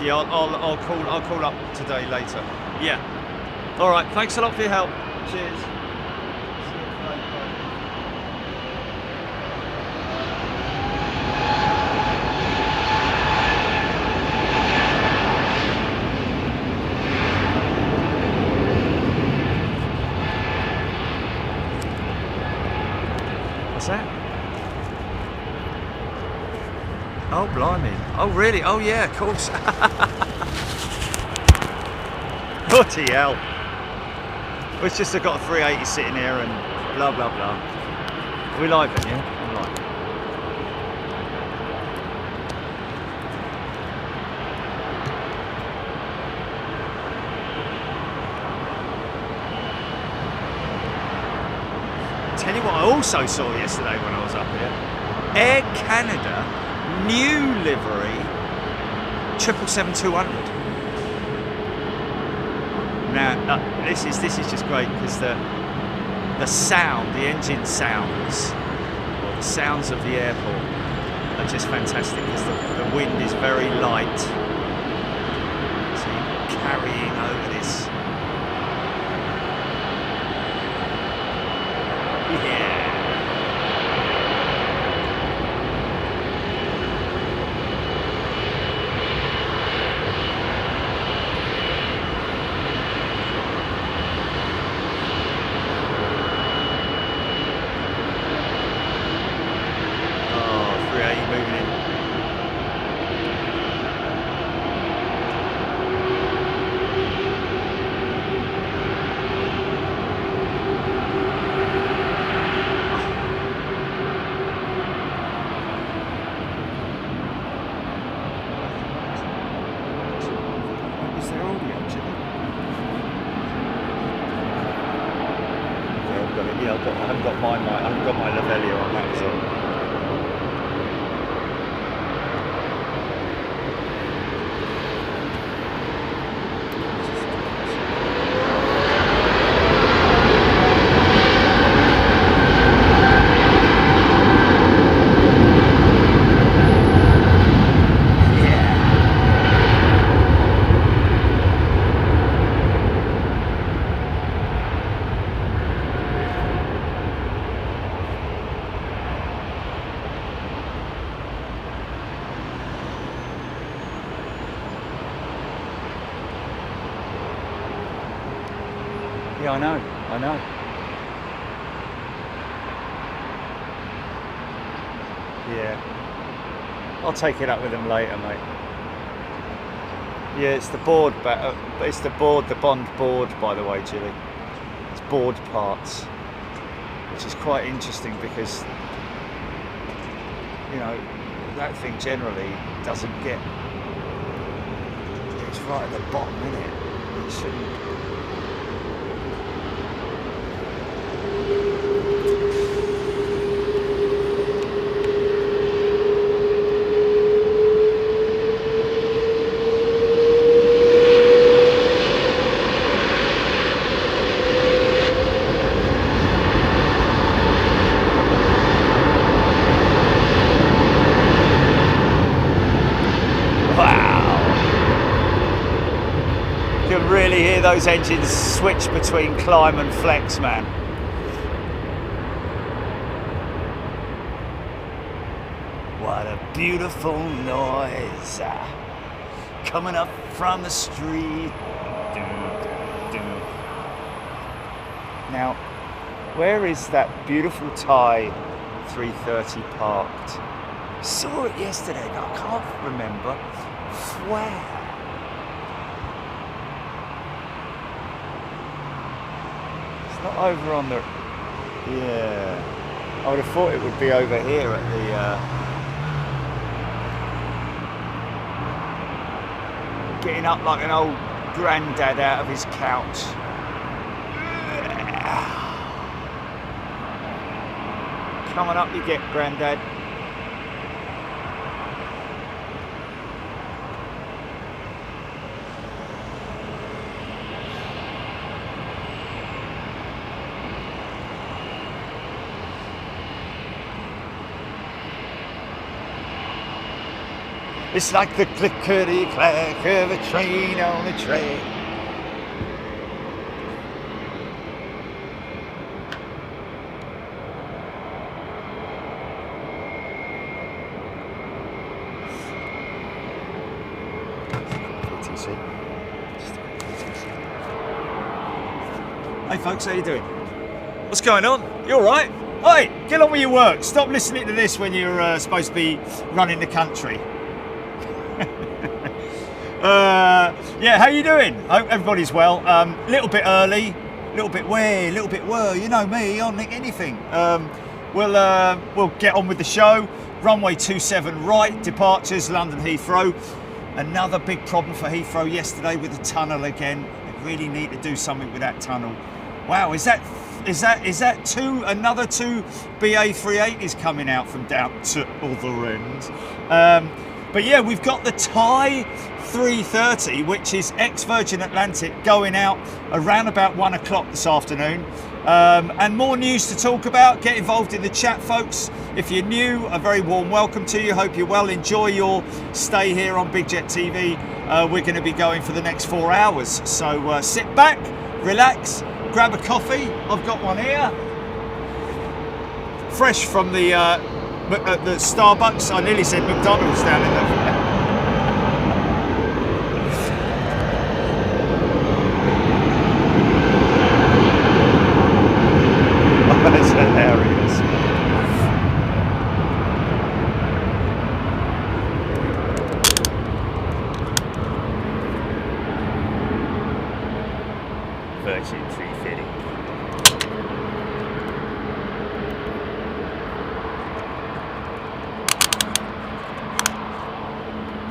Yeah, I'll call up today later. Yeah. All right. Thanks a lot for your help. Cheers. What's that? Oh, blimey. Oh, really? Oh, yeah, of course. Bloody hell. It's just I've got a 380 sitting here and blah, blah, blah. We live it, yeah? I'm live. Tell you what I also saw yesterday when I was up here. Air Canada new livery 777-200. Now this is just great because the sound, the engine sounds, or the sounds of the airport are just fantastic because the wind is very light. So you're carrying over this. Yeah. I haven't got my Lavelia on that, so. Yeah, I know. Yeah. I'll take it up with them later, mate. Yeah, it's the board, it's the Bond board, by the way, Julie. It's board parts, which is quite interesting because, you know, that thing generally doesn't get, it's right at the bottom, isn't it? It shouldn't. Those engines switch between climb and flex, man. What a beautiful noise coming up from the street. Now, where is that beautiful Thai 330 parked? Saw it yesterday, but I can't remember where. Not over on the, yeah, I would have thought it would be over here at the, getting up like an old granddad out of his couch. Coming up you get, granddad. It's like the clickety-clack of a train on a train. Hey folks, how you doing? What's going on? You alright? Hey, get on with your work. Stop listening to this when you're supposed to be running the country. Yeah, how you doing? Hope everybody's well. Little bit early, little bit where, you know me, I'll nick anything. We'll get on with the show. Runway 27 right, departures, London Heathrow. Another big problem for Heathrow yesterday with the tunnel again. They really need to do something with that tunnel. Wow, is that another two BEA A380s coming out from down to other end? But yeah, we've got the Thai 330, which is ex-Virgin Atlantic, going out around about 1 o'clock this afternoon. And more news to talk about. Get involved in the chat, folks. If you're new, a very warm welcome to you. Hope you're well. Enjoy your stay here on Big Jet TV. We're going to be going for the next 4 hours. So sit back, relax, grab a coffee. I've got one here. Fresh from the Starbucks. I nearly said McDonald's down in there. That's hilarious. Virgin 330.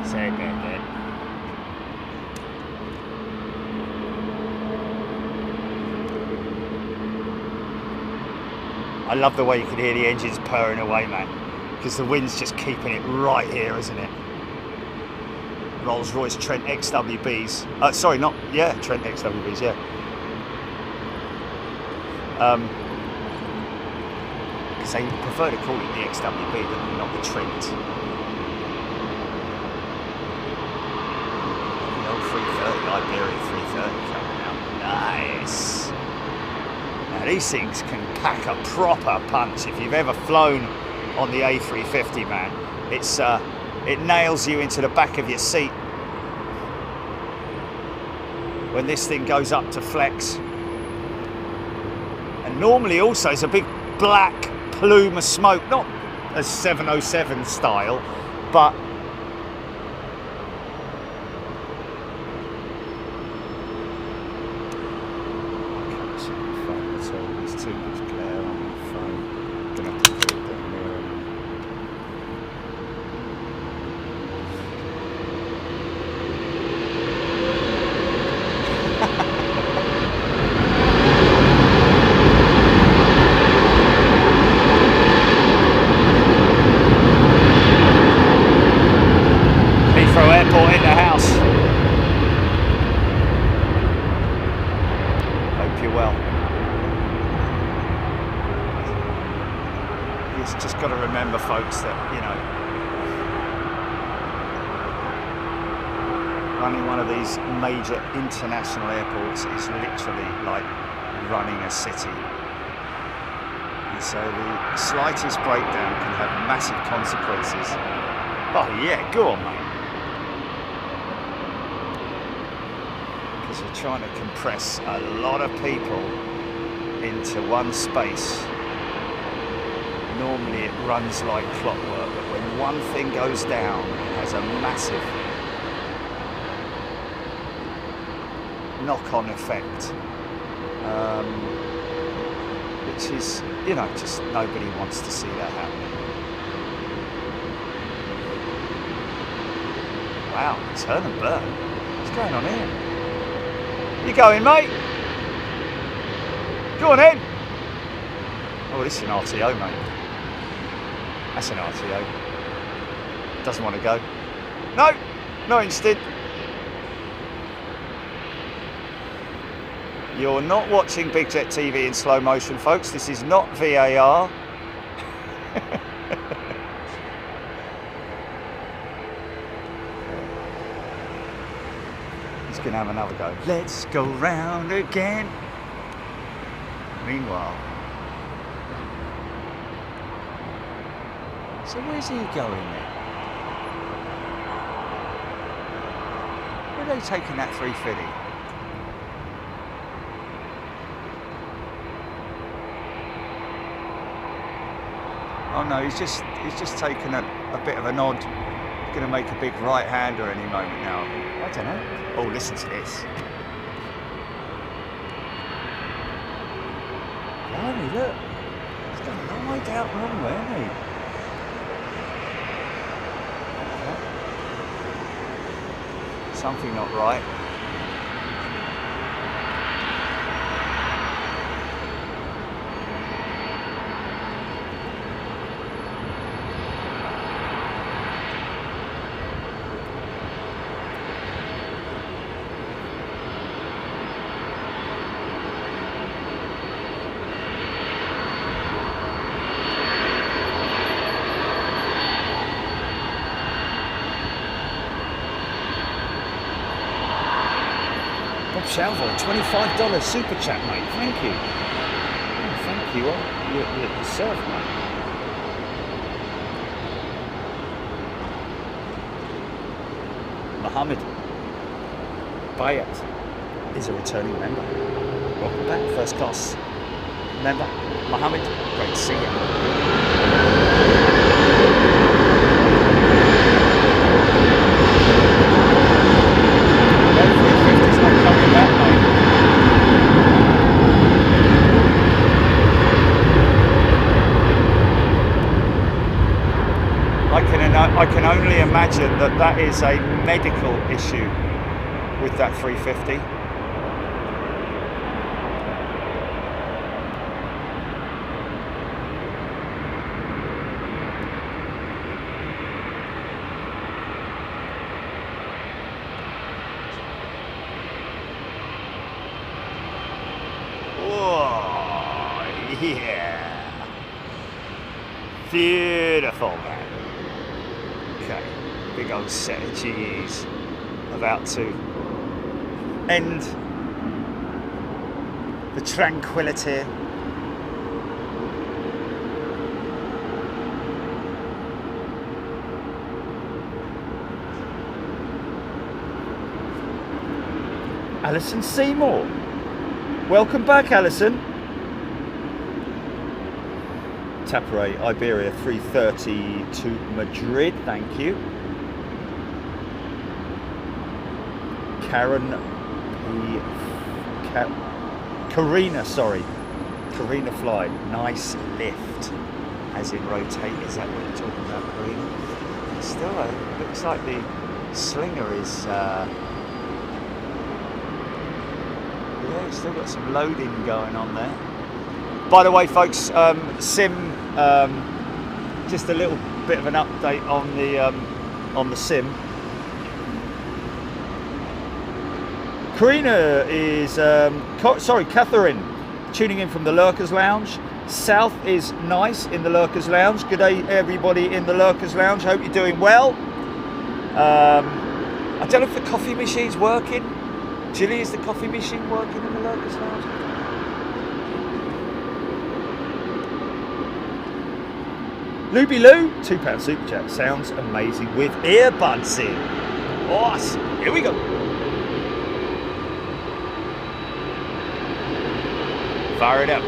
Sorry about that. I love the way you can hear the engines purring away, man, because the wind's just keeping it right here, isn't it? Rolls-Royce Trent XWBs. Trent XWBs, yeah. Because they prefer to call it the XWB, not the Trent. The old 330, Iberia A330 coming out. Nice. Now these things can pack a proper punch. If you've ever flown on the A350, man, it nails you into the back of your seat when this thing goes up to flex. And normally also it's a big black plume of smoke, not a 707 style, but Heathrow Airport in the house. Hope you're well. You've just got to remember, folks, that, you know, running one of these major international airports is literally like running a city. And so the slightest breakdown can have massive consequences. Oh yeah, go on, mate. Because you're trying to compress a lot of people into one space. Normally it runs like clockwork, but when one thing goes down, it has a massive knock-on effect, which is, you know, just nobody wants to see that happening. Wow, turn and burn. What's going on here? You going, mate? Go on in. Oh, this is an RTO, mate. That's an RTO. Doesn't want to go. No, not interested. You're not watching Big Jet TV in slow motion, folks. This is not VAR. He's going to have another go. Let's go round again. Meanwhile, so where's he going then? Where are they taking that 350? Oh no, he's just taken a bit of a nod. He's going to make a big right-hander any moment now. I don't know. Oh, listen to this. Blimey, look. He's going right out wrong there, isn't he? Something not right. Salvo, $25 super chat, mate. Thank you. Oh, thank you. Well, you serve, mate. Mohammed Bayat is a returning member. Welcome back, first class member. Mohammed, great to see you. I can only imagine that is a medical issue with that 350. Whoa, yeah. Beautiful, man. Okay, big old set of G's about to end the tranquility. Alison Seymour, welcome back, Alison. Tapare Iberia A330 to Madrid, thank you. Karina Fly, nice lift, as in rotate. Is that what you're talking about, Karina? Still, looks like the slinger is, yeah, it's still got some loading going on there. By the way, folks, Sim, just a little bit of an update on the Sim. Karina is, Catherine, tuning in from the Lurkers Lounge. South is nice in the Lurkers Lounge. Good day, everybody in the Lurkers Lounge. Hope you're doing well. I don't know if the coffee machine's working. Jilly, is the coffee machine working in the Lurkers Lounge? Luby Lou, £2 super chat. Sounds amazing with earbuds in. Awesome. Here we go. Fire it up.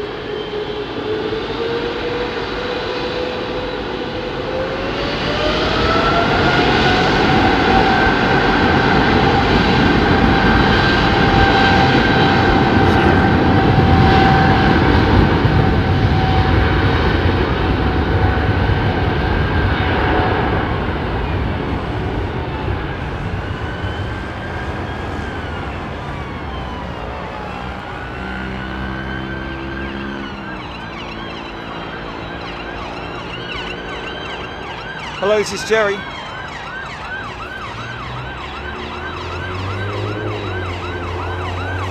Hello, this is Jerry.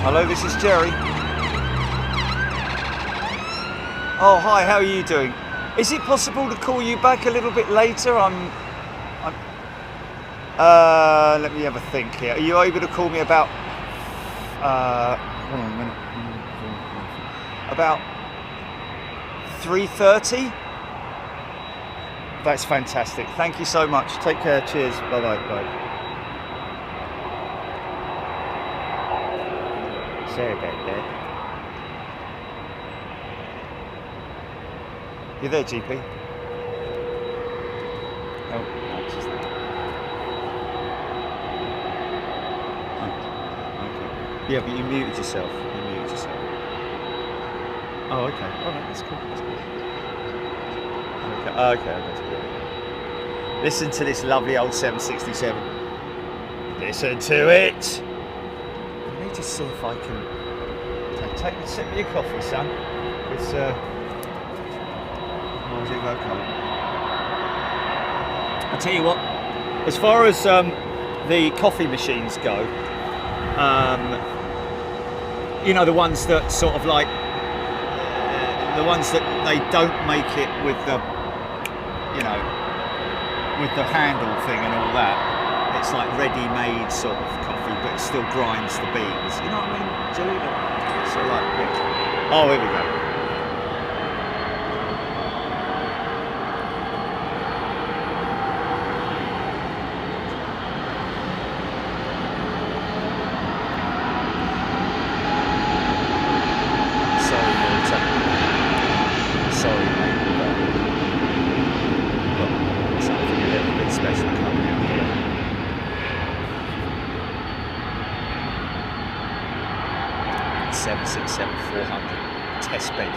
Hello, this is Jerry. Oh, hi, how are you doing? Is it possible to call you back a little bit later? Let me have a think here. Are you able to call me about hold on a minute. About 3:30? That's fantastic. Thank you so much. Take care. Cheers. Bye bye. Bye. Sorry about that. You there, GP? Oh, no, it's just that. Okay. Yeah, but you muted yourself. Oh, okay. Oh, no, that's cool. That's cool. Okay, that's good. Listen to this lovely old 767. Listen to it. Let me just see if I can. Okay, take a sip of your coffee, son. It's how's it go, Colin? I'll tell you what. As far as the coffee machines go, you know, the ones that sort of like. The ones that they don't make it with the, you know, with the handle thing and all that. It's like ready-made sort of coffee, but it still grinds the beans. You know what I mean, Julie? So like, yeah. Oh, here we go. Special coming out here. 767-400 test bed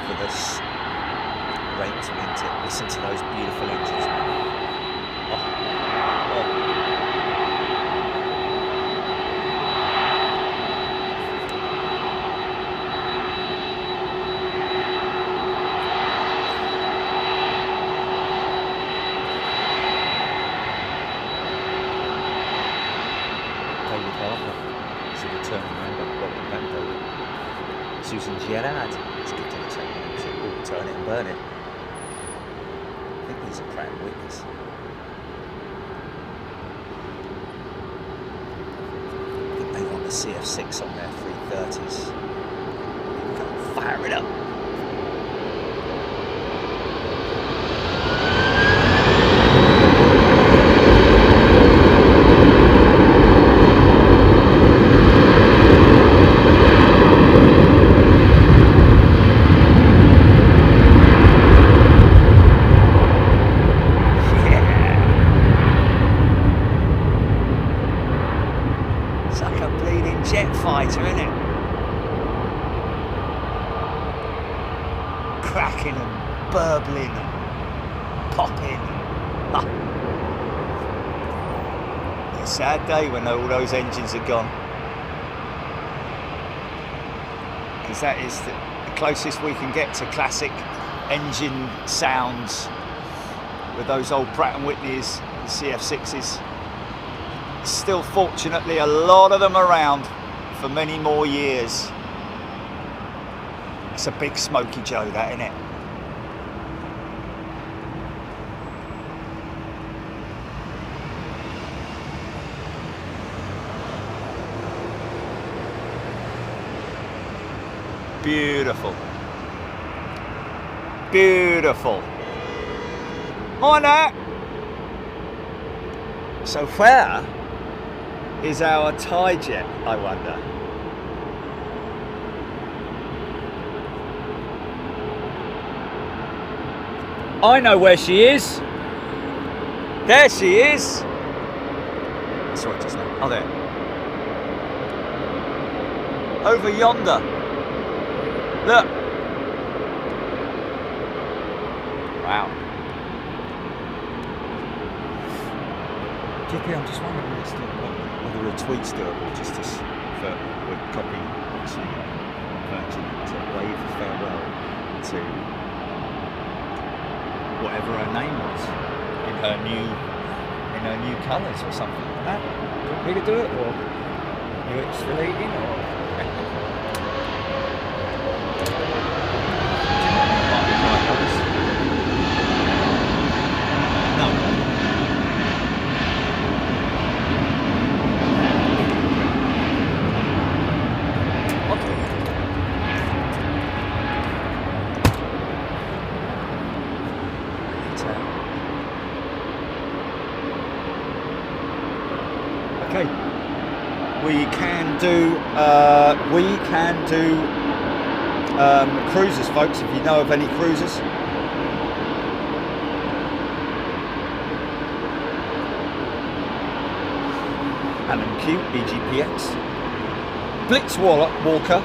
for this rate to enter. Listen to those beautiful engines, man. Gera, let's get to the technology. Oh, turn it and burn it. I think these are Pratt & Whitneys. I think they want the CF6 on their 330s. Fire it up. Sad day when all those engines are gone, because that is the closest we can get to classic engine sounds with those old Pratt & Whitneys, the CF6s. Still, fortunately, a lot of them around for many more years. It's a big Smoky Joe, that, isn't it? Beautiful. Beautiful. On that. So where is our Thai jet, I wonder? I know where she is. There she is. Sorry, just now. Oh, there. Over yonder. Look. Wow. JP, I'm just wondering whether a tweet's doable, just for copy, obviously, Virgin to wave farewell to whatever her name was in her new colours or something like that. Do you want me to do it, or you exfoliating, or? Okay. We can do cruises, folks, if you know of any cruises. LMQ, EGPX. Blitzwalker.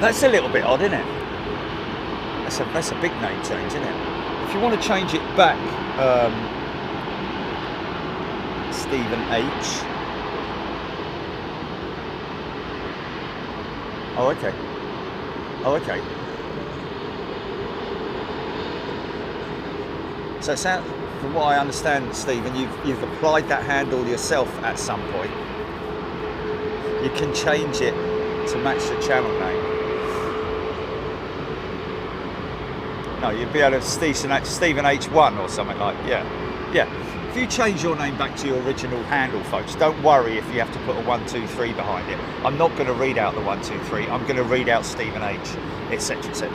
That's a little bit odd, isn't it? That's a big name change, isn't it? If you want to change it back, Stephen H. Oh, okay. Oh, okay. So it sounds, from what I understand, Stephen, you've applied that handle yourself at some point. You can change it to match the channel name. No, you'd be able to Stephen H1 or something like that. Yeah. If you change your name back to your original handle, folks, don't worry if you have to put a 1, 2, 3 behind it. I'm not going to read out the 1, 2, 3. I'm going to read out Stephen H, etc., etc.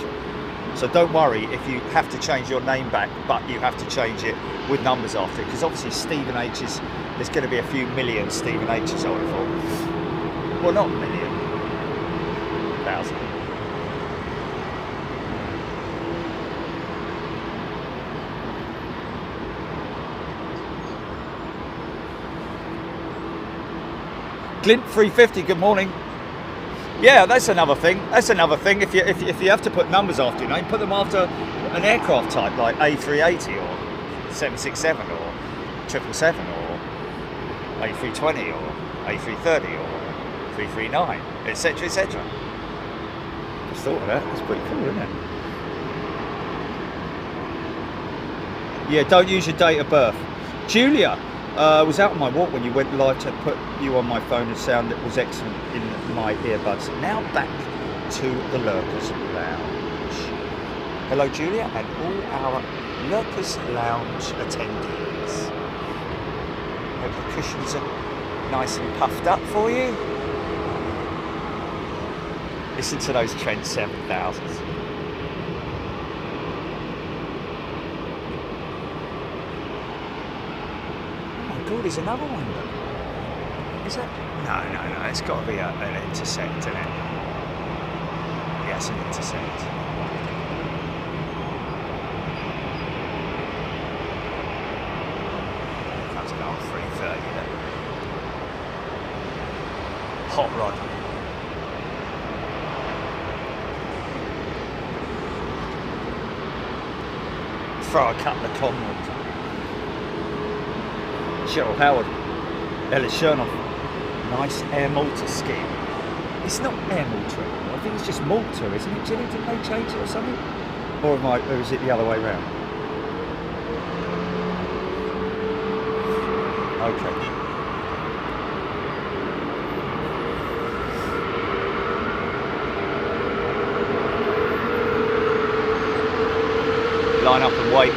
So don't worry if you have to change your name back, but you have to change it with numbers after it, because obviously Stephen H is, there's going to be a few million Stephen H's, I would have thought. Well, not million, 1,000. Glint 350, good morning. Yeah, that's another thing. If you have to put numbers after your name, put them after an aircraft type like A380 or 767 or 777 or A320 or A330 or 339, etc., etc. Just thought of that. That's pretty cool, isn't it? Yeah, don't use your date of birth. Julia. Was out on my walk when you went live to put you on my phone. The sound that was excellent in my earbuds. Now back to the Lurkers Lounge. Hello, Julia, and all our Lurkers Lounge attendees. Hope the cushions are nice and puffed up for you. Listen to those Trent 7000s. God, there's another one. Is that? No. It's got to be an intersect, isn't it? Yeah, it's an intersect. Comes an R330 then. Hot rod. Throw a couple of Conrads. Cheryl Howard, Ellis Chernoff, nice Air Malta scheme. It's not Air Malta anymore, I think it's just Malta, isn't it? Did they change it or something? Or is it the other way round? Okay. Line up and wait.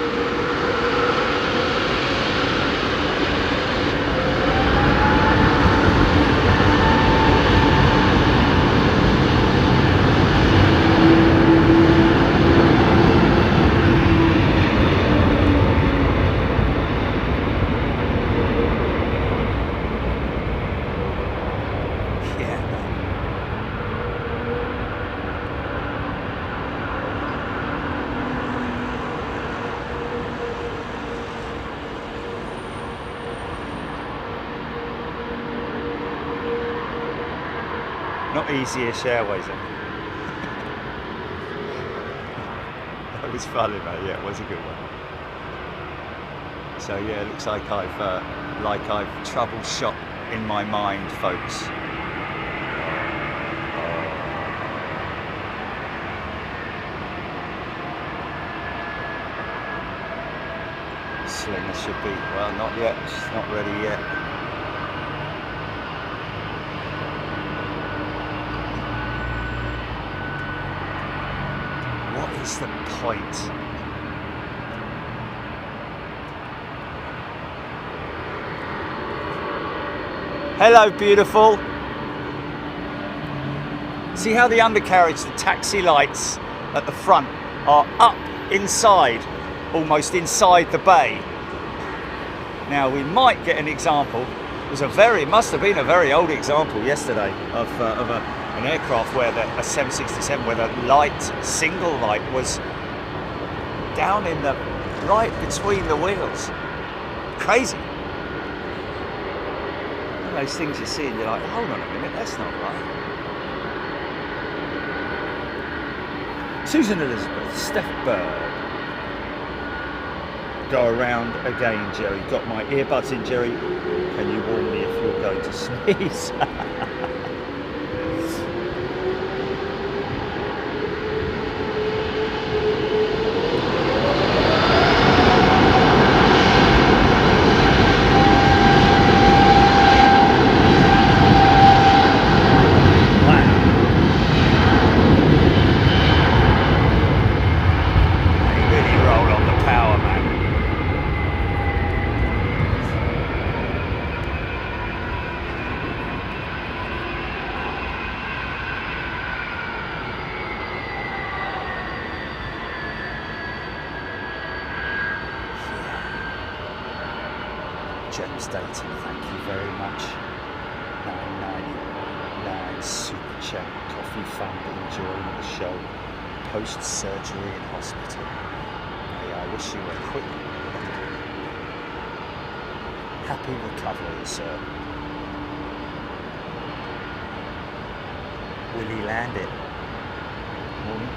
Easy-ish Airways. That was funny, mate. Yeah, it was a good one. So yeah, it looks like I've troubleshot in my mind, folks. Slinger should be, well, not yet. It's not ready yet. What's the point? Hello, beautiful. See how the undercarriage, the taxi lights at the front are up inside, almost inside the bay. Now we might get an example. It must have been a very old example yesterday of an aircraft where a 767 where the single light was down in the right between the wheels. Crazy. One of those things you see and you're like, hold on a minute, that's not right. Susan Elizabeth, Steph Bird. Go around again, Jerry. Got my earbuds in, Jerry. Can you warn me if you're going to sneeze? James Dayton, thank you very much. 999 Super Chat, Coffee Fund, enjoying the show. Post-surgery in hospital. May I wish you a quick, happy recovery, sir. Will he land it? Morning.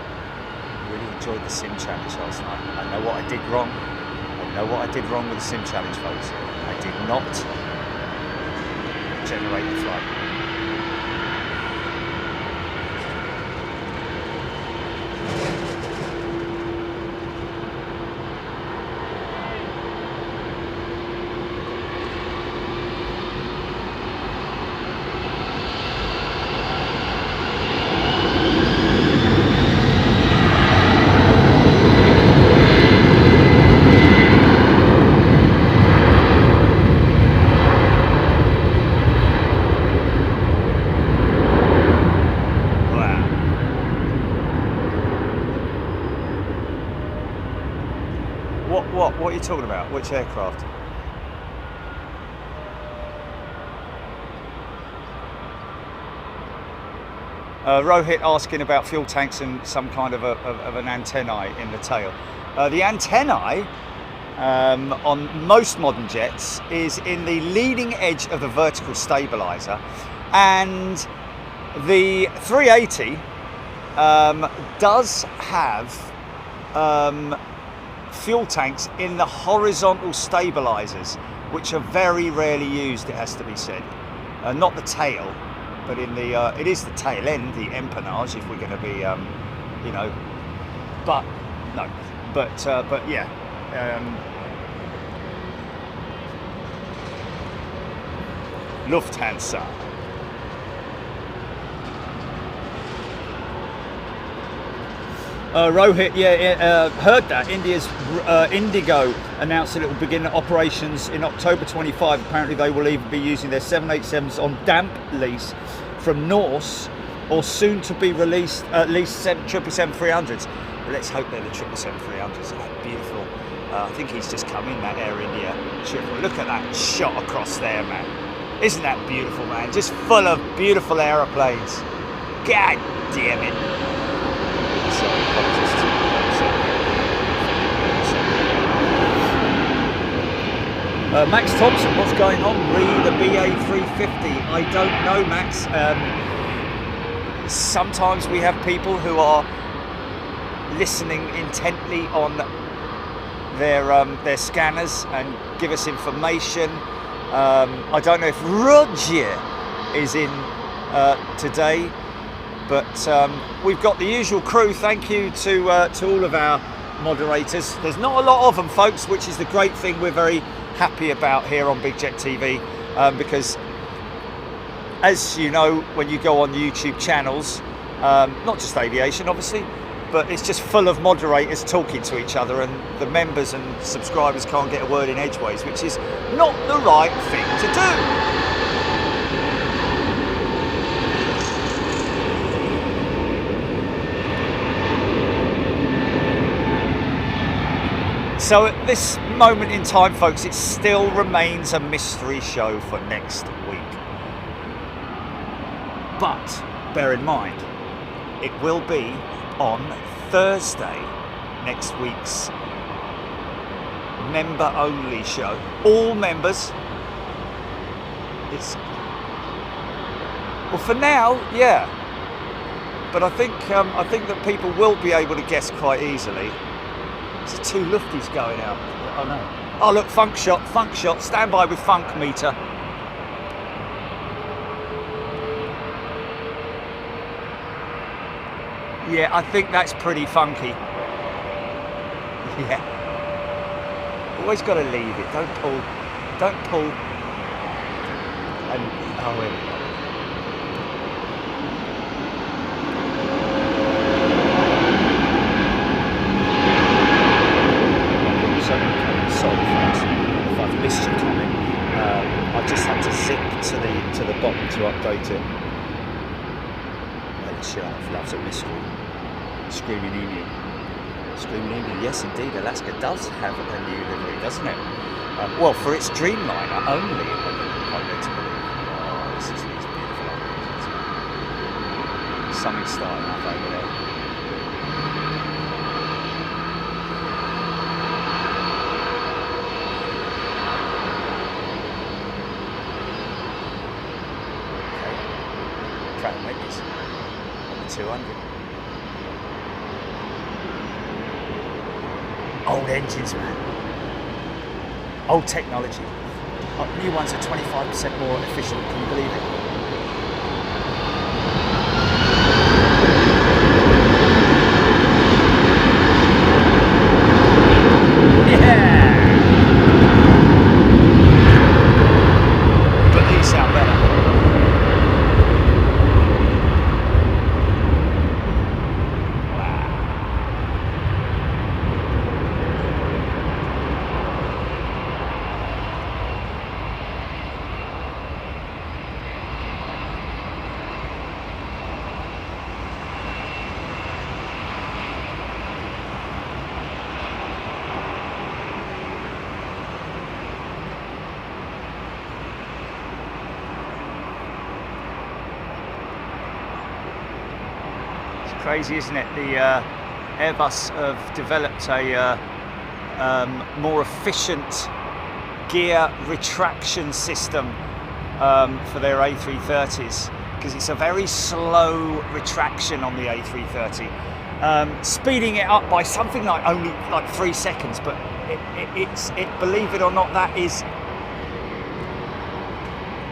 Really enjoyed the sim challenge last night. I know what I did wrong. I know what I did wrong with the sim challenge, folks. I did not generate the flight. What are you talking about? Which aircraft? Rohit asking about fuel tanks and some kind of an antennae in the tail. The antennae on most modern jets is in the leading edge of the vertical stabilizer, and the 380 does have fuel tanks in the horizontal stabilizers, which are very rarely used, it has to be said. Not the tail, but in the it is the tail end, the empennage, if we're going to be you know, but no, but yeah, Lufthansa. Rohit, heard that. India's Indigo announced that it will begin operations in October 25. Apparently they will either be using their 787s on damp lease from Norse or soon to be released at least 777-300s. Let's hope they're the 777-300s. Oh, beautiful. I think he's just come in, that Air India triple. Look at that shot across there, man. Isn't that beautiful, man? Just full of beautiful aeroplanes. God damn it. Max Thompson, what's going on? Re the BEA 350. I don't know, Max. Sometimes we have people who are listening intently on their scanners and give us information. I don't know if Roger is in today, but we've got the usual crew. Thank you to all of our moderators. There's not a lot of them, folks, which is the great thing we're very happy about here on Big Jet TV, because as you know, when you go on YouTube channels, not just aviation obviously, but it's just full of moderators talking to each other, and the members and subscribers can't get a word in edgeways, which is not the right thing to do. So at this moment in time, folks, it still remains a mystery show for next week. But bear in mind, it will be on Thursday, next week's member-only show. All members. Well, for now, yeah. But I think that people will be able to guess quite easily. There's two lufties going out. Oh no. Oh look, funk shot. Stand by with funk meter. Yeah, I think that's pretty funky. Yeah. Always got to leave it. Don't pull. And oh, here we go. Missed you coming. I just had to zip to the bottom to update it. Well, loves a mystery. Screaming emu. Yes, indeed. Alaska does have a new livery, doesn't it? Well, for its Dreamliner only. I'm led to believe. Oh, this is these beautiful animals. Something's starting up over there. Witness on the 200. Old engines, man. Old technology. New ones are 25% more efficient. Can you believe it? Crazy, isn't it? The Airbus have developed a more efficient gear retraction system for their A330s, because it's a very slow retraction on the A330, speeding it up by something like only like 3 seconds. But it believe it or not, that is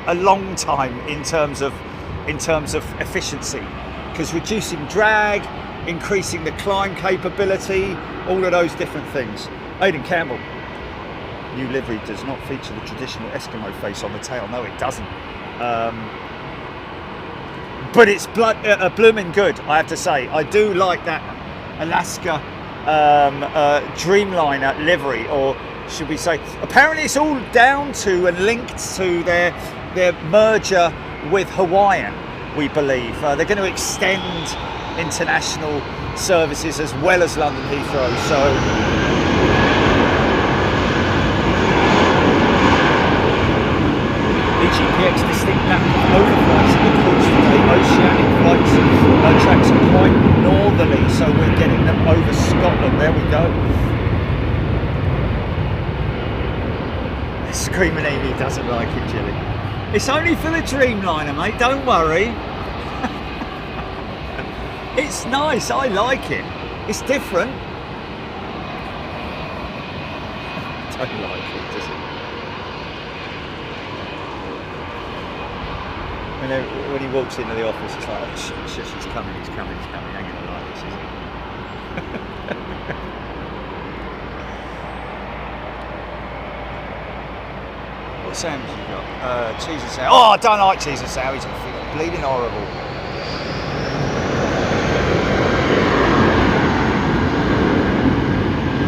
a long time in terms of efficiency. Because reducing drag, increasing the climb capability, all of those different things. Aidan Campbell, new livery does not feature the traditional Eskimo face on the tail. No, it doesn't. But it's blooming good, I have to say. I do like that Alaska Dreamliner livery, or should we say, apparently it's all down to and linked to their merger with Hawaiian. We believe they're going to extend international services as well as London Heathrow. So EGPX distinct lack of overflights in the course today. Oceanic flights tracks are quite northerly, so we're getting them over Scotland. There we go. The screaming Amy doesn't like it, Jilly. It's only for the Dreamliner, mate, don't worry. It's nice, I like it. It's different. Don't like it, does it? When he walks into the office, it's like, oh, shit, he's coming. Ain't gonna like this, is he? What sandwich you got? Cheese and sour. Oh, I don't like cheese and sour. He's bleeding horrible.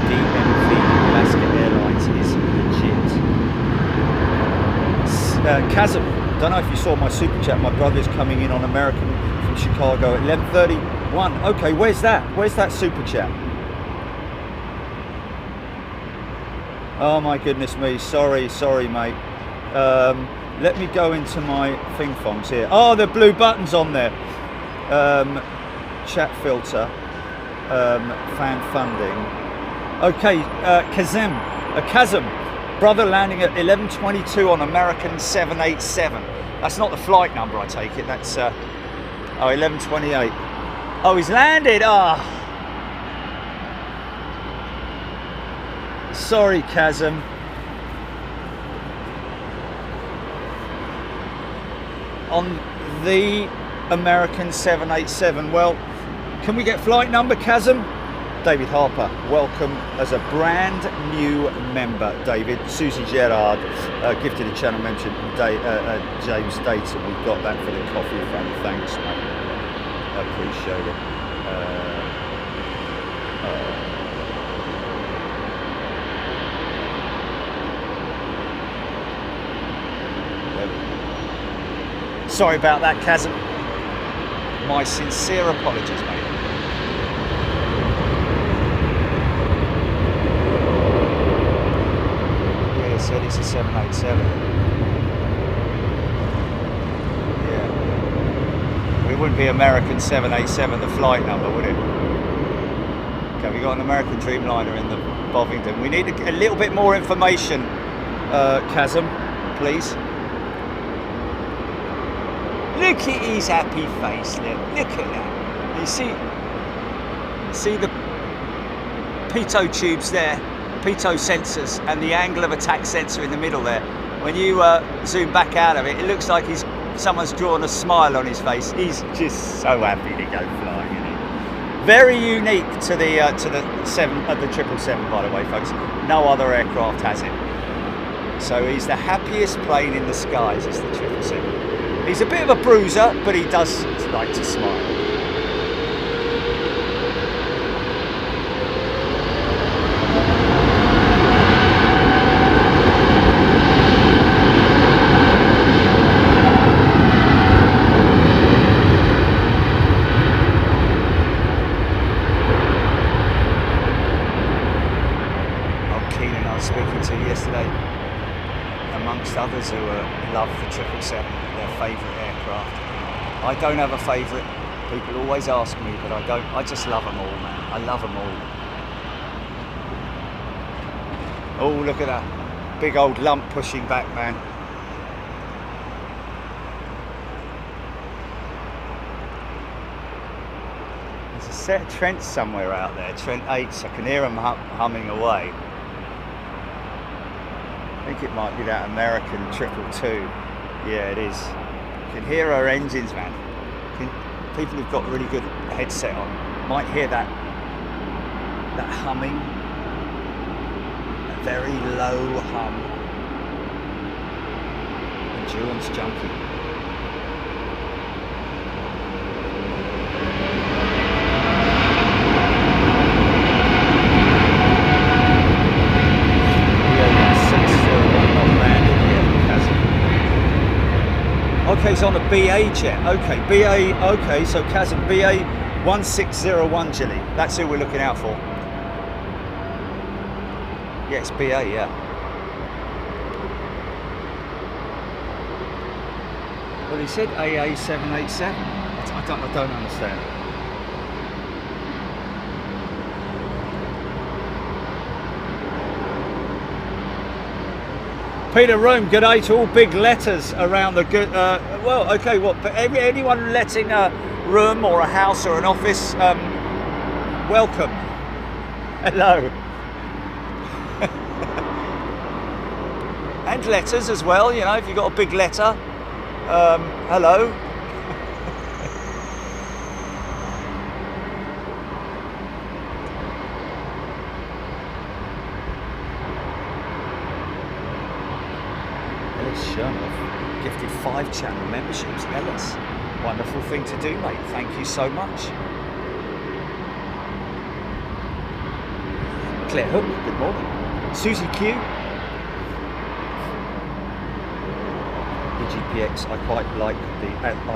DMV Alaska Airlines is legit. Chasm. Don't know if you saw my super chat. My brother's coming in on American from Chicago at 11:31. Okay, where's that? Where's that super chat? Oh my goodness me, sorry mate. Let me go into my thing fongs here. Oh, the blue buttons on there. Chat filter, fan funding. Okay, Kazim, brother landing at 11:22 on American 787. That's not the flight number, I take it. That's 11:28. Oh, he's landed. Sorry, Kazim. On the American 787. Well, can we get flight number, Kazim? David Harper, welcome as a brand new member, David. Susie Gerard gifted a channel mention. James Dayton, we've got that for the coffee fund. Thanks, mate. I appreciate it. Sorry about that, Kazim. My sincere apologies, mate. Yeah, said it's a 787. Yeah. It wouldn't be American 787, the flight number, would it? Okay, we got an American Dreamliner in the Bovington. We need a little bit more information, Kazim, please. Look at his happy face, look at that. You see the pitot tubes there, pitot sensors, and the angle of attack sensor in the middle there. When you zoom back out of it, it looks like someone's drawn a smile on his face. He's just so happy to go flying, isn't he? Very unique to the 777, by the way, folks. No other aircraft has it. So he's the happiest plane in the skies, is the 777. He's a bit of a bruiser, but he does like to smile. Keenan, I was speaking to yesterday, amongst others who love the 777. Favourite aircraft. I don't have a favourite. People always ask me, but I don't. I just love them all, man. I love them all. Oh, look at that big old lump pushing back, man. There's a set of Trents somewhere out there. Trent 8s. I can hear them humming away. I think it might be that American 222. Yeah, it is. You can hear our engines, man. People who've got really good headset on might hear that humming, a very low hum. Endurance junkie. Okay, it's on a BA jet. Okay, BA. Okay, so Kazim, BA 1601 Gilly. That's who we're looking out for. Yeah, it's BA. Yeah. Well, he said AA 787. I don't understand. Peter Rome, good day to all big letters around the good. Well, okay, what? But anyone letting a room or a house or an office, welcome. Hello. And letters as well, you know, if you've got a big letter, hello. Gifted 5 channel memberships. Ellis, wonderful thing to do, mate. Thank you so much. Claire Hook, good morning. Susie Q. The GPX, I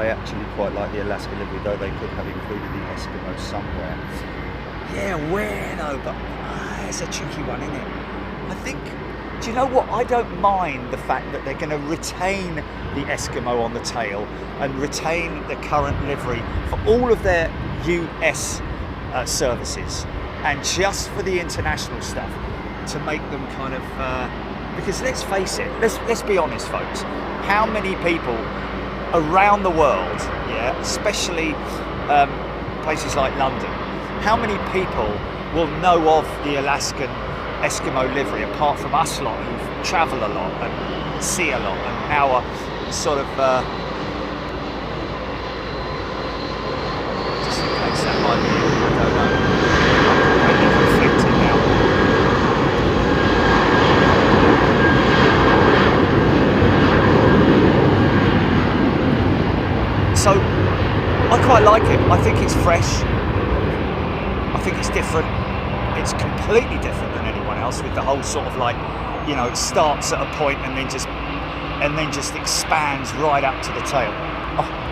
actually quite like the Alaska livery, though they could have included the Eskimo somewhere. Yeah, where though? But it's a tricky one, isn't it? I think Do you know what? I don't mind the fact that they're going to retain the Eskimo on the tail and retain the current livery for all of their US services, and just for the international stuff to make them kind of because let's face it, let's be honest, folks. How many people around the world, yeah, especially places like London, how many people will know of the Alaskan Eskimo livery apart from us lot who travel a lot and see a lot, and our sort of just in case that might be, I don't know, I'm completely conflicted now. So I quite like it. I think it's fresh. I think it's different. It's completely different than anyone else, with the whole sort of like, you know, it starts at a point and then just expands right up to the tail. Oh.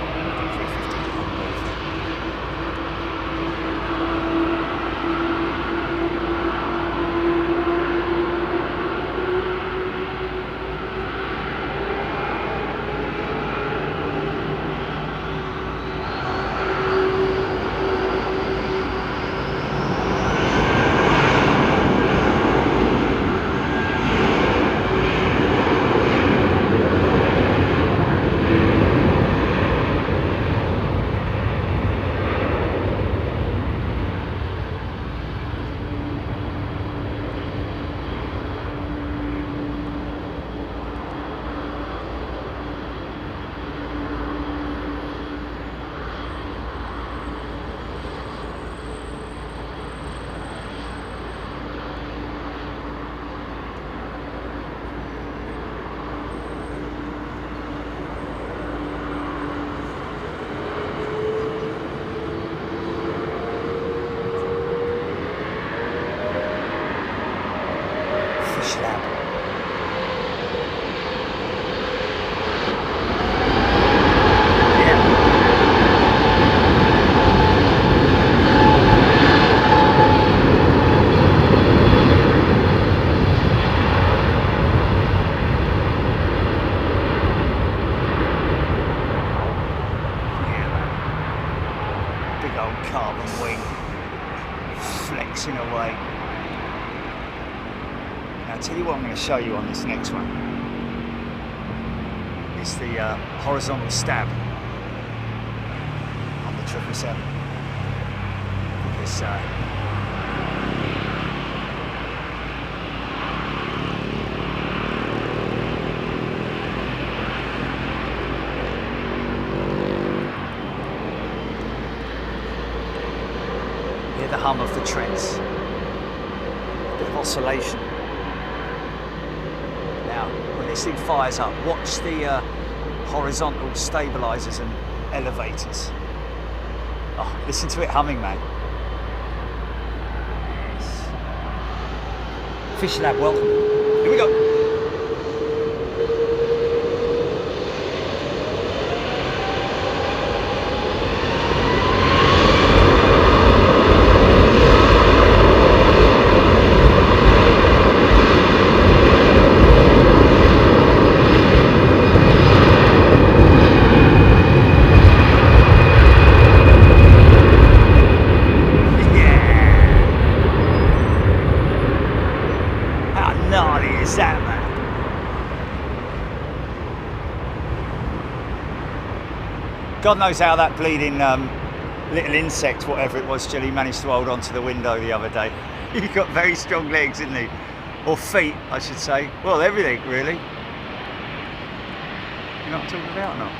Show you on this next one. It's the horizontal stab on the 777. This hear the hum of the treads, a bit of oscillation. When this thing fires up, watch the horizontal stabilizers and elevators. Oh, listen to it humming, man. Yes. Fish Lab, welcome. Here we go. God knows how that bleeding little insect, whatever it was, Jilly, managed to hold onto the window the other day. He's got very strong legs, isn't he? Or feet, I should say. Well, everything, really. You know what I'm talking about or not?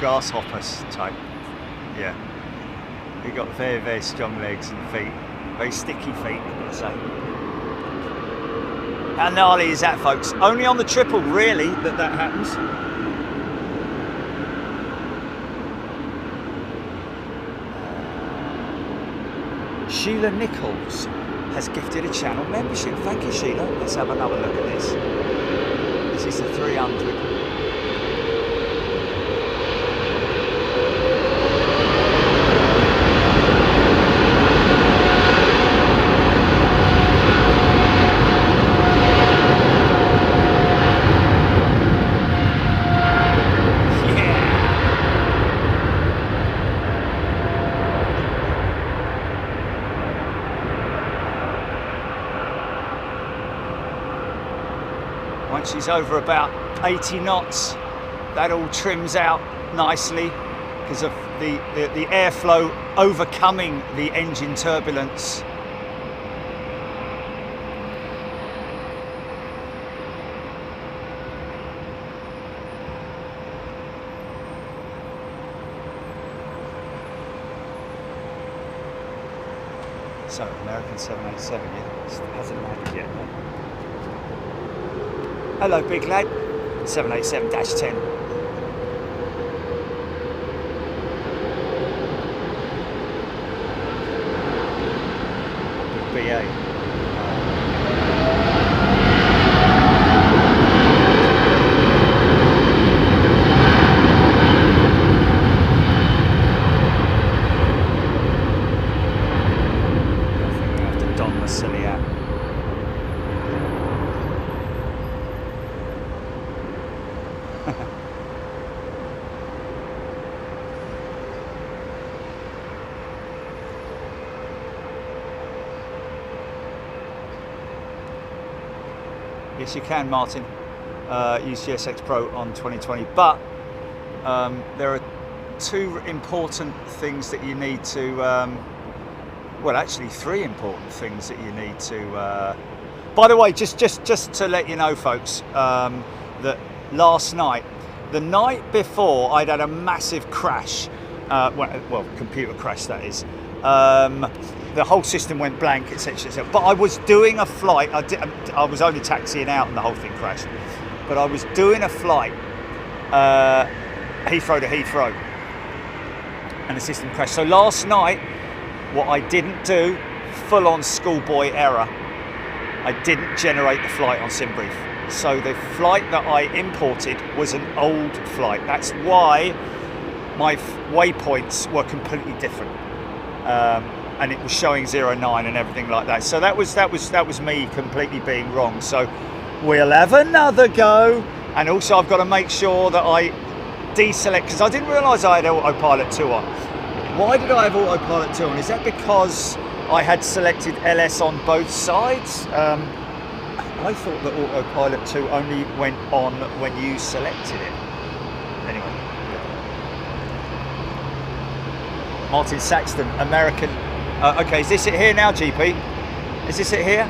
Grasshoppers type. Yeah. He got very, very strong legs and feet. Very sticky feet, I'd say. How gnarly is that, folks? Only on the triple, really, that happens. Sheila Nichols has gifted a channel membership. Thank you, Sheila. Let's have another look at this. This is the 300. Once she's over about 80 knots, that all trims out nicely because of the airflow overcoming the engine turbulence. So, American 787, yeah, it hasn't landed yet. No? Hello, big lad. 787-10. BEA. Yes, you can, Martin, use GSX Pro on 2020, but there are two important things that you need to, well, actually three important things that you need to, by the way, just to let you know, folks, that last night, the night before, I'd had a massive crash, well, computer crash that is. The whole system went blank, etc. But I was doing a flight. I was only taxiing out, and the whole thing crashed. But I was doing a flight, Heathrow to Heathrow, and the system crashed. So last night, what I didn't do, full-on schoolboy error, I didn't generate the flight on SimBrief. So the flight that I imported was an old flight. That's why my waypoints were completely different. And it was showing 09 and everything like that. So that was me completely being wrong. So we'll have another go. And also I've got to make sure that I deselect, because I didn't realise I had Autopilot 2 on. Why did I have Autopilot 2 on? Is that because I had selected LS on both sides? I thought that Autopilot 2 only went on when you selected it. Anyway. Martin Saxton, American. Okay, is this it here now, GP? Is this it here?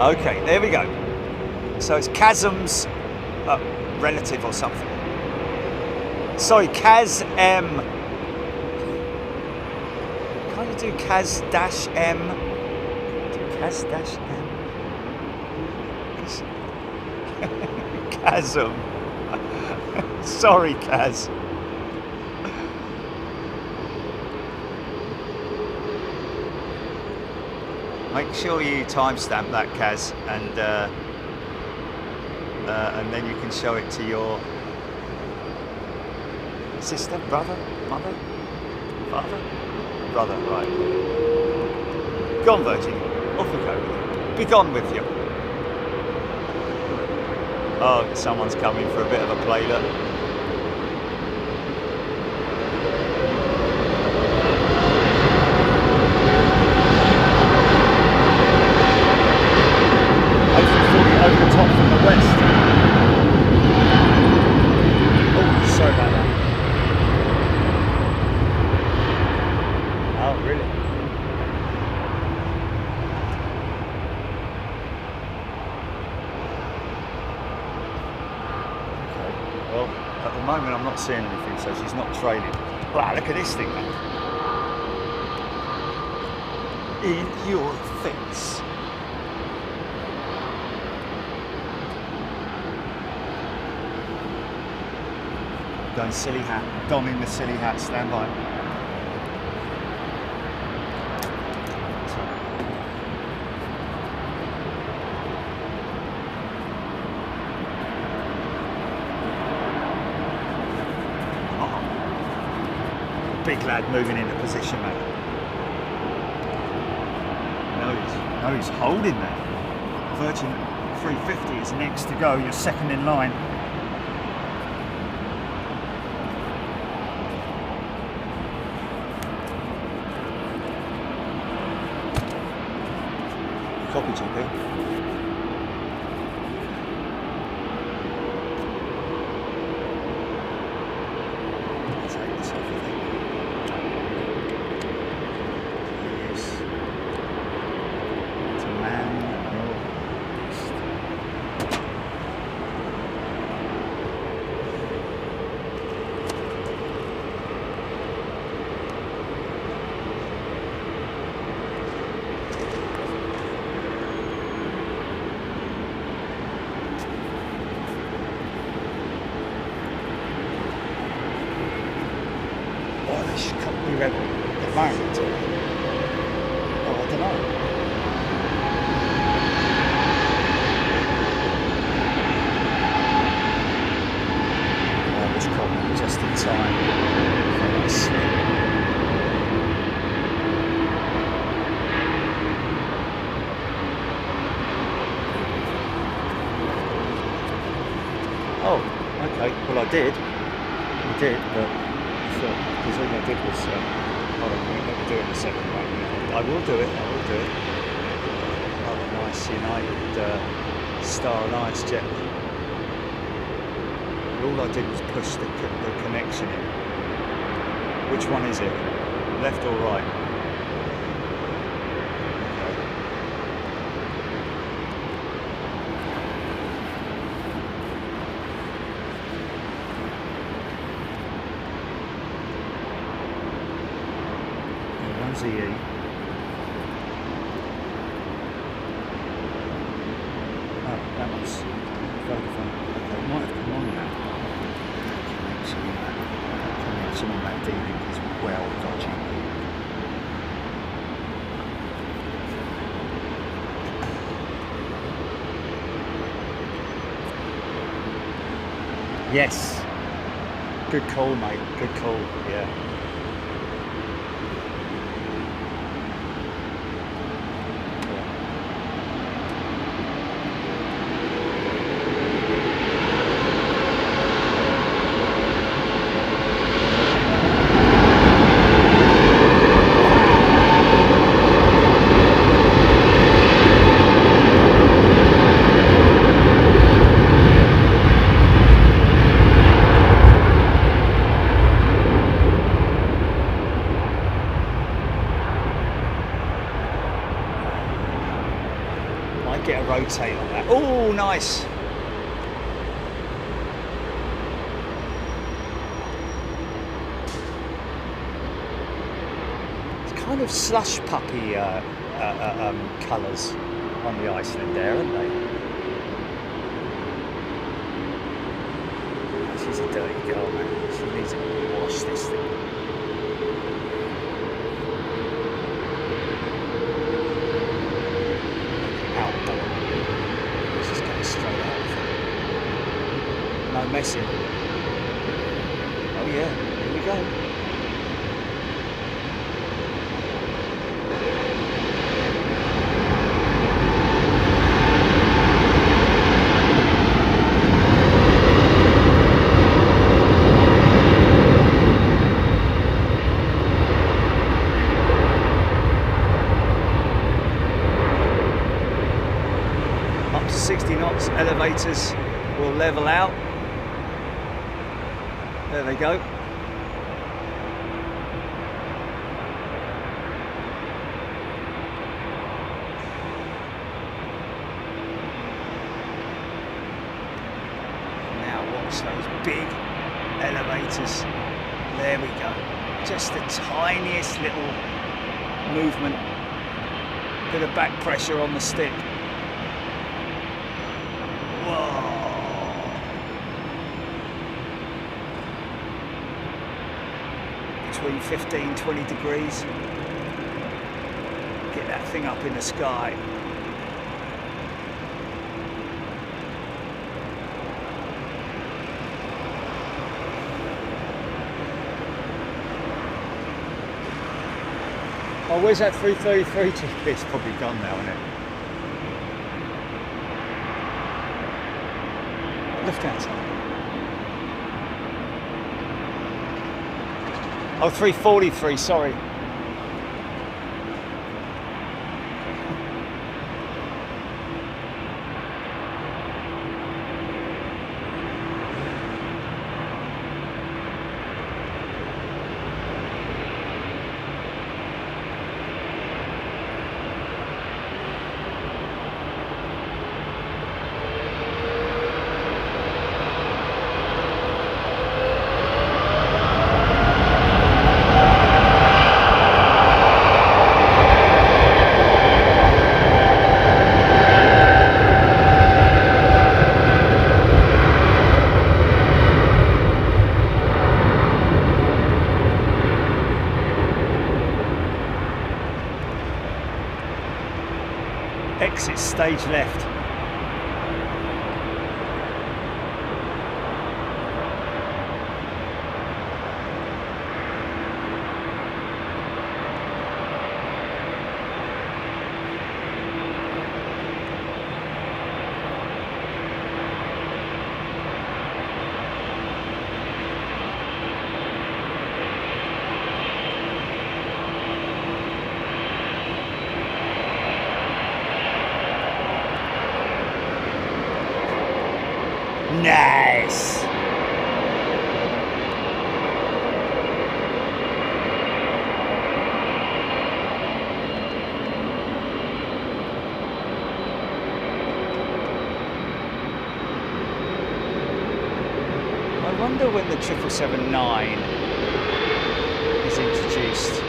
Okay, there we go. So it's Chasm's relative or something. Sorry, Kaz M. Can't you do Kaz-M? Kaz-M? Chasm. Sorry, Kaz. Make sure you timestamp that, Kaz, and then you can show it to your sister, brother, mother, father, brother. Right. Gone, Virgin. Off we go. Be gone with you. Oh, someone's coming for a bit of a play, look. Over the top from the west. Oh, sorry about that. Oh, really? Okay. Well, at the moment I'm not seeing anything, so she's not trailing. Wow, look at this thing, man. In your face. Going silly hat, donning the silly hat, stand by. Oh, big lad moving into position, mate. No, he's holding that. Virgin 350 is next to go, you're second in line. Copy, GP. Take this off, I think. Yes. To man northeast. Environment. Oh, I don't know. I was probably just in time for my sleep. Oh, okay. Well, I did, but I thought because all I did was. Hold on, let me do it in a second. I will do it. Oh, the nice United Star Alliance jet. All I did was push the connection in. Which one is it? Left or right? ZE. Oh, that was Vodafone. Okay, it might have come on now. Connection on that D-Link is well dodgy. Yes. Good call, mate. Good call. Yeah. Get a rotate on that. Oh, nice. It's kind of slush puppy colours on the Icelandair, aren't they? She's a dirty girl, man. She needs to wash this thing. No messing. Oh yeah, here we go. Up to 60 knots, elevators will level out. There they go. Now watch those big elevators. There we go. Just the tiniest little movement. Bit of back pressure on the stick. Whoa. Between 15-20 degrees. Get that thing up in the sky. Oh, where's that 333 GP? It's probably gone now, isn't it? Left hand side. Oh, 343, sorry. Exit stage left. Nice. I wonder when the 777-9 is introduced.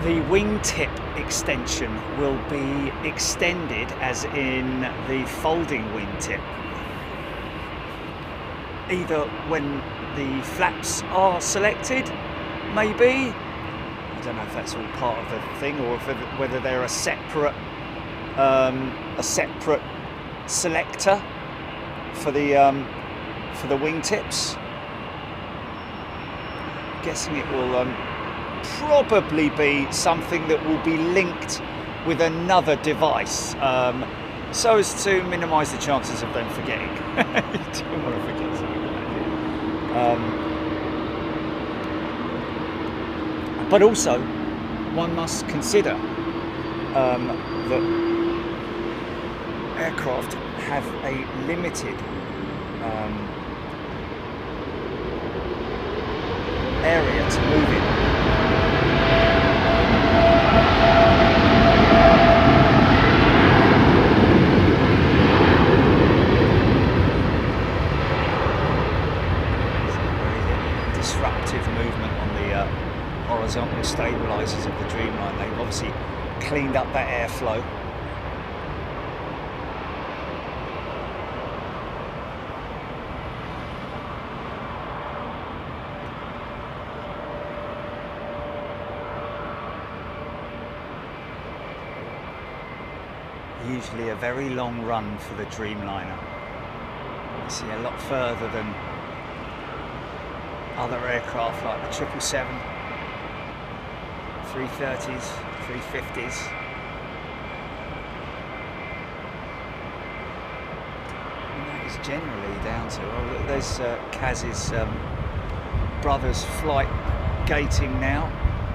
The wingtip extension will be extended, as in the folding wingtip, either when the flaps are selected, maybe. I don't know if that's all part of the thing, or if whether they're a separate selector for the wingtips. I'm guessing it will probably be something that will be linked with another device, so as to minimise the chances of them forgetting. You don't want to forget something like that. But also, one must consider that aircraft have a limited area to move in. Disruptive movement on the horizontal stabilisers of the Dreamliner. They've obviously cleaned up that airflow. Usually a very long run for the Dreamliner. You see a lot further than other aircraft like the 777, 330s, 350s. And that is generally down to, oh look, there's Kaz's brother's flight gating now.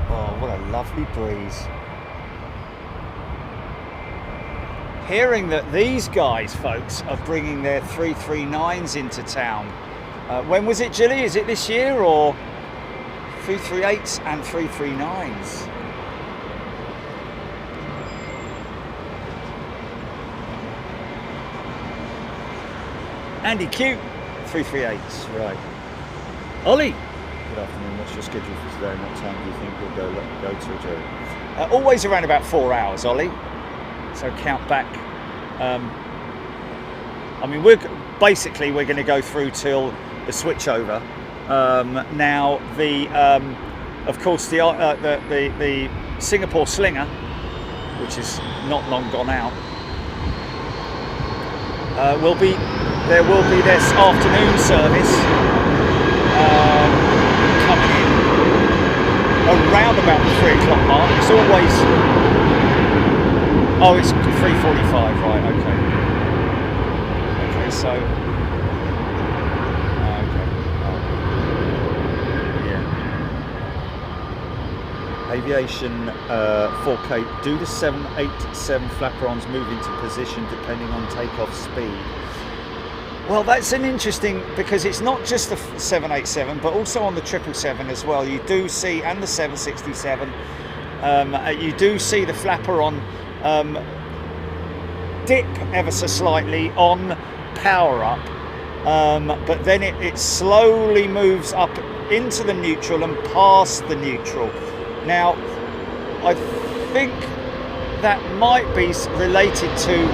Oh, what a lovely breeze. Hearing that these guys, folks, are bringing their 339s into town. When was it, Gilly? Is it this year, or 338s and 339s? Andy Q, 338s, right. Ollie. Good afternoon. What's your schedule for today, and what time do you think we'll go to, Jerry? Always around about 4 hours, Ollie. So count back. I mean, we're going to go through till the switchover. Now, of course, the Singapore Slinger, which is not long gone out, there will be this afternoon service coming in around about the 3 o'clock mark. It's always. Oh, it's 3:45, right, okay. Okay, so... Okay. Yeah. Aviation 4K. Do the 787 flaperons move into position depending on takeoff speed? Well, that's an interesting, because it's not just the 787, but also on the 777 as well. You do see, and the 767, you do see the flaperon dip ever so slightly on power up, but then it slowly moves up into the neutral and past the neutral. Now, I think that might be related to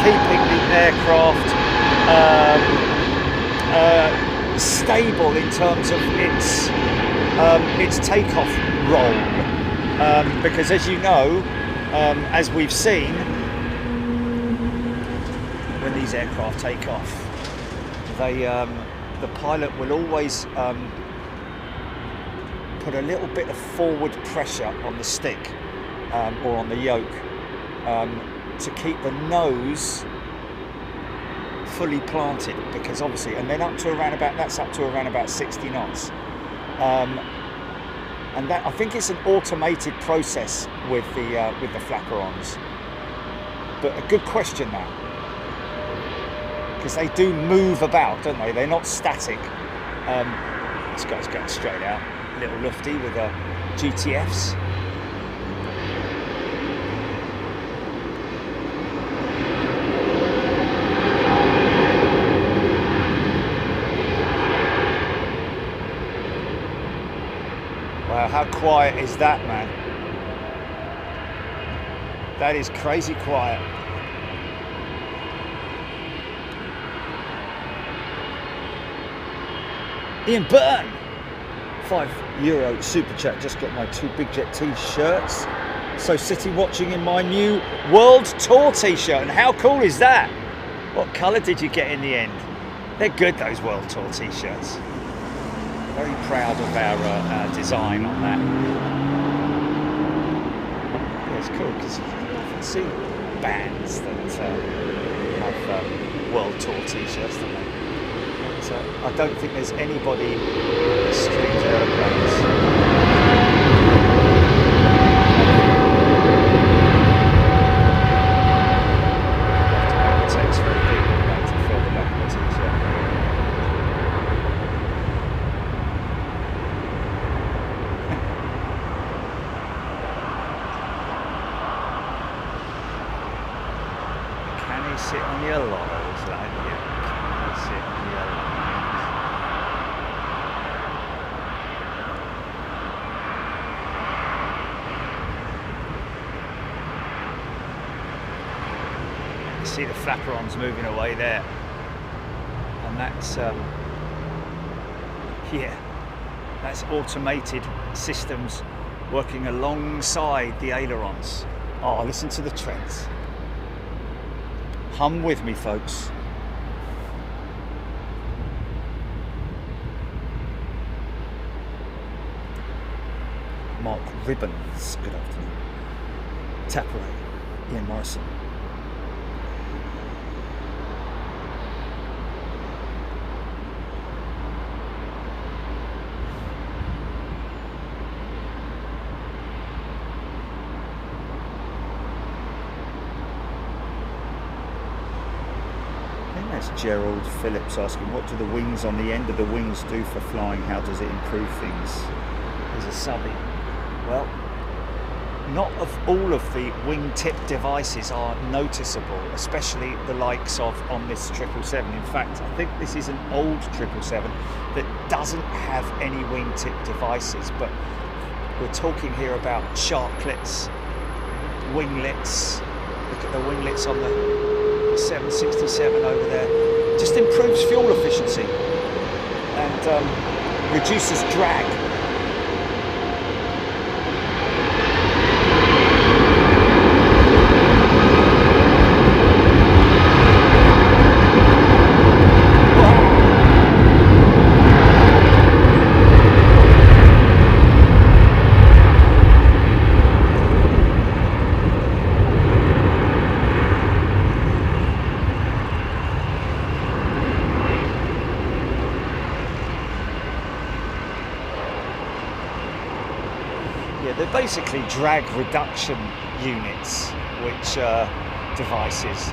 keeping the aircraft stable in terms of its takeoff roll, because as you know, as we've seen, when these aircraft take off, the pilot will always put a little bit of forward pressure on the stick or on the yoke to keep the nose fully planted, because obviously, and then that's up to around about 60 knots, and that, I think it's an automated process with the flaperons. But a good question, that, because they do move about, don't they? They're not static. This guy's going straight out, little lufty with GTFs. Wow, how quiet is that, man? That is crazy quiet. Ian Byrne, €5 super chat. Just got my 2 Big Jet t-shirts. So City watching in my new World Tour t-shirt. And how cool is that? What colour did you get in the end? They're good, those World Tour t-shirts. Very proud of our design on that. Yeah, it's cool because you often see bands that have World Tour t-shirts, don't they? So I don't think there's anybody in street aeroplanes. It takes very big to fill the back of the t-shirt. Can he sit on your laurels, lad? Yeah. Can he sit on your laurels? See the flaperons moving away there, and that's that's automated systems working alongside the ailerons. Oh, listen to the trends. Hum with me, folks. Mark Ribbons, good afternoon. Tapperay, Ian Morrison. Gerald Phillips asking, what do the wings on the end of the wings do for flying? How does it improve things? There's a subby. Well, not of all of the wingtip devices are noticeable, especially the likes of on this 777. In fact, I think this is an old 777 that doesn't have any wingtip devices, but we're talking here about sharklets, winglets. Look at the winglets on the 767 over there. Just improves fuel efficiency and reduces drag. Basically drag reduction units, which devices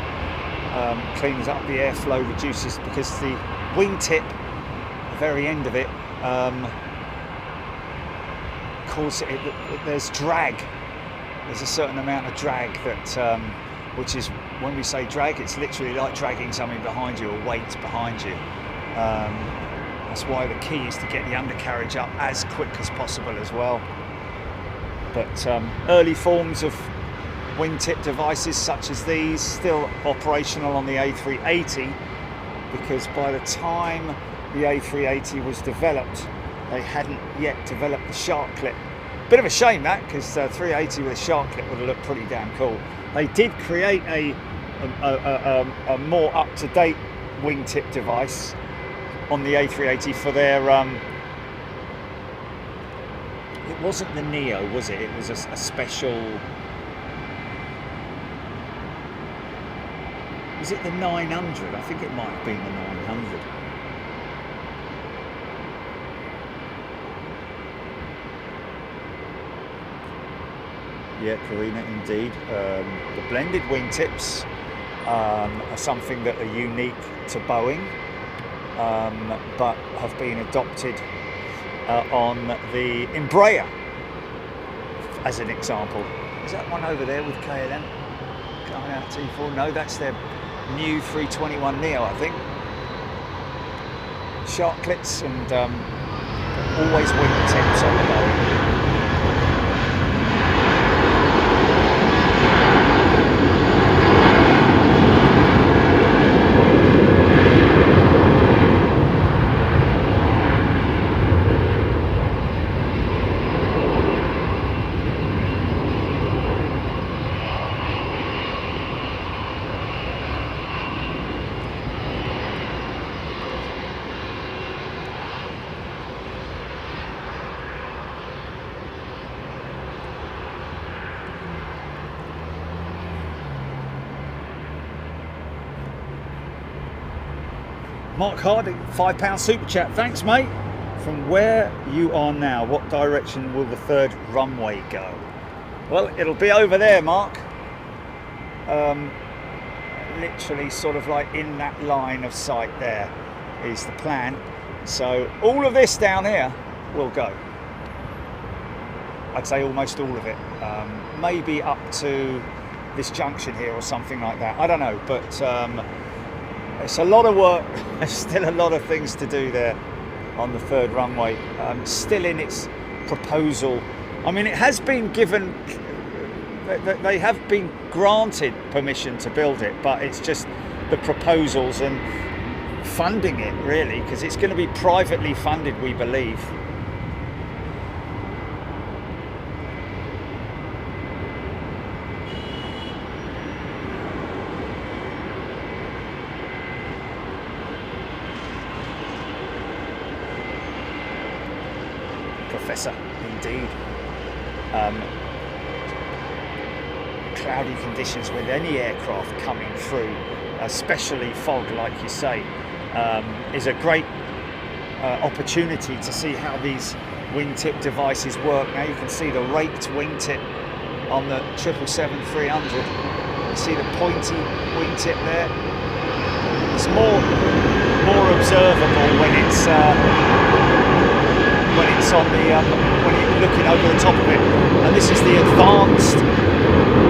cleans up the airflow, reduces, because the wingtip, the very end of it, there's drag. There's a certain amount of drag that, which is, when we say drag, it's literally like dragging something behind you or weight behind you. That's why the key is to get the undercarriage up as quick as possible as well. But early forms of wingtip devices such as these still operational on the A380, because by the time the A380 was developed, they hadn't yet developed the shark clip. Bit of a shame that, because 380 with a shark clip would have looked pretty damn cool. They did create a more up-to-date wingtip device on the A380 for their it wasn't the Neo, was it? It was a special. Was it the 900? I think it might have been the 900. Yeah, Karina, indeed. The blended wingtips are something that are unique to Boeing, but have been adopted on the Embraer, as an example. Is that one over there with KLM? Coming out T4? No, that's their new 321neo, I think. Shark clips and always wingtips on the Boeing. Mark Harding, £5 super chat. Thanks, mate. From where you are now, what direction will the third runway go? Well, it'll be over there, Mark. Literally sort of like in that line of sight there is the plan. So all of this down here will go. I'd say almost all of it. Maybe up to this junction here or something like that. I don't know, but it's a lot of work. There's still a lot of things to do there on the third runway. Still in its proposal. I mean, it has been given, they have been granted permission to build it, but it's just the proposals and funding it, really, because it's going to be privately funded, we believe. Professor, indeed. Cloudy conditions with any aircraft coming through, especially fog, like you say, is a great opportunity to see how these wingtip devices work. Now you can see the raked wingtip on the 777-300. You see the pointy wingtip there. It's more observable when it's on the when you're looking over the top of it. And this is the advanced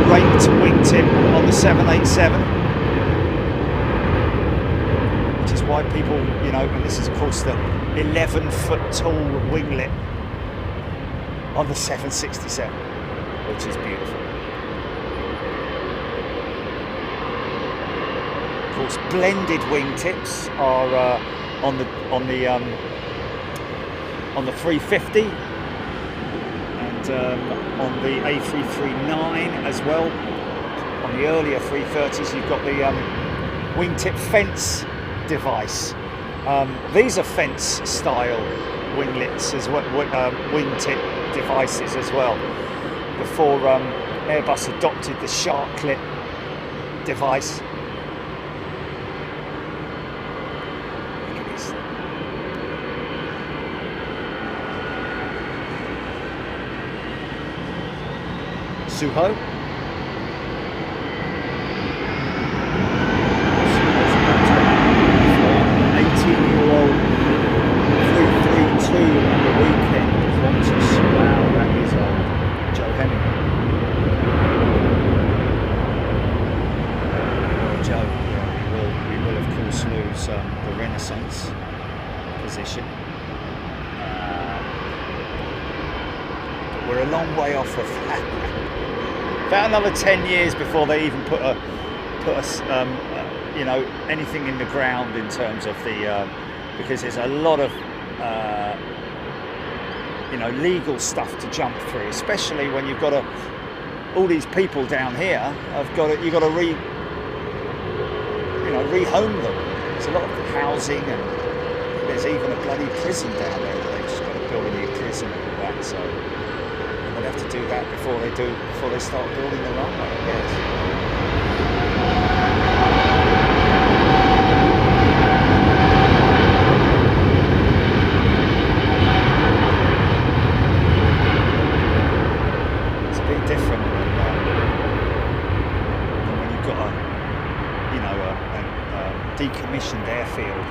raked wingtip on the 787, which is why people, you know, and this is of course the 11-foot tall winglet on the 767, which is beautiful. Of course, blended wingtips are on the 350 and on the A330-9 as well. On the earlier 330s, you've got the wingtip fence device. These are fence style winglets as well, wingtip devices as well. Before Airbus adopted the shark clip device. Suho. 18-year-old 332 on the weekend. Qantas. Wow, that is old. Joe Hemming. Well, Joe, yeah, we will of course lose the Renaissance position. We're a long way off of that. About another 10 years before they even put you know, anything in the ground in terms of the because there's a lot of you know, legal stuff to jump through, especially when you've got all these people down here you've got to rehome them. There's a lot of housing, and there's even a bloody prison down there where they've just got to build a new prison and all that. So they'll have to do that before they start building the runway, I guess. Different than when you've got a decommissioned airfield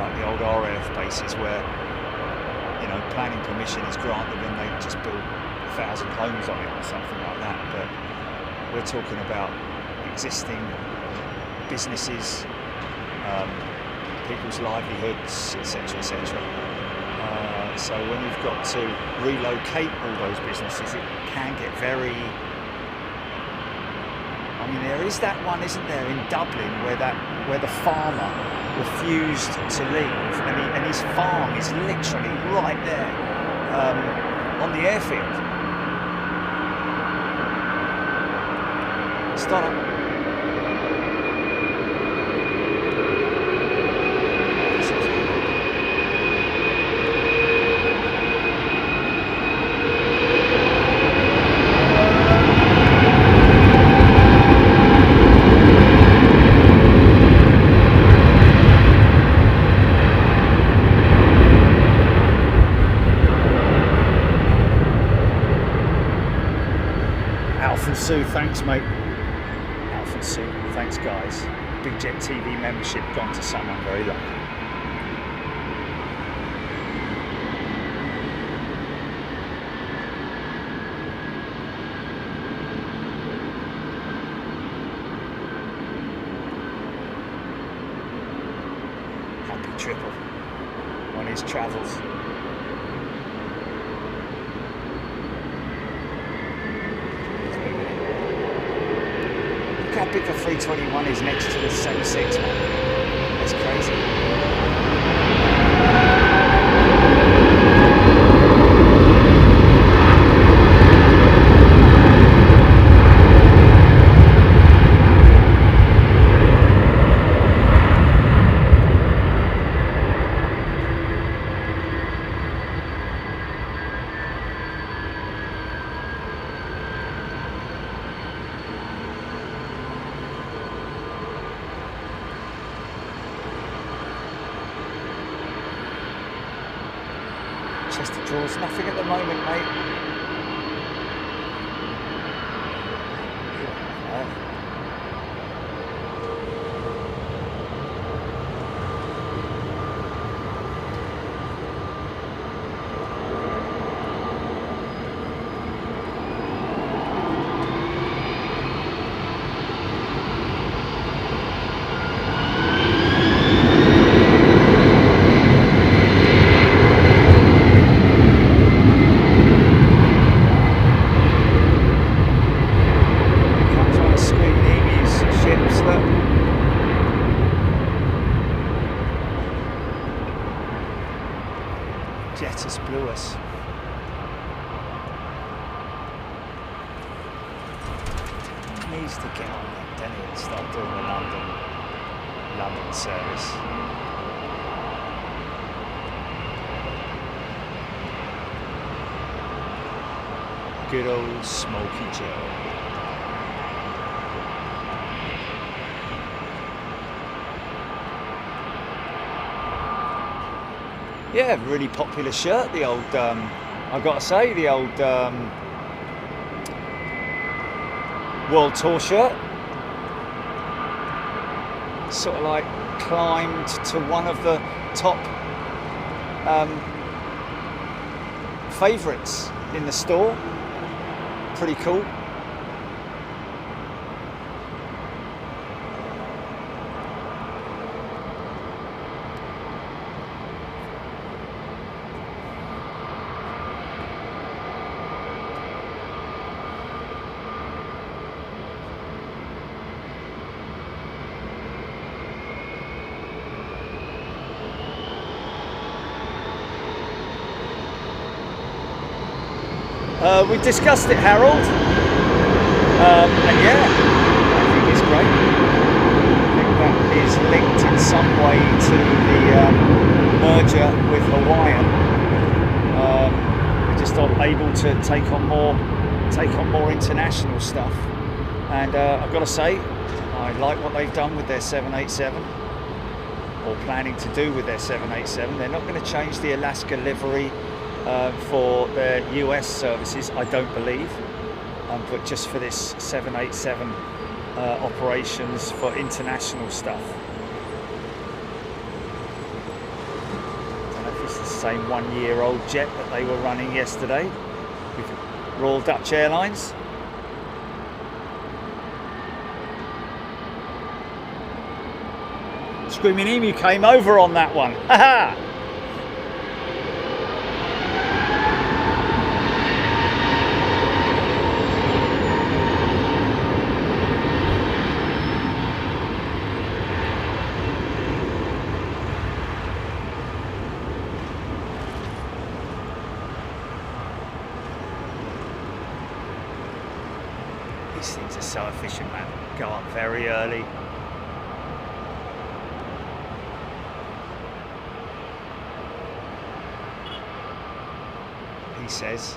like the old RAF bases where, you know, planning permission is granted and they just build 1,000 homes on it or something like that. But we're talking about existing businesses, people's livelihoods, etc., etc. So when you've got to relocate all those businesses, it can get very... I mean, there is that one, isn't there, in Dublin, where the farmer refused to leave, and his farm is literally right there on the airfield. Start up. Sue, thanks mate. Alf and Sue, thanks guys. Big Jet TV membership gone to someone very lucky. Happy Triple on his travels. How big the 321 is next to the 76, man. That's crazy. Chester draws nothing at the moment, mate. Jettis blew us. Needs to get on that, doesn't he, and start doing the London service. Good old Smoky Joe. Yeah, really popular shirt, the old, I've got to say, the old World Tour shirt. Sort of like climbed to one of the top favourites in the store. Pretty cool. We discussed it, Harold, and yeah, I think it's great. I think that is linked in some way to the merger with Hawaiian. We're just not able to take on more international stuff, and I've got to say, I like what they've done with their 787, or planning to do with their 787. They're not going to change the Alaska livery for their US services, I don't believe, but just for this 787 operations for international stuff. I don't know if it's the same 1-year-old jet that they were running yesterday with Royal Dutch Airlines. Screaming Emu came over on that one. Haha! These things are so efficient, man. Go up very early. He says.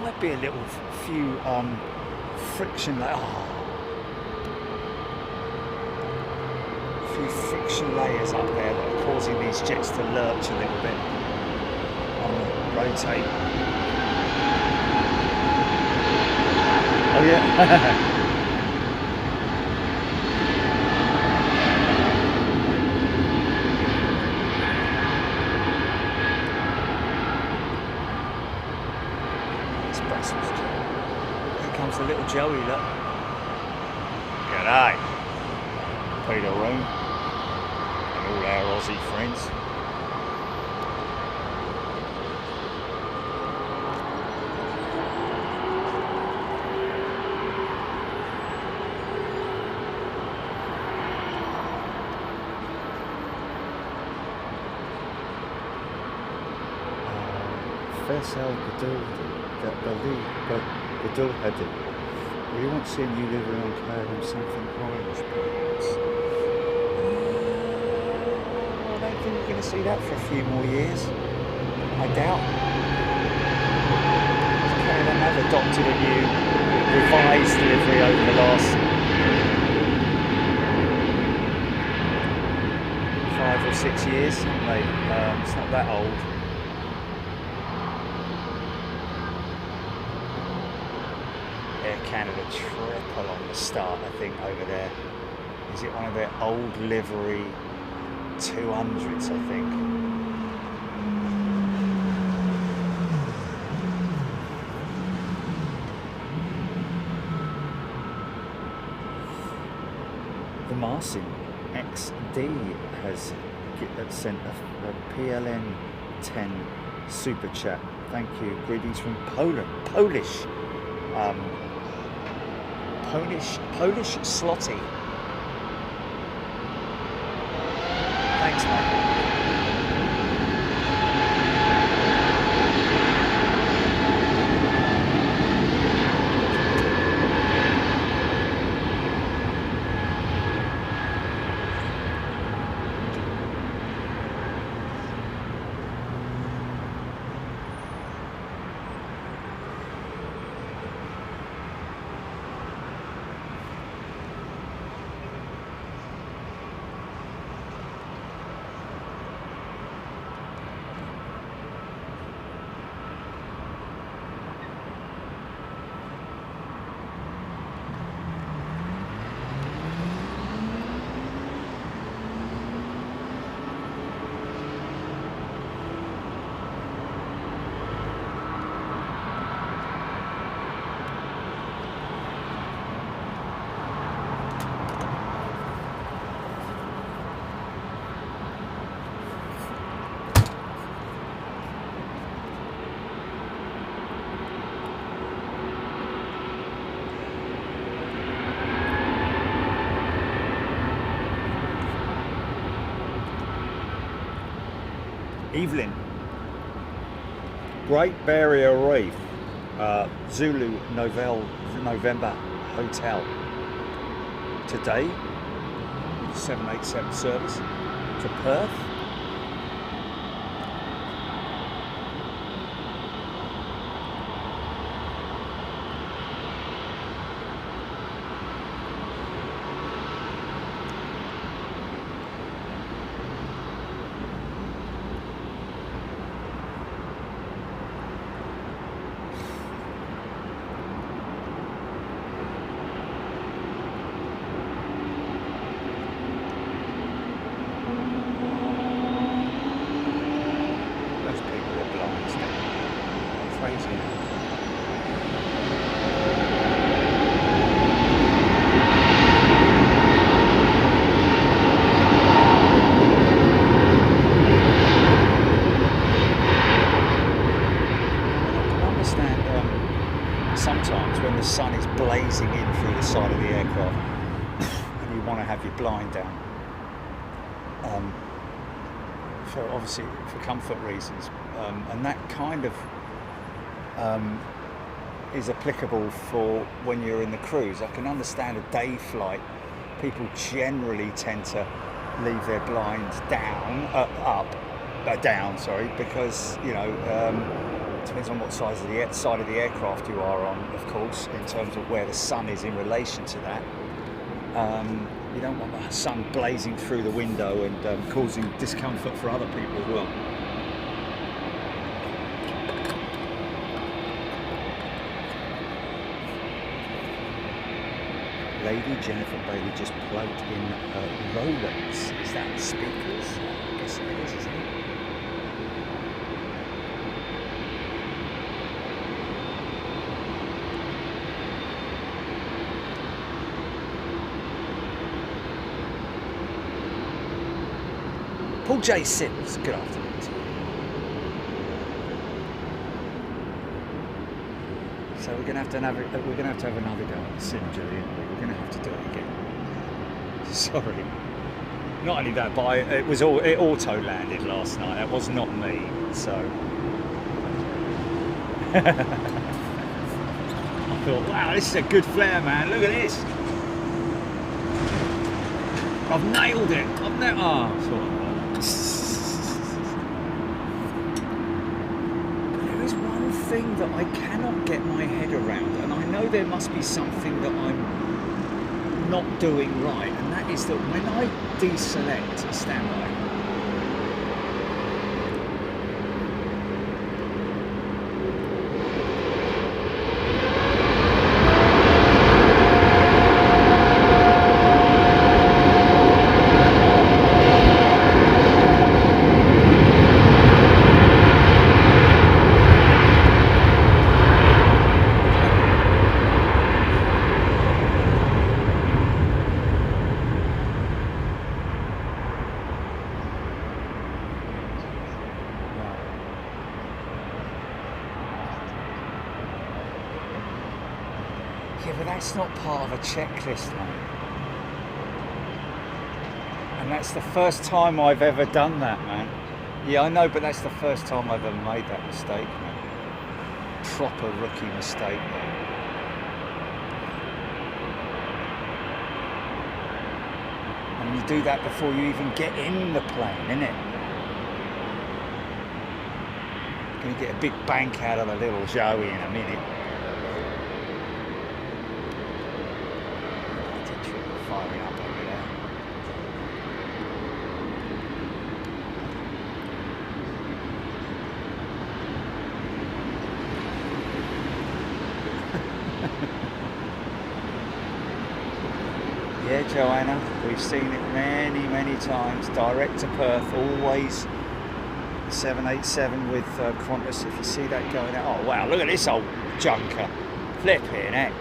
Might be a little few friction friction layers up there that are causing these jets to lurch a little bit. Rotate. Oh yeah. It's Brussels. Here comes the little Joey, look. G'day. Peter Room and all our Aussie friends. Faisal Gadul Hadi. We want to see a new livery on cloud and something orange, perhaps. I don't think we're going to see that for a few more years. I doubt. Canada have adopted a new revised livery over the last 5 or 6 years, haven't they? It's not that old. Air Canada triple on the start, I think, over there. Is it one of their old livery 200s, I think? The Marcin XD has sent a PLN 10 super chat. Thank you. Greetings from Poland. Polish slotty. Thanks, mate. Evelyn. Great Barrier Reef, Zulu November Hotel. Today, 787 service to Perth. Sometimes when the sun is blazing in through the side of the aircraft and you want to have your blind down, obviously for comfort reasons, and that kind of is applicable for when you're in the cruise. I can understand a day flight, people generally tend to leave their blinds down, because depends on what side of the aircraft you are on, of course, in terms of where the sun is in relation to that. You don't want the sun blazing through the window and causing discomfort for other people as well. Lady Jennifer Bailey just plugged in her Rolex. Is that speakers? I guess it is, isn't it? Paul J. Sims, good afternoon to you. So we're gonna have to have another go at the sim, Julian. We're gonna have to do it again. Sorry. Not only that, but it auto landed last night. That was not me. So I thought, wow, this is a good flare, man. Look at this. I've nailed it. There is one thing that I cannot get my head around, and I know there must be something that I'm not doing right, and that is that when I deselect standby, that's not part of a checklist, mate. And that's the first time I've ever done that, man. Yeah, I know, but that's the first time I've ever made that mistake, man. Proper rookie mistake, man. And you do that before you even get in the plane, innit? You're going to get a big bank out of the little Joey in a minute. Firing up over there. Yeah, Joanna, we've seen it many, many times. Direct to Perth, always 787 with Qantas. If you see that going out, oh wow, look at this old junker. Flipping heck.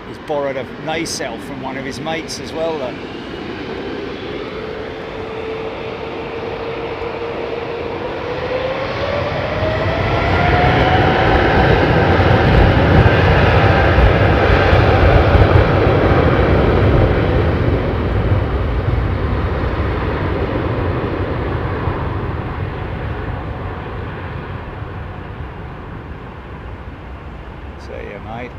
He's borrowed a nacelle from one of his mates as well, though. See you, mate.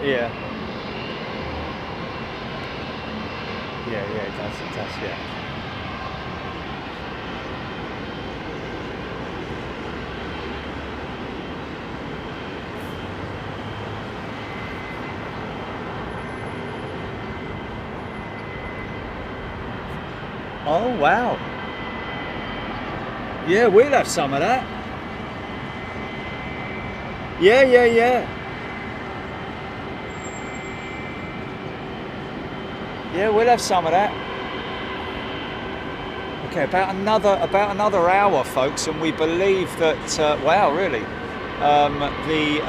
Yeah. Yeah, it does, yeah. Oh, wow. Yeah, we'll have some of that. Yeah. Yeah, we'll have some of that. Okay, about another hour, folks, and we believe that. Wow, really? The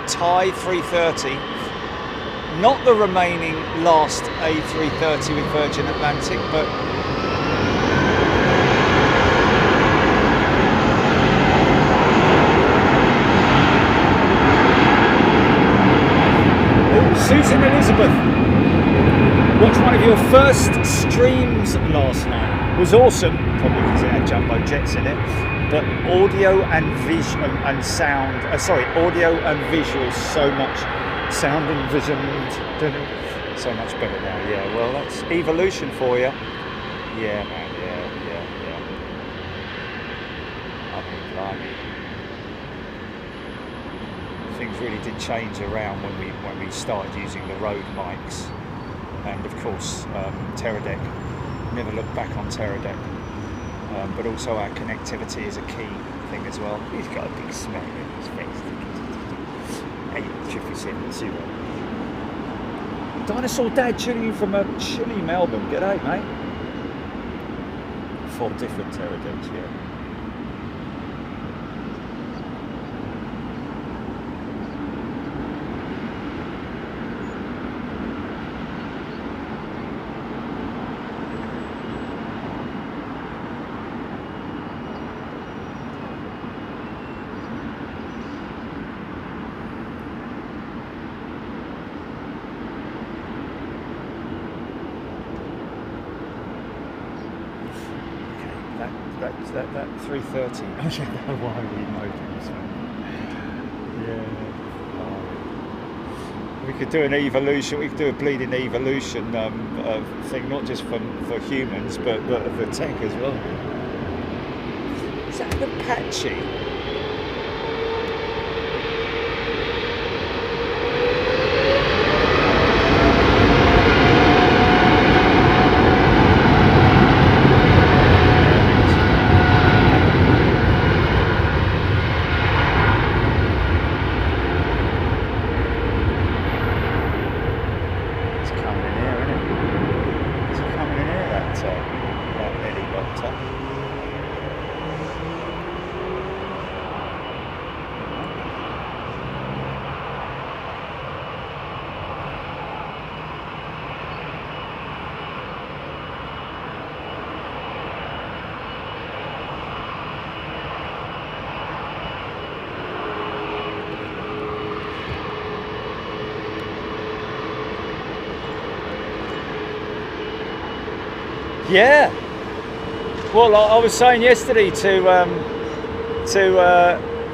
Thai 330, not the remaining last A330 with Virgin Atlantic, but. Susan Elizabeth, watched one of your first streams last night. It was awesome, probably because it had jumbo jets in it. But audio and sound. Audio and visuals, so much sound and vision, so much better now. Yeah, well, that's evolution for you. Yeah, man. Yeah. I mean, blimey. Things really did change around when we started using the road mics, and of course Teradek. Never look back on Teradek, but also our connectivity is a key thing as well. He's got a big smile in his face. 877 Dinosaur Dad tuning in from a chilly Melbourne. G'day, mate. 4 different Teradeks, yeah. That 330. Oh yeah, that wiry modems. Yeah. We could do an evolution. We could do a bleeding evolution thing, not just for humans, but of the tech as well. Is that an Apache? Yeah. Well, I was saying yesterday to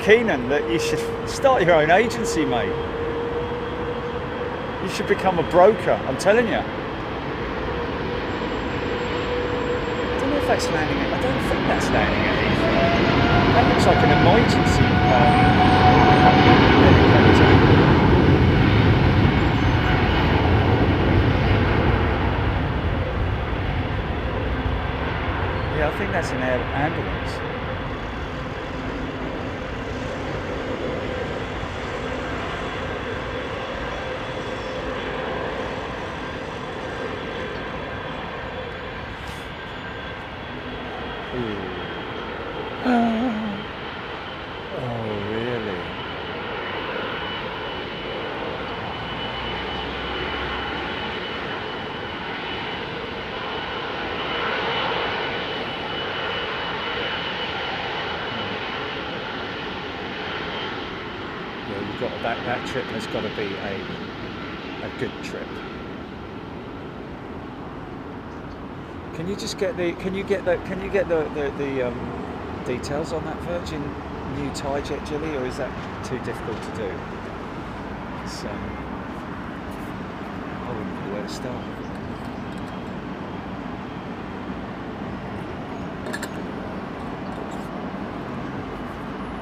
Keenan that you should start your own agency, mate. You should become a broker. I'm telling you. I don't know if that's landing at. I don't think that's landing at Heathrow. That looks like an emergency. I think that's an ambulance. Oh, You've got that trip has got to be a good trip. Can you just get the details on that Virgin new Thai jet, Jilly, or is that too difficult to do? It's, I wouldn't know where to start.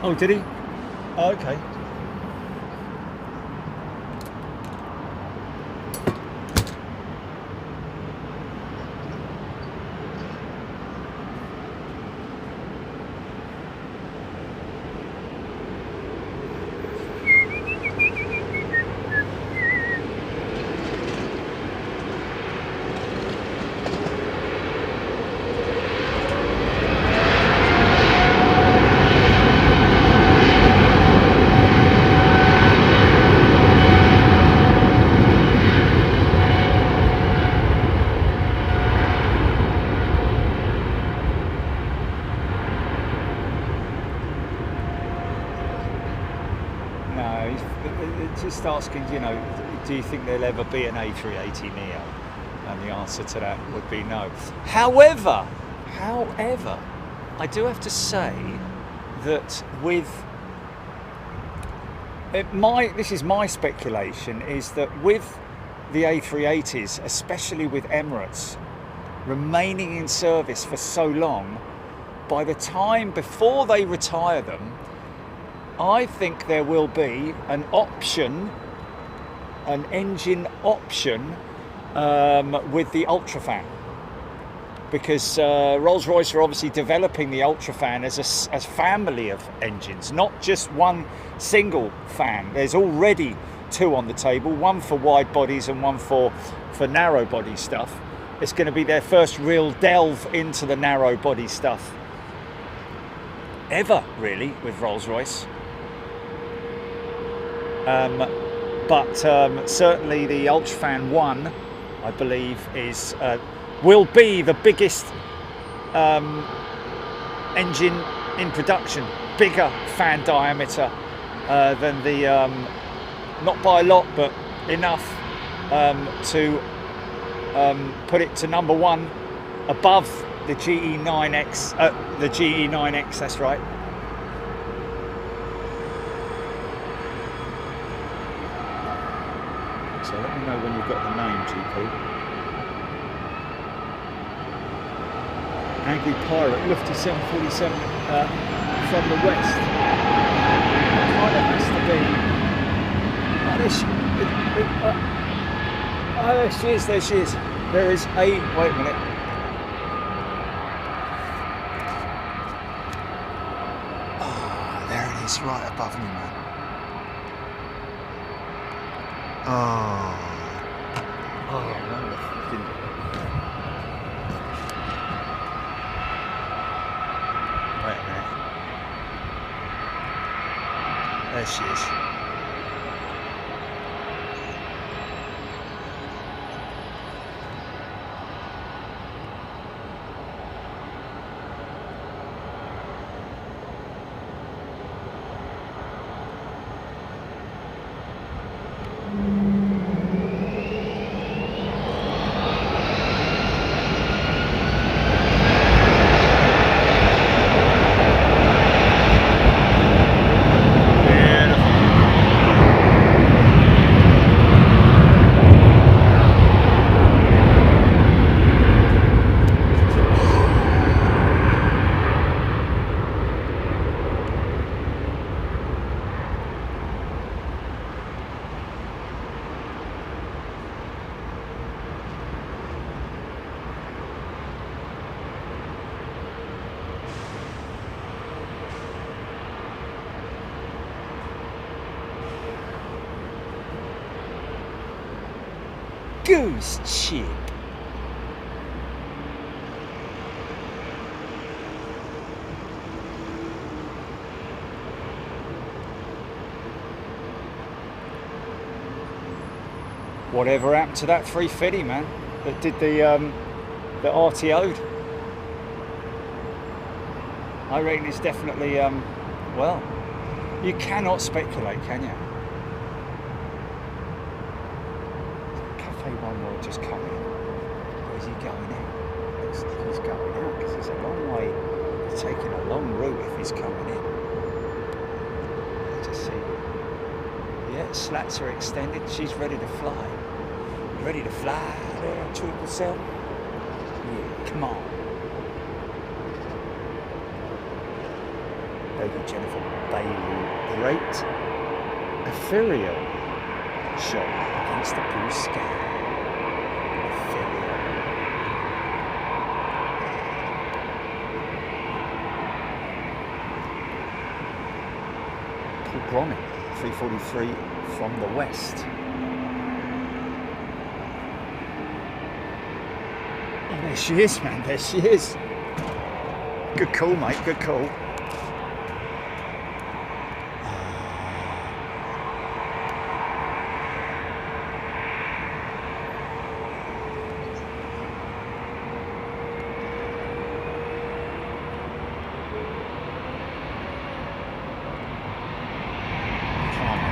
Oh, did he? Oh, okay. Just asking, you know, do you think there'll ever be an A380neo? And the answer to that would be no. However, I do have to say that this is my speculation, is that with the A380s, especially with Emirates remaining in service for so long, by the time before they retire them, I think there will be an option, an engine option with the Ultrafan, because Rolls-Royce are obviously developing the Ultrafan as a family of engines, not just one single fan. There's already two on the table, one for wide bodies and one for narrow body stuff. It's going to be their first real delve into the narrow body stuff ever, really, with Rolls-Royce. But certainly the Ultrafan 1, I believe, will be the biggest engine in production, bigger fan diameter than the, not by a lot, but enough to put it to number one above the GE9X, that's right. So let me know when you've got the name, GP. Angry Pirate, Lufty 747 from the west. Kind of has to be. Oh, there she is, there she is. There is a, wait a minute. Oh, there it is, right above me, man. Oh, no, wait a minute. There she is. Goose chip. Whatever happened to that 350, man? That did the RTO'd. I reckon it's definitely well, You cannot speculate, can you? Cathay Oneworld just come in. Where's he going out? Looks like he's going out because it's a long way. He's taking a long route if he's coming in. Just see. Yeah, slats are extended. She's ready to fly. Ready to fly there, 777? Yeah, come on. There you go, Jennifer Bailey. Great ethereal shot against the blue sky. Ethereal. Paul Gromit, 343 from the west. Oh, there she is, man. There she is. Good call, mate. Good call.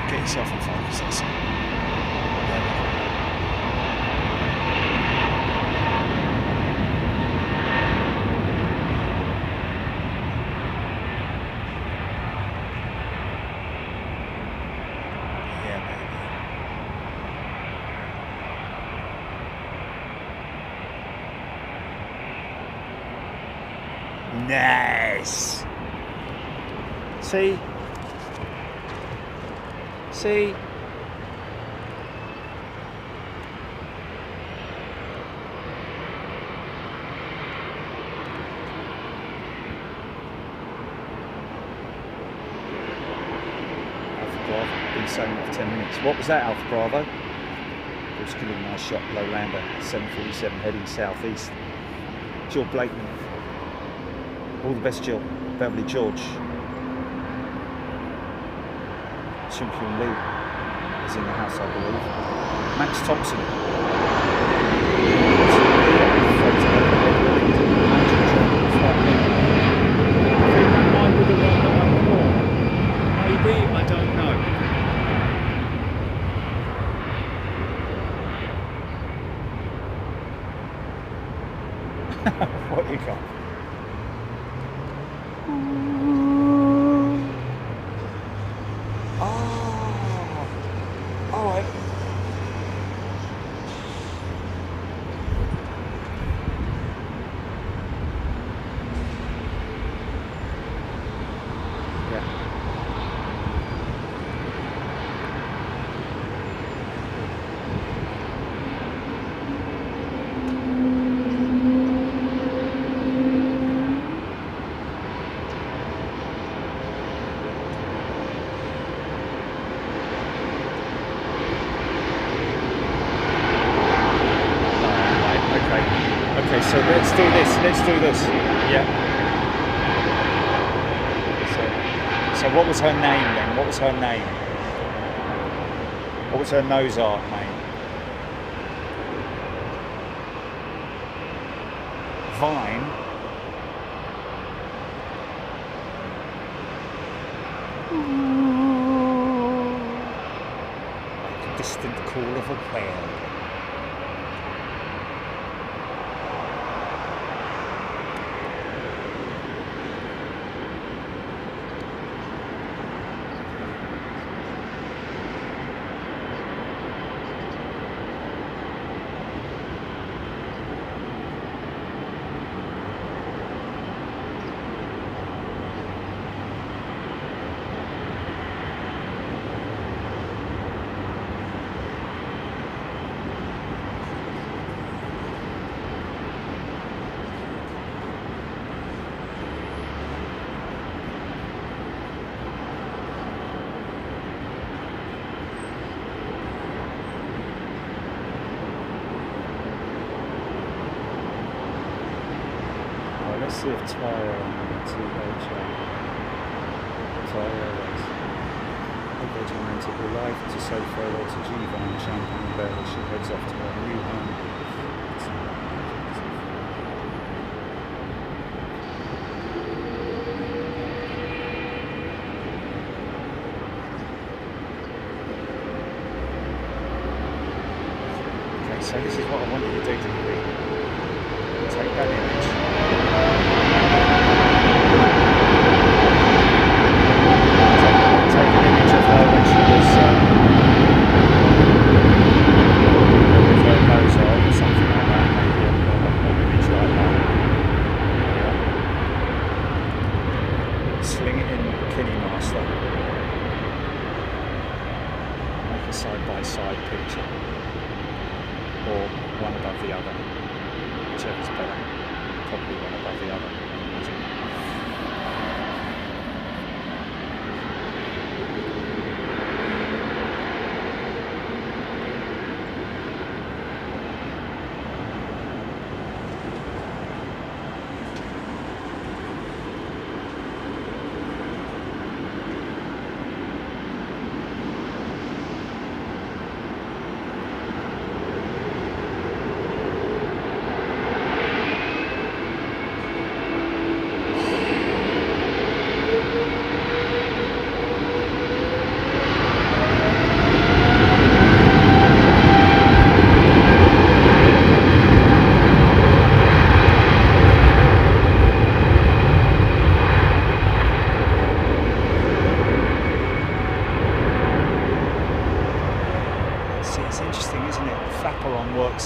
Get yourself in focus. That's it. Nice. See? See? Alpha Bravo, been sailing for 10 minutes. What was that, Alpha Bravo? Just giving a nice shot, low lander, 747 heading southeast. Jill Blakeman. All the best, Jill. Beverly George. Chunkyun Lee is in the house, I believe. Max Thompson. Maybe, I don't know. What you got? So let's do this. Yeah. So what was her name then? What was her name? What was her nose art name? Vine. Like a distant call of a whale. Let's see if Thai Airlines, Thai Airways, Virgin Atlantic will live to say farewell to Geneva and Champagne Bay as she heads off to her new home. So this is what I want you to do to me. Take that image. Take an image of her when she was with her nose on or something like that. Maybe an image like that. Yeah. Sling it in Kinney Master. Make a side-by-side picture. Or one above the other, whichever's better. Probably one above the other, I imagine.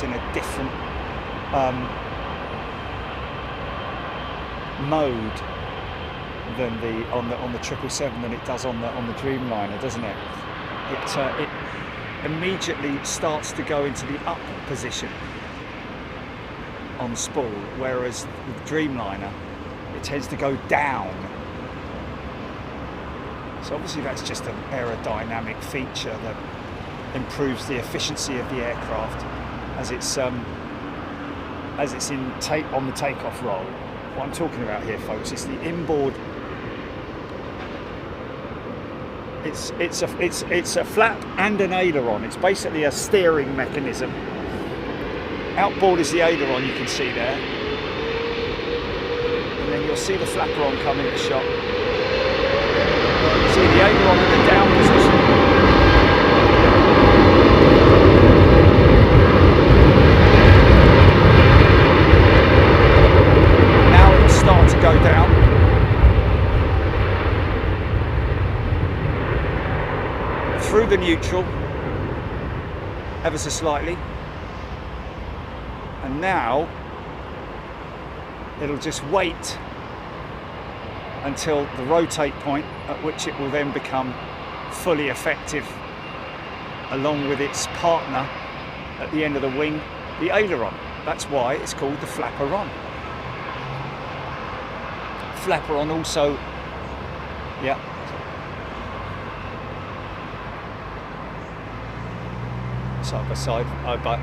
In a different mode than on the 777 than it does on the Dreamliner, doesn't it? It immediately starts to go into the up position on spool, whereas with Dreamliner it tends to go down. So obviously that's just an aerodynamic feature that improves the efficiency of the aircraft as it's on the takeoff roll. What I'm talking about here, folks, is the inboard. It's a flap and an aileron. It's basically a steering mechanism. Outboard is the aileron, you can see there, and then you'll see the flaperon come into shot. See the aileron in the down position. Start to go down. Through the neutral, ever so slightly. And now it'll just wait until the rotate point, at which it will then become fully effective along with its partner at the end of the wing, the aileron. That's why it's called the flaperon. Flaperon also, yeah. Side by side, but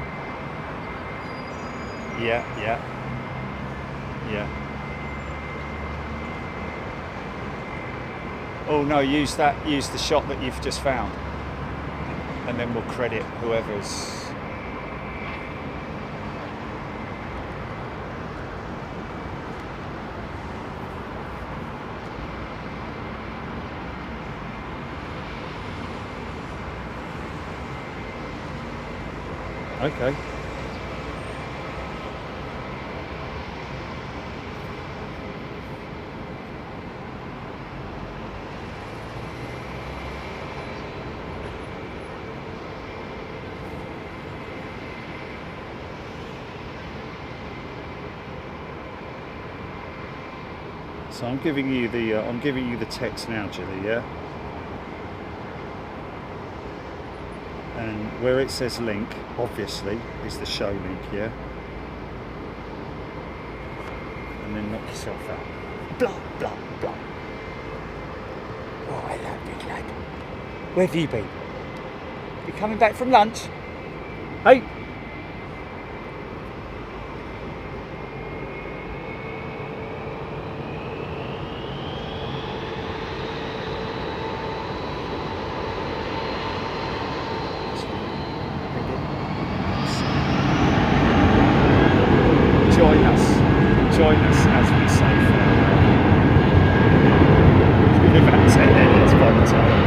yeah. Oh no, use the shot that you've just found, and then we'll credit whoever's. Okay. So I'm giving you the text now, Julie, yeah? And where it says link, obviously, is the show link, yeah? And then knock yourself out. Blah, blah, blah. Oh, hello, big lad. Where have you been? You coming back from lunch? Hey! Join us as we say farewell. We're about 10 minutes by the time.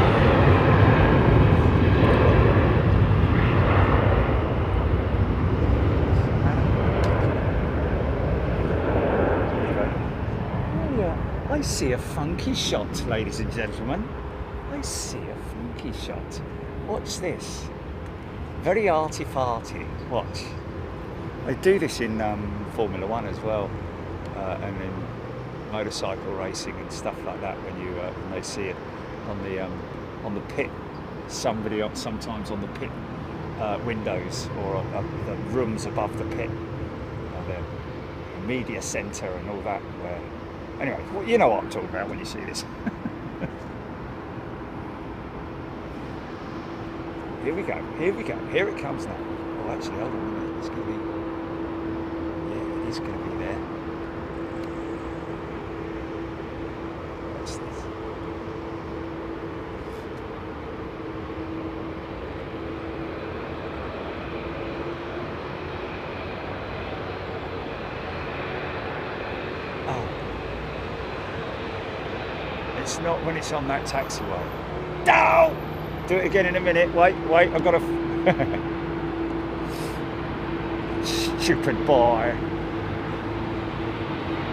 see a funky shot, ladies and gentlemen. I see a funky shot. Watch this. Very arty-farty. Watch. They do this in Formula One as well, and in motorcycle racing and stuff like that. When they see it on the pit, sometimes on the pit windows or the rooms above the pit, the media centre and all that. Where, anyway, well, you know what I'm talking about when you see this. Here we go, here it comes now. Oh, actually, hold on a minute, it's going to be, yeah, it is going to be there. Watch this. Oh. It's not when it's on that taxiway. No! Do it again in a minute. Wait, I've got to... Stupid boy.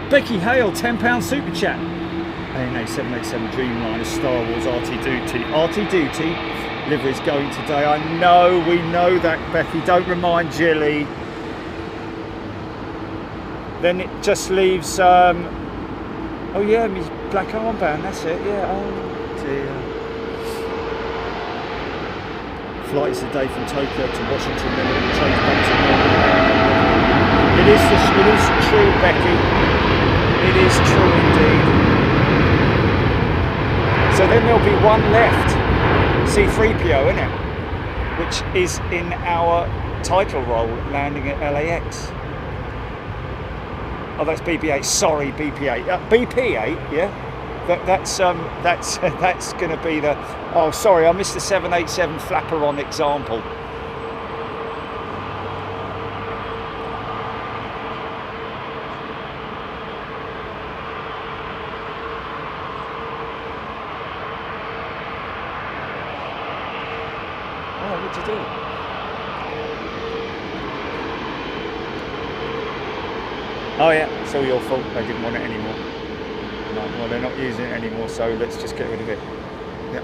Becky Hale, £10 super chat. ANA 787 Dreamliner Star Wars RT livery's going today. I know, we know that, Becky. Don't remind Jilly. Then it just leaves... oh yeah, my black armband, that's it, yeah. Oh dear. Flight is the day from Tokyo to Washington, then it will change back to normal. It is true, Becky. It is true indeed. So then there'll be one left, C3PO, isn't it? Which is in our title role, landing at LAX. Oh, that's BB8. Sorry, BP8. BP8, yeah. That's going to be the... Oh, sorry, I missed the 787 flapper on example. Oh, what'd you do? Oh yeah, it's all your fault. They didn't want it anymore. No, well, they're not using it anymore, so let's just get rid of it. Yep.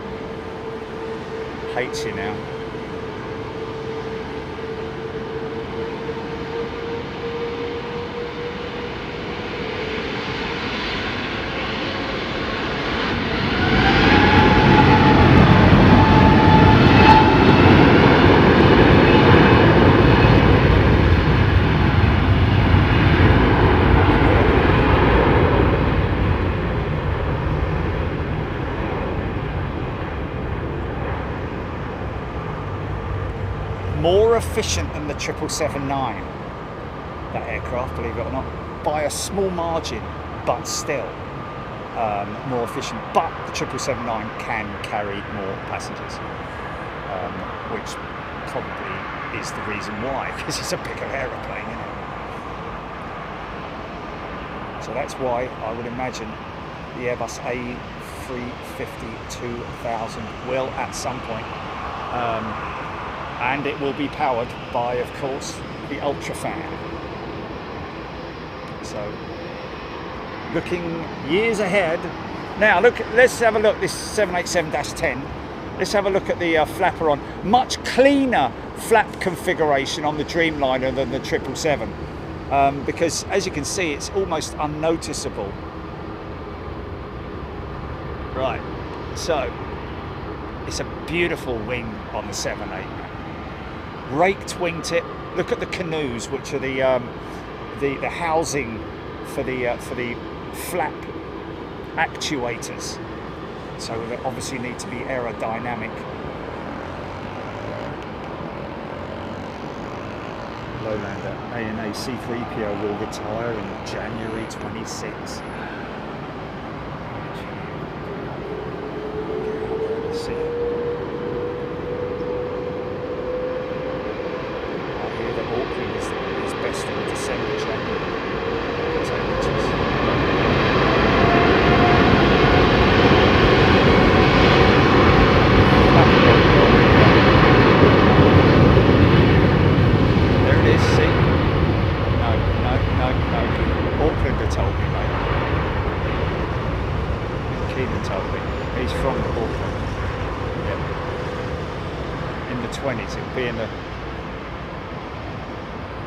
Hates you now. More efficient than the 777-9, that aircraft, believe it or not, by a small margin, but still more efficient. But the 777-9 can carry more passengers, which probably is the reason why, because it's a bigger aeroplane, isn't it? So that's why I would imagine the Airbus A350-200 will at some point. And it will be powered by, of course, the Ultrafan. So, looking years ahead. Now, look. Let's have a look. This 787-10. Let's have a look at the flapper on. Much cleaner flap configuration on the Dreamliner than the 777, because, as you can see, it's almost unnoticeable. Right. So, it's a beautiful wing on the 787. Raked wingtip. Look at the canoes, which are the housing for the flap actuators. So they obviously need to be aerodynamic. Lowlander ANA C3PO will retire in January 26. Let's see. Auckland told me, mate. He's from the ballpark. Yeah. In the 20s, it would be in the.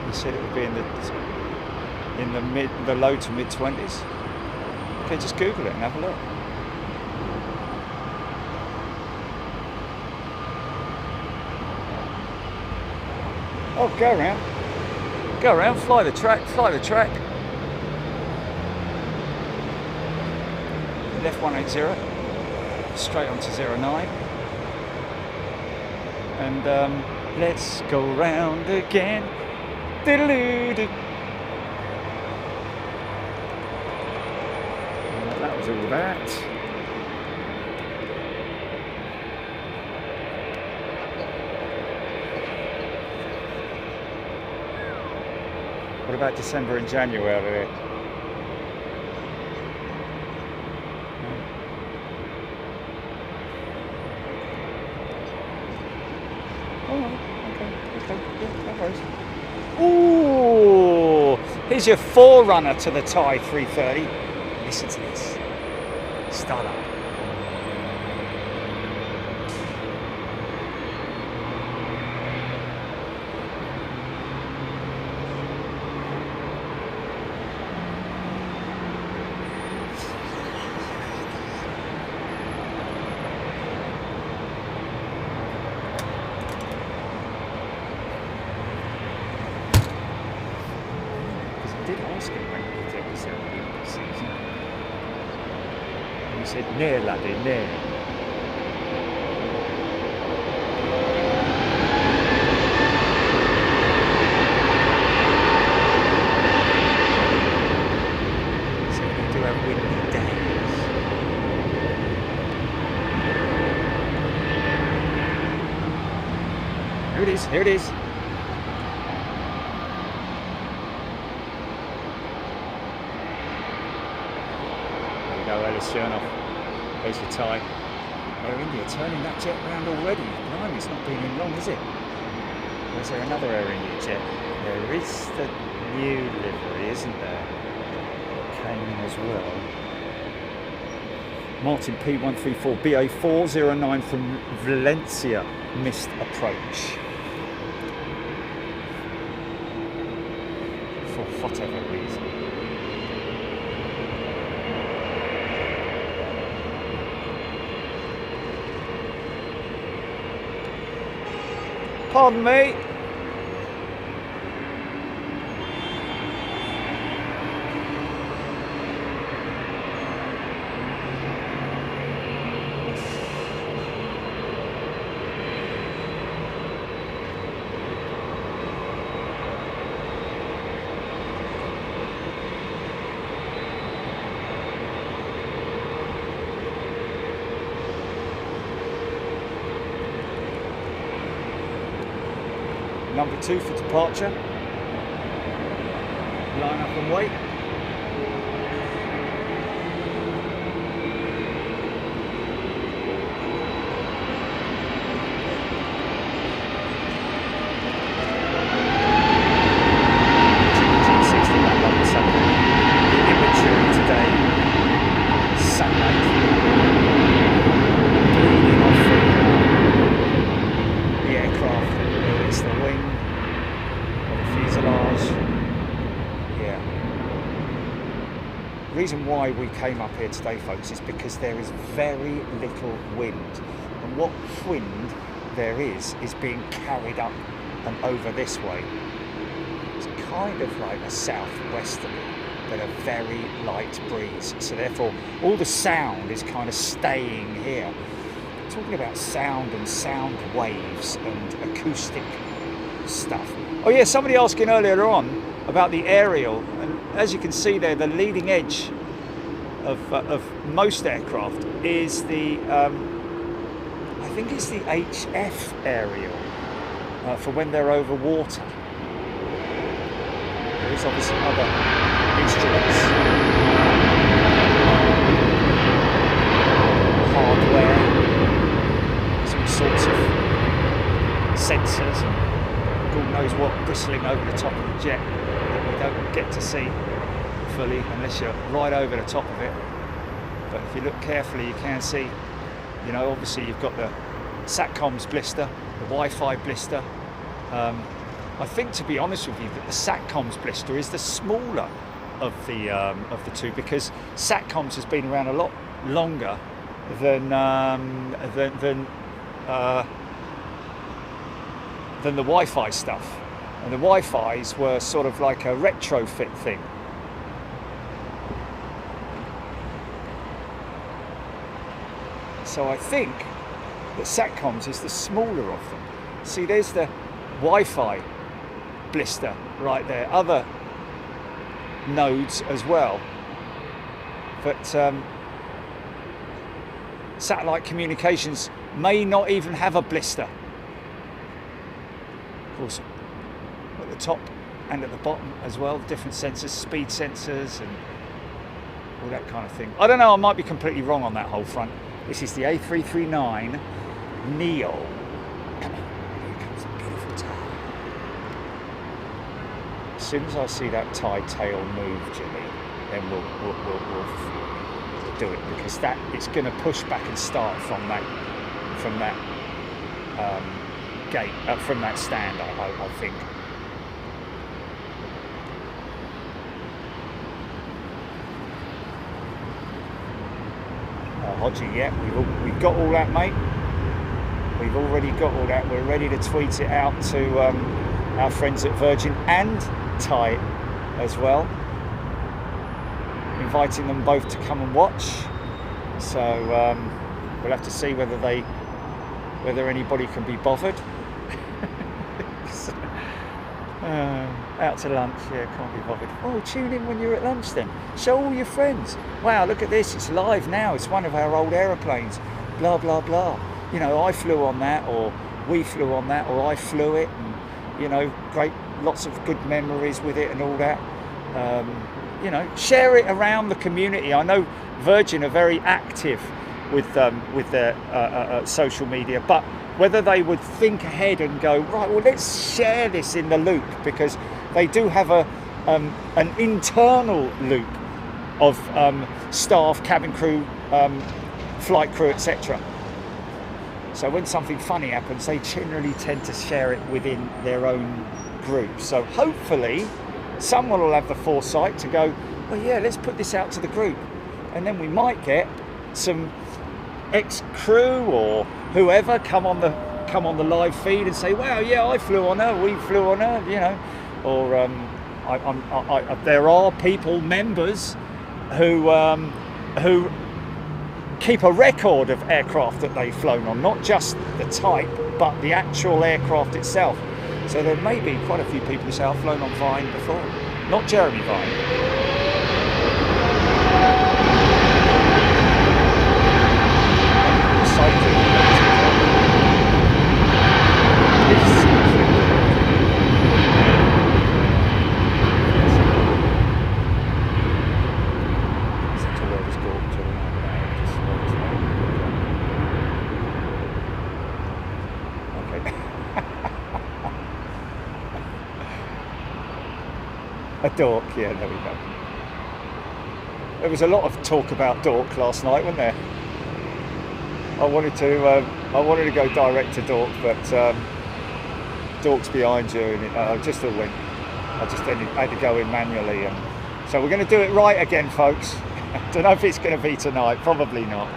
He said it would be in the low to mid 20s. Okay, just Google it and have a look. Oh, go around, fly the track. Left 180, straight onto 09. And let's go round again. Diddle-oo-doo. That was all that. What about December and January? Ooh, here's your forerunner to the Thai 330. Listen to this. Start up. He said, "Near, laddie, near." So we do have windy days. Here it is. There's your Thai. Air India turning that jet round already. Blimey, it's not been in long, is it? Or is there another Air India jet? There is the new livery, isn't there? It came in as well. Martin P134 BA409 from Valencia missed approach. For whatever reason. Pardon me. Number 2 for departure. Line up and wait. The reason why we came up here today, folks, is because there is very little wind, and what wind there is being carried up and over this way. It's kind of like a southwesterly, but a very light breeze, so therefore all the sound is kind of staying here. Talking about sound and sound waves and acoustic stuff. Oh yeah, somebody asking earlier on about the aerial, and as you can see there, the leading edge of most aircraft is the I think it's the HF aerial for when they're over water. There's obviously other instruments, hardware, some sorts of sensors and God knows what bristling over the top of the jet that we don't get to see fully unless you're right over the top of it. But if you look carefully, you can see You know, obviously you've got the SATCOMs blister, the Wi-Fi blister. I think, to be honest with you, that the SATCOMs blister is the smaller of the two, because SATCOMs has been around a lot longer than the Wi-Fi stuff, and the Wi-Fis were sort of like a retrofit thing. So I think that SATCOMs is the smaller of them. See, there's the Wi-Fi blister right there, other nodes as well, but satellite communications may not even have a blister. Of course, at the top and at the bottom as well, different sensors, speed sensors and all that kind of thing. I don't know, I might be completely wrong on that whole front. This is the A330-9 neo. Here comes the beautiful tail. As soon as I see that tide tail move, Jimmy, then we'll do it, because that it's going to push back and start from that gate, from that stand, I think. Hodgie, yeah, we've got all that, mate. We've already got all that. We're ready to tweet it out to our friends at Virgin and Thai as well, inviting them both to come and watch. So we'll have to see whether anybody can be bothered. Out to lunch, yeah, can't be bothered. Oh, tune in when you're at lunch then. Show all your friends. Wow, look at this, it's live now. It's one of our old aeroplanes. Blah, blah, blah. You know, I flew on that, or we flew on that, or I flew it. And, you know, great, lots of good memories with it and all that. You know, share it around the community. I know Virgin are very active with their social media, but whether they would think ahead and go, right, well, let's share this in the loop, because they do have an internal loop of staff, cabin crew, flight crew, etc. So when something funny happens, they generally tend to share it within their own group. So hopefully someone will have the foresight to go, well, yeah, let's put this out to the group, and then we might get some ex-crew or whoever come on the live feed and say, wow, yeah, I flew on her, we flew on her, you know. Or there are people, members, who keep a record of aircraft that they've flown on, not just the type, but the actual aircraft itself. So there may be quite a few people who say, I've flown on Vine before. Not Jeremy Vine. A dork, yeah, there we go. There was a lot of talk about dork last night, wasn't there? I wanted to go direct to dork, but dork's behind you, and I just had to go in manually, and so we're going to do it right again, folks. Don't know if it's going to be tonight, probably not.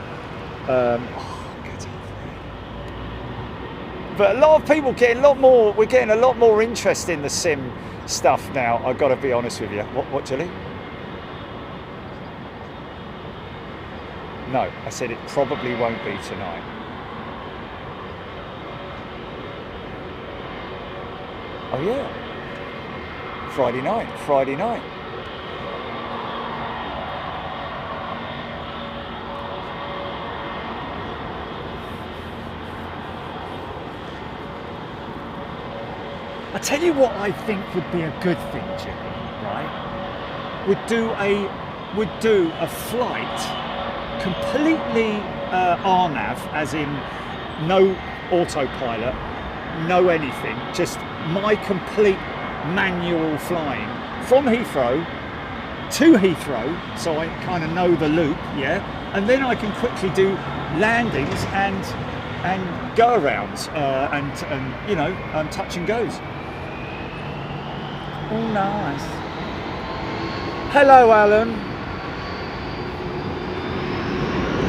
But a lot of people we're getting a lot more interest in the sim stuff now, I've got to be honest with you. What, Julie? No, I said it probably won't be tonight. Oh yeah, Friday night. I tell you what I think would be a good thing, Jimmy, right? Would do a flight completely RNAV, as in no autopilot, no anything, just my complete manual flying from Heathrow to Heathrow, so I kind of know the loop, yeah? And then I can quickly do landings and go arounds and you know, touch and goes. Oh, nice. Hello, Alan.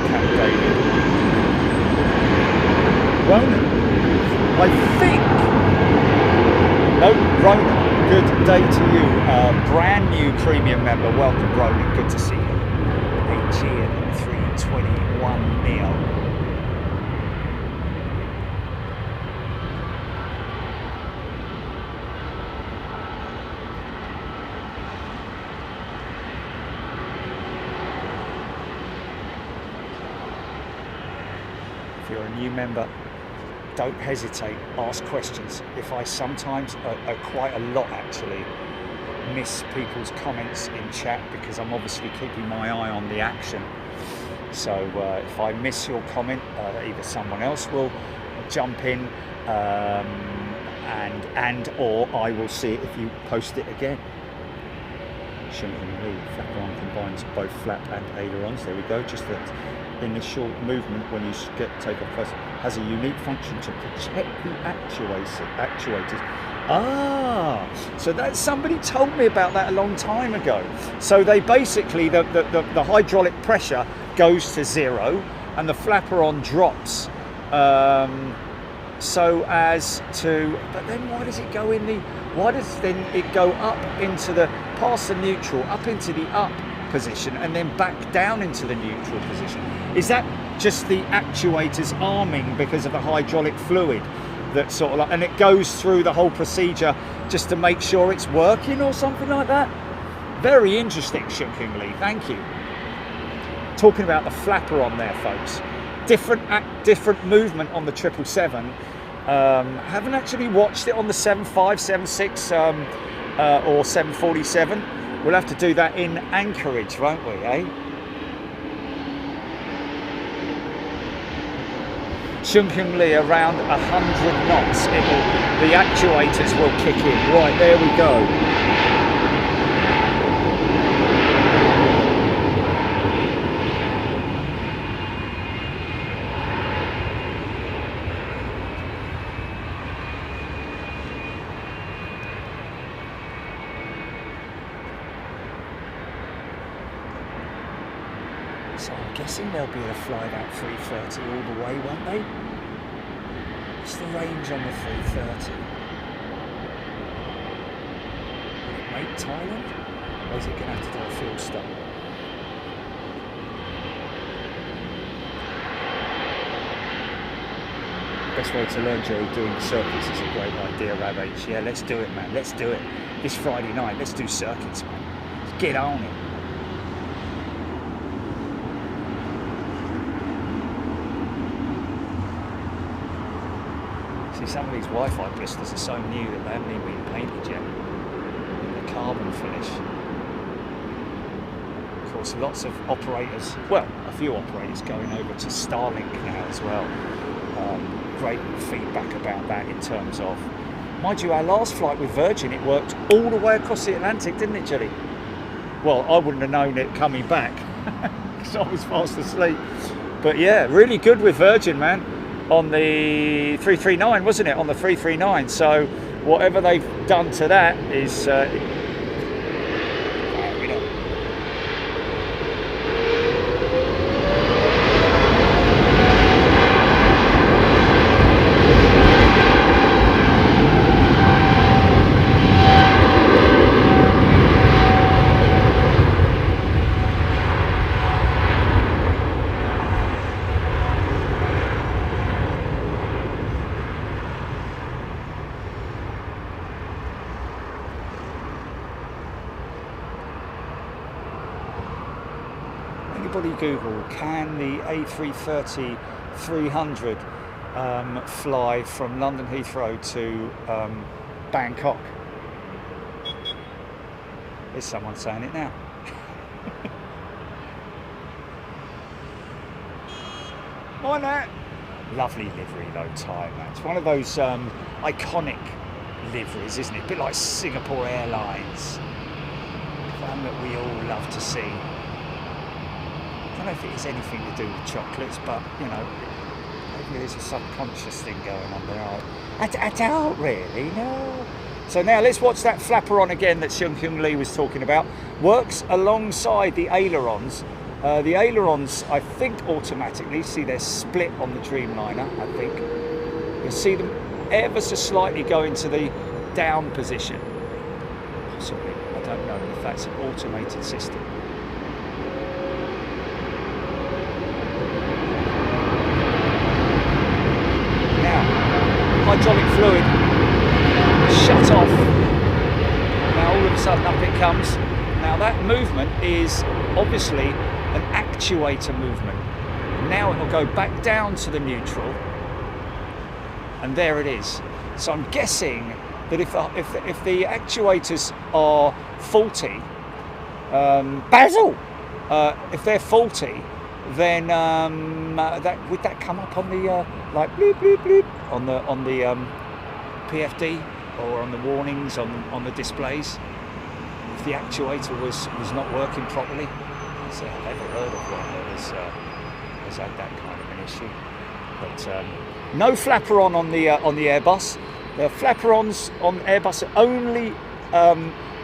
Cat David. Ronan. I think. No, Ronan. Good day to you. Brand new premium member. Welcome, Ronan. Good to see you. A321neo. If you're a new member, don't hesitate, ask questions. If I sometimes, quite a lot actually, miss people's comments in chat because I'm obviously keeping my eye on the action. So if I miss your comment, either someone else will jump in and or I will see it if you post it again. Flaperon combines both flap and ailerons. There we go. Just that initial movement when you take off first has a unique function to protect the actuators. Ah, so that somebody told me about that a long time ago. So they basically the hydraulic pressure goes to zero and the flaperon drops so as to. But then why does it go in the? Why does then it go up into the past the neutral, up into the up position, and then back down into the neutral position? Is that just the actuators arming because of the hydraulic fluid that sort of like, and it goes through the whole procedure just to make sure it's working or something like that? Very interesting, shockingly. Thank you. Talking about the flaperon there, folks. Different movement on the 777. Haven't actually watched it on the 75, 76 or 747. We'll have to do that in Anchorage, won't we, eh? Shockingly, around 100 knots, the actuators will kick in. Right, there we go. So I'm guessing they'll be able to fly that 330 all the way, won't they? What's the range on the 330? Will it make Thailand? Or is it going to have to do a fuel stop? Best way to learn, Jerry, doing the circuits is a great idea, Rab H. Yeah, let's do it, man. Let's do it. This Friday night, let's do circuits, man. Let's get on it. Some of these Wi-Fi blisters are so new that they haven't even been painted yet. The carbon finish. Of course, lots of operators, well, a few operators going over to Starlink now as well. Great feedback about that in terms of, mind you, our last flight with Virgin, it worked all the way across the Atlantic, didn't it, Jelly? Well, I wouldn't have known it coming back because I was fast asleep. But yeah, really good with Virgin, man. On the 339, wasn't it? On the 339. So whatever they've done to that is Google, can the A330-300 fly from London Heathrow to Bangkok? There's someone saying it now. Why not? Lovely livery though, Thai, man. It's one of those iconic liveries, isn't it? A bit like Singapore Airlines. One that we all love to see. I know if it is anything to do with chocolates, but you know, maybe there's a subconscious thing going on there. I don't really know. So now let's watch that flaperon again that Seung Hyung Lee was talking about. Works alongside the ailerons. The ailerons, I think, automatically, see they're split on the Dreamliner, I think. You'll see them ever so slightly go into the down position. Possibly, I don't know if that's an automated system. Now, hydraulic fluid shut off. Now all of a sudden up it comes. Now that movement is obviously an actuator movement. Now it will go back down to the neutral, and there it is. So I'm guessing that if the actuators are faulty, Basil, if they're faulty, then would that come up on the like bloop bloop bloop on the PFD or on the warnings on the displays if the actuator was not working properly? So I've ever heard of one that has had that kind of an issue. But no flaperon on the Airbus. The flaperons on Airbus only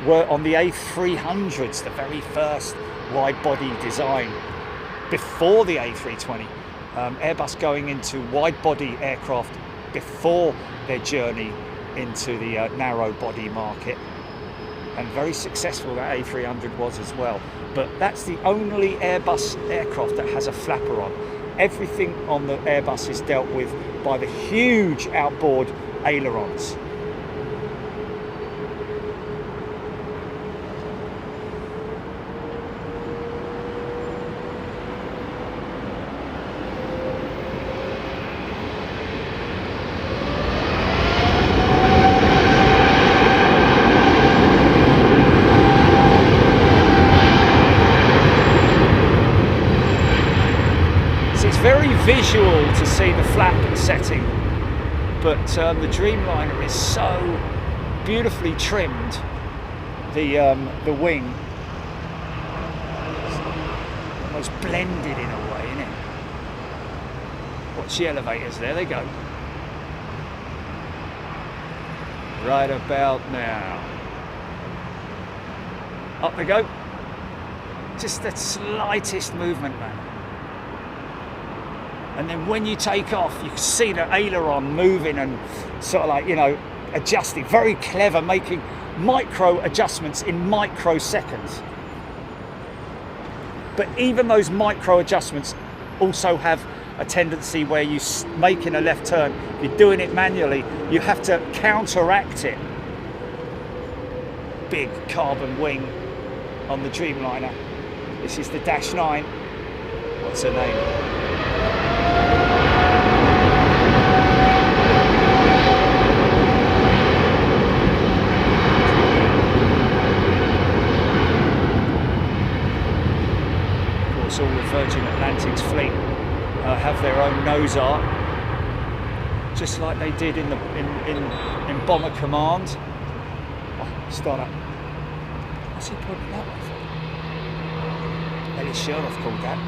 were on the A300s, the very first wide-body design before the A320. Airbus going into wide-body aircraft before their journey into the narrow-body market, and very successful that A300 was as well. But that's the only Airbus aircraft that has a flaperon. Everything on the Airbus is dealt with by the huge outboard ailerons. Visual to see the flap setting, but the Dreamliner is so beautifully trimmed. The wing almost blended in a way, isn't it? Watch the elevators, there they go. Right about now. Up they go. Just the slightest movement, man. And then when you take off, you can see the aileron moving and sort of like, you know, adjusting. Very clever, making micro adjustments in microseconds. But even those micro adjustments also have a tendency where you making a left turn, if you're doing it manually, you have to counteract it. Big carbon wing on the Dreamliner. This is the Dash 9. What's her name? All of Virgin Atlantic's fleet have their own nose art, just like they did in Bomber Command. Oh, start up. What's he pointing that way for? Ellie Sherlock called that.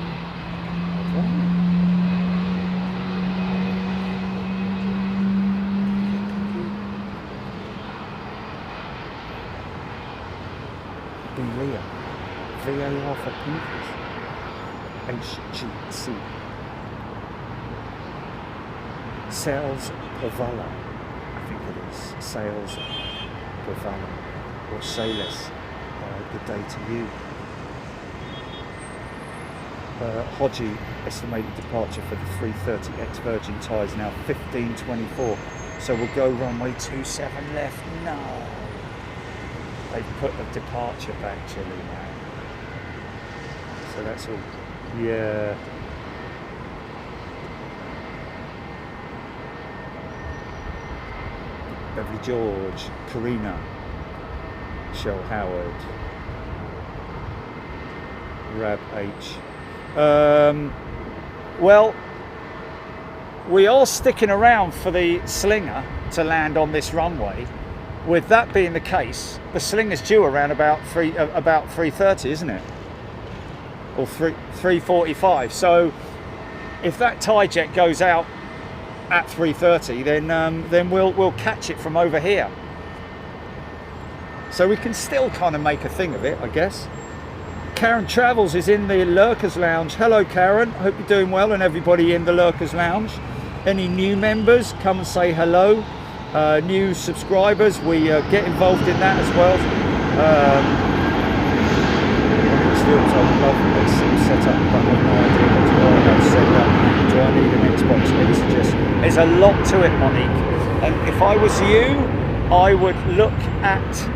BEA, VAR for Pinkies. HGC. Sales Pavala, I think it is. Sales Pavala. Or Sales. Good day to you. Hodgie estimated departure for the 330X Virgin ties now 15:24. So we'll go runway 27 left. No. They've put the departure back, Chile now. So that's all. Yeah. Beverly George, Karina, Shell Howard, Rab H. Well, we are sticking around for the Slinger to land on this runway. With that being the case, the Slinger's due around about 3:30, isn't it? or 3:45. So if that Thai jet goes out at 3:30, then we'll catch it from over here. So we can still kind of make a thing of it, I guess. Karen Travels is in the Lurkers Lounge. Hello, Karen. Hope you're doing well, and everybody in the Lurkers Lounge. Any new members, come and say hello. New subscribers, we get involved in that as well. Still, I would love a SIM setup, but I have no idea what to do. How to set it up. Do I need an Xbox? Any suggestions? There's a lot to it, Monique. And if I was you, I would look at.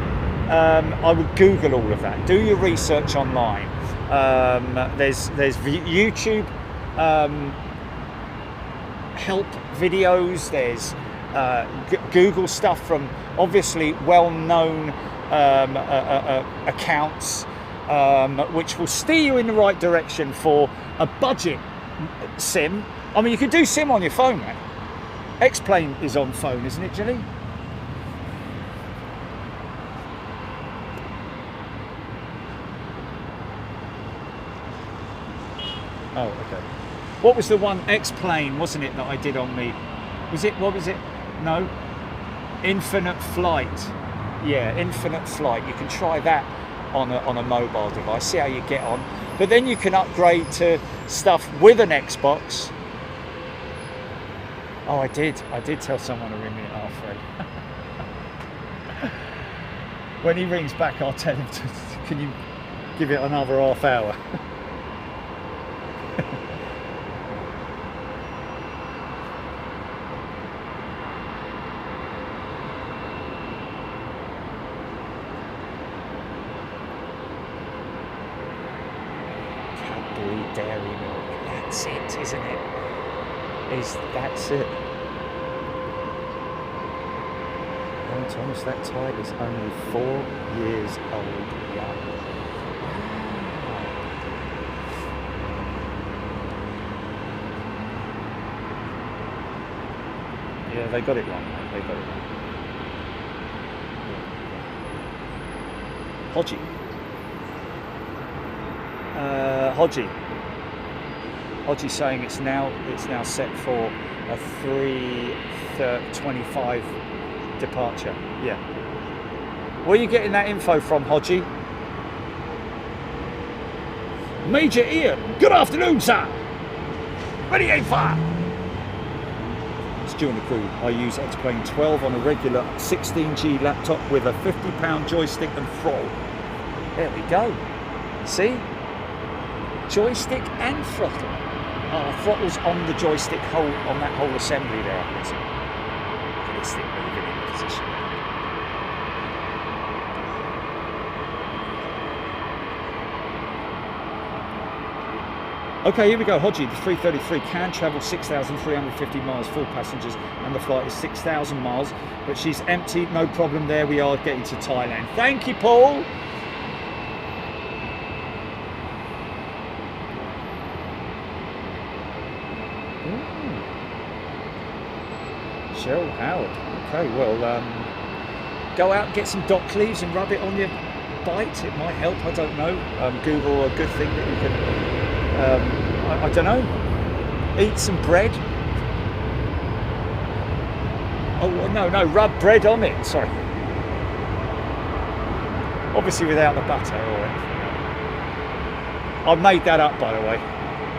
I would Google all of that. Do your research online. There's YouTube help videos. There's Google stuff from obviously well-known accounts, which will steer you in the right direction for a budget SIM. I mean, you can do SIM on your phone, man. X-Plane is on phone, isn't it, Jilly? Oh, okay. What was the one X-Plane, wasn't it, that I did on me? Was it, what was it? No? Infinite Flight. Yeah, Infinite Flight. You can try that on a mobile device, see how you get on. But then you can upgrade to stuff with an Xbox. Oh, I did tell someone to ring me at 3:30. When he rings back, I'll tell him can you give it another half hour? Dairy milk, that's it, isn't it? That's it. Oh, Thomas, that Thai is only 4 years old young. Yeah, they got it wrong, mate. They got it wrong. Hodgie. Hodgie's saying it's now set for a 3:25 departure. Yeah. Where are you getting that info from, Hodgie? Major Ian, good afternoon, sir. Ready, aim, fire. Stu and the crew. I use X-Plane 12 on a regular 16G laptop with a 50-pound joystick and throttle. There we go. See? Joystick and throttle. Throttle's on the joystick hole, on that whole assembly there. Look at this thing moving in position. Okay, here we go. Hodgie, the 333 can travel 6,350 miles full passengers, and the flight is 6,000 miles, but she's empty. No problem there. We are getting to Thailand. Thank you, Paul. Cheryl Howard. Okay, well, go out and get some dock leaves and rub it on your bite. It might help. I don't know. Google a good thing that you can. I don't know. Eat some bread. Oh no! Rub bread on it. Sorry. Obviously without the butter or anything. I made that up, by the way.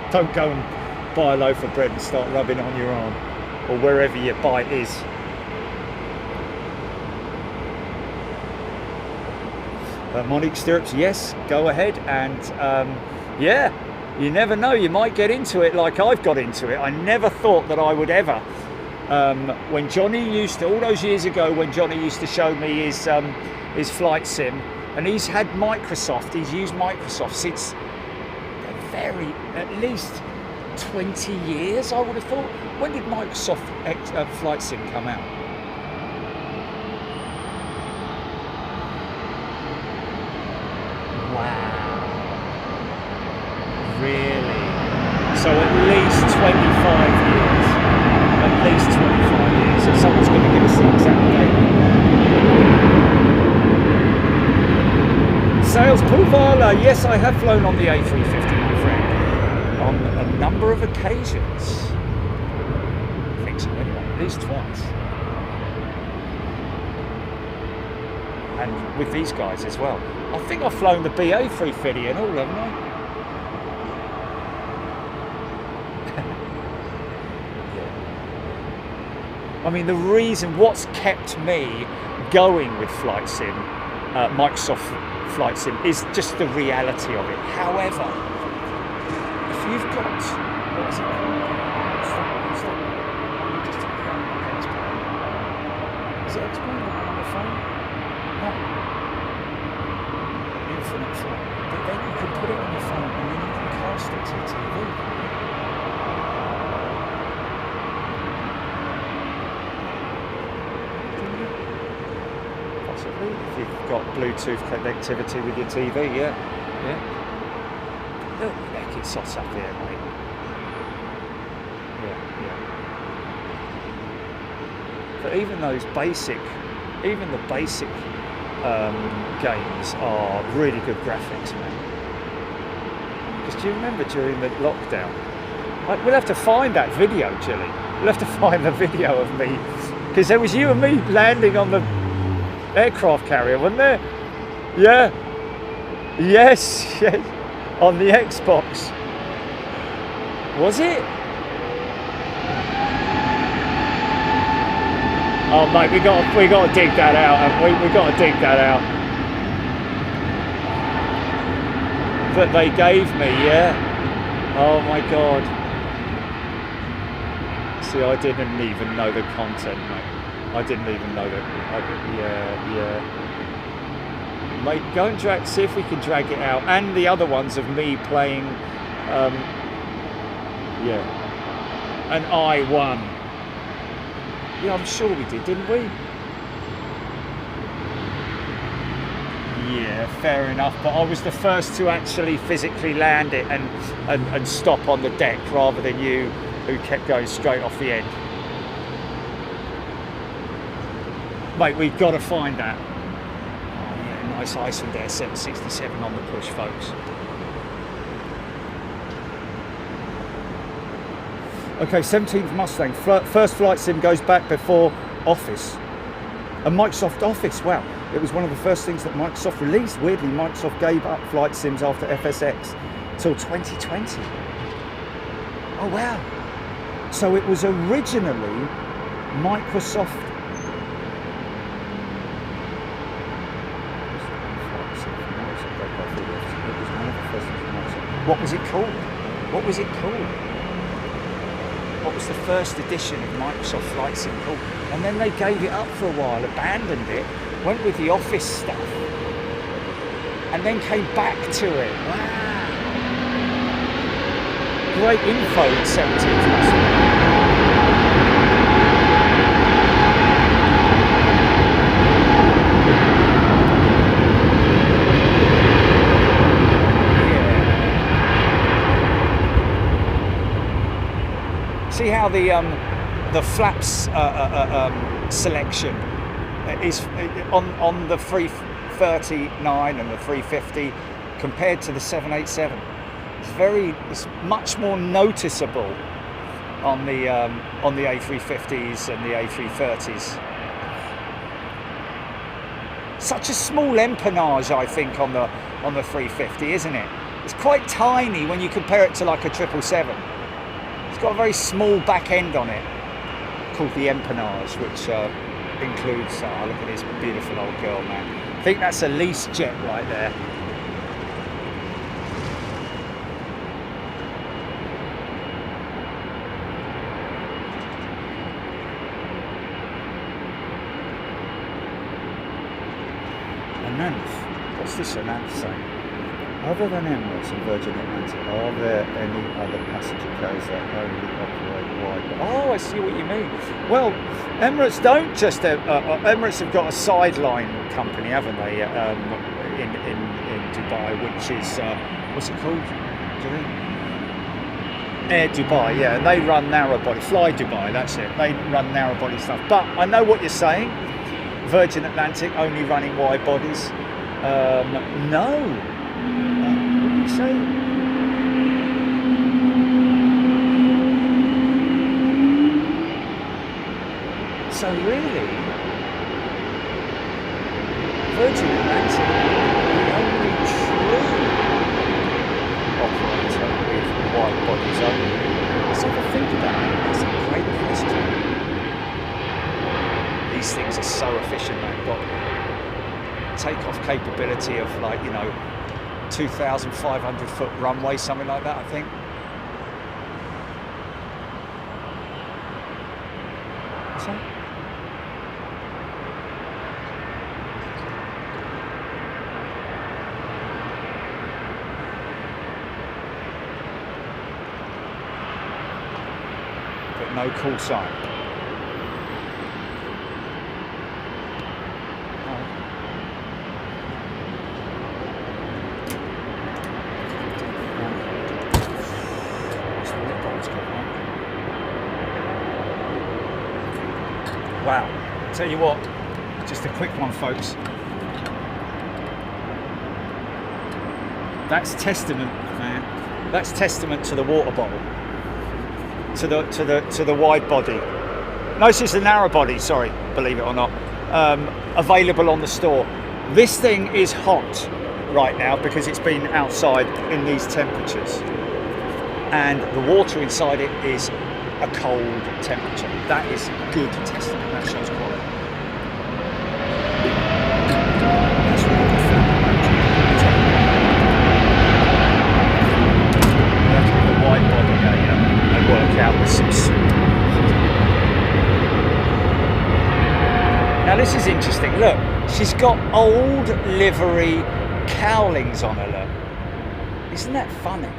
Don't go and buy a loaf of bread and start rubbing it on your arm, or wherever your bite is. Monique Stirrups, yes, go ahead, and yeah, you never know, you might get into it like I've got into it. I never thought that I would ever. When Johnny used to, all those years ago, when Johnny used to show me his flight sim, and he's had Microsoft, he's used Microsoft since at least 20 years, I would have thought. When did Microsoft Flight Sim come out? Wow. Really? So at least 25 years. At least 25 years. So someone's going to give us the exact date. Sales Pulvala. Yes, I have flown on the A350. number of occasions. I think so anyway, at least twice. And with these guys as well. I think I've flown the BEA A330 and all, haven't I? I mean, the reason, what's kept me going with Flight Sim, Microsoft Flight Sim, is just the reality of it. However, if you've got, what is it called? Is it X-Plane on the phone? No. Infinite Flight. But then you can put it on your phone and then you can cast it to the TV. If you've got Bluetooth connectivity with your TV, yeah. Look, heck, it's hot up here, mate. Yeah. But even those basic, even the basic games are really good graphics, man. Because do you remember during the lockdown? We'll have to find that video, Jilly. We'll have to find the video of me, because there was you and me landing on the aircraft carrier, wasn't there? Yeah. Yes. On the Xbox. Was it? Oh mate, we got to dig that out, haven't we? We got to dig that out. That they gave me, yeah. Oh my god. See, I didn't even know the content, mate. I didn't even know that. Yeah. Mate, go and see if we can drag it out. And the other ones of me playing, an I-1. Yeah, I'm sure we did, didn't we? Yeah, fair enough. But I was the first to actually physically land it and stop on the deck rather than you, who kept going straight off the end. Mate, we've got to find that. Oh yeah, nice Icelandair 767 on the push, folks. Okay, 17th Mustang. First Flight Sim goes back before Office. And Microsoft Office, wow. It was one of the first things that Microsoft released. Weirdly, Microsoft gave up Flight Sims after FSX till 2020. Oh wow. So it was originally Microsoft. What was it called? What was it called? What was the first edition of Microsoft Flight Sim called? And then they gave it up for a while, abandoned it, went with the Office stuff, and then came back to it. Wow. Great info in 17th Mustang. See how the flaps selection is on the 330-9 and the 350 compared to the 787. It's much more noticeable on the A350s and the A330s. Such a small empennage, I think, on the 350, isn't it? It's quite tiny when you compare it to like a 777. It's got a very small back end on it called the empennage, which includes, look at this beautiful old girl, man. I think that's a lease jet right there. Ananth. What's this Ananth saying? Other than Emirates and Virgin Atlantic, are there any other passenger carriers that only operate wide? Oh, I see what you mean. Well, Emirates don't just. Emirates have got a sideline company, haven't they? In Dubai, which is what's it called? Air Dubai, yeah. And they run narrow body. Fly Dubai, that's it. They run narrow body stuff. But I know what you're saying. Virgin Atlantic only running wide bodies. No. What did you say? So really, Virgin Atlantic, the only true operator with wide bodies only. Let's have a think about that. That's a great question. These things are so efficient. They've got takeoff capability of 2,500 foot runway, something like that, I think. What's that? But no call sign. Wow, tell you what, just a quick one, folks. That's testament, man. That's testament to the water bottle, to the wide body. Notice it's the narrow body. Sorry, believe it or not, available on the store. This thing is hot right now because it's been outside in these temperatures, and the water inside it is a cold temperature. That is good testament. That shows quality. That's really good fun. That's with the wide body. I work out with some. Now this is interesting. Look, she's got old livery cowlings on her. Look, isn't that funny?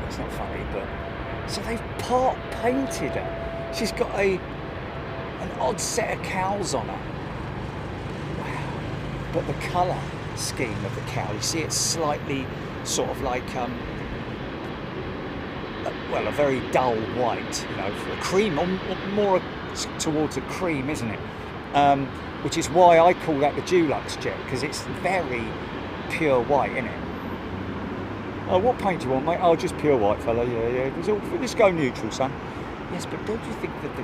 It's not funny, but. So they've part painted her. She's got an odd set of cowls on her. Wow. But the colour scheme of the cowl, you see it's slightly sort of like, a very dull white, for a cream, or more towards a cream, isn't it? Which is why I call that the Dulux jet, because it's very pure white, isn't it? Oh, what paint do you want, mate? Oh, just pure white, fella. Yeah. Let's go neutral, son. Yes, but don't you think that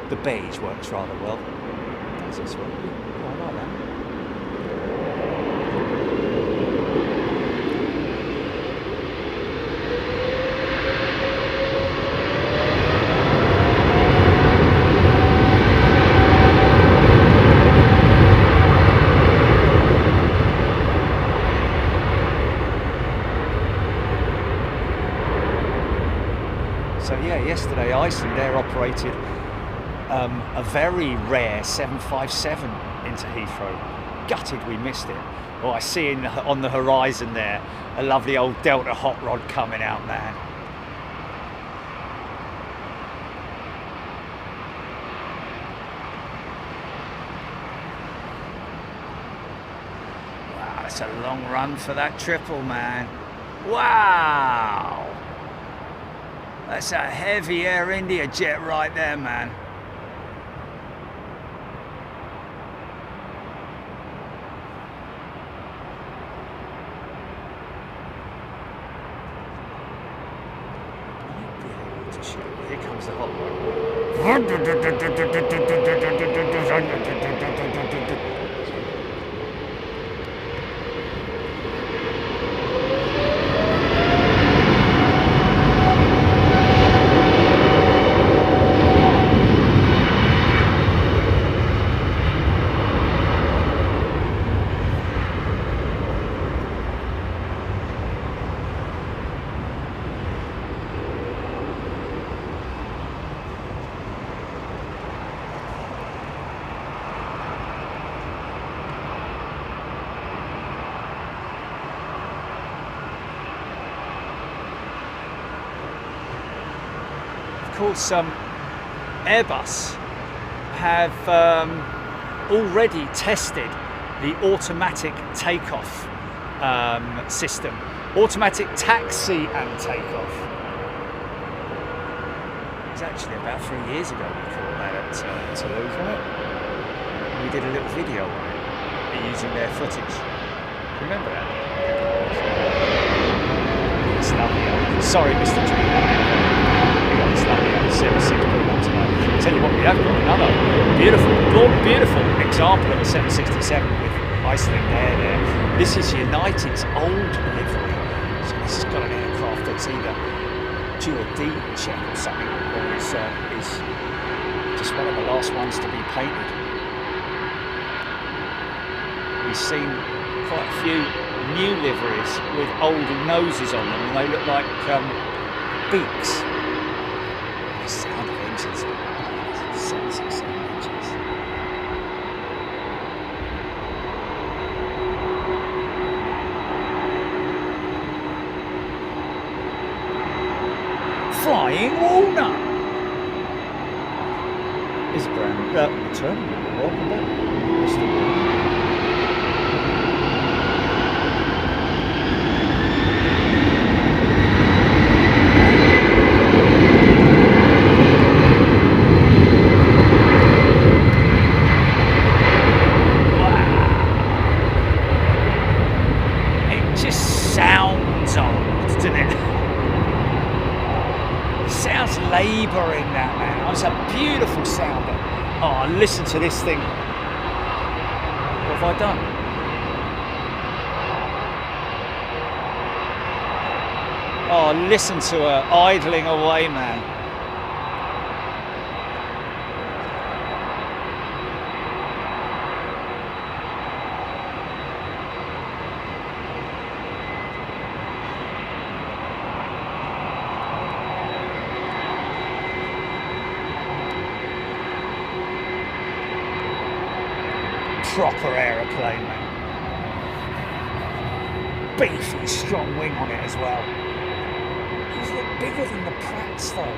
the beige works rather well? Does this one? Oh, I like that. Yesterday, Icelandair operated a very rare 757 into Heathrow. Gutted we missed it. Oh, I see on the horizon there a lovely old Delta hot rod coming out, man. Wow, that's a long run for that triple, man. Wow! That's a heavy Air India jet right there, man. Here comes the hot rod. Of course, Airbus have already tested the automatic takeoff system, automatic taxi and takeoff. It was actually about 3 years ago we caught that at Toulouse, wasn't it? We did a little video on it using their footage. Do you remember that? It's lovely. Sorry, Mr. Dream. We got this lovely 76 tonight. Tell you what, we have got another beautiful example of a 767 with Icelandair there. This is United's old livery. So this has got an aircraft that's either due a D check or something, or is just one of the last ones to be painted. We've seen quite a few new liveries with old noses on them, and they look like beaks. The sound of engines. 767 engines. Flying Walnut. It's brand new terminal. Welcome back. Labouring that, man. Oh, it's a beautiful sound. Oh, listen to this thing. What have I done? Oh, listen to her idling away, man. Proper aeroplane, man. Beefy, strong wing on it as well. These look bigger than the Pratts, though.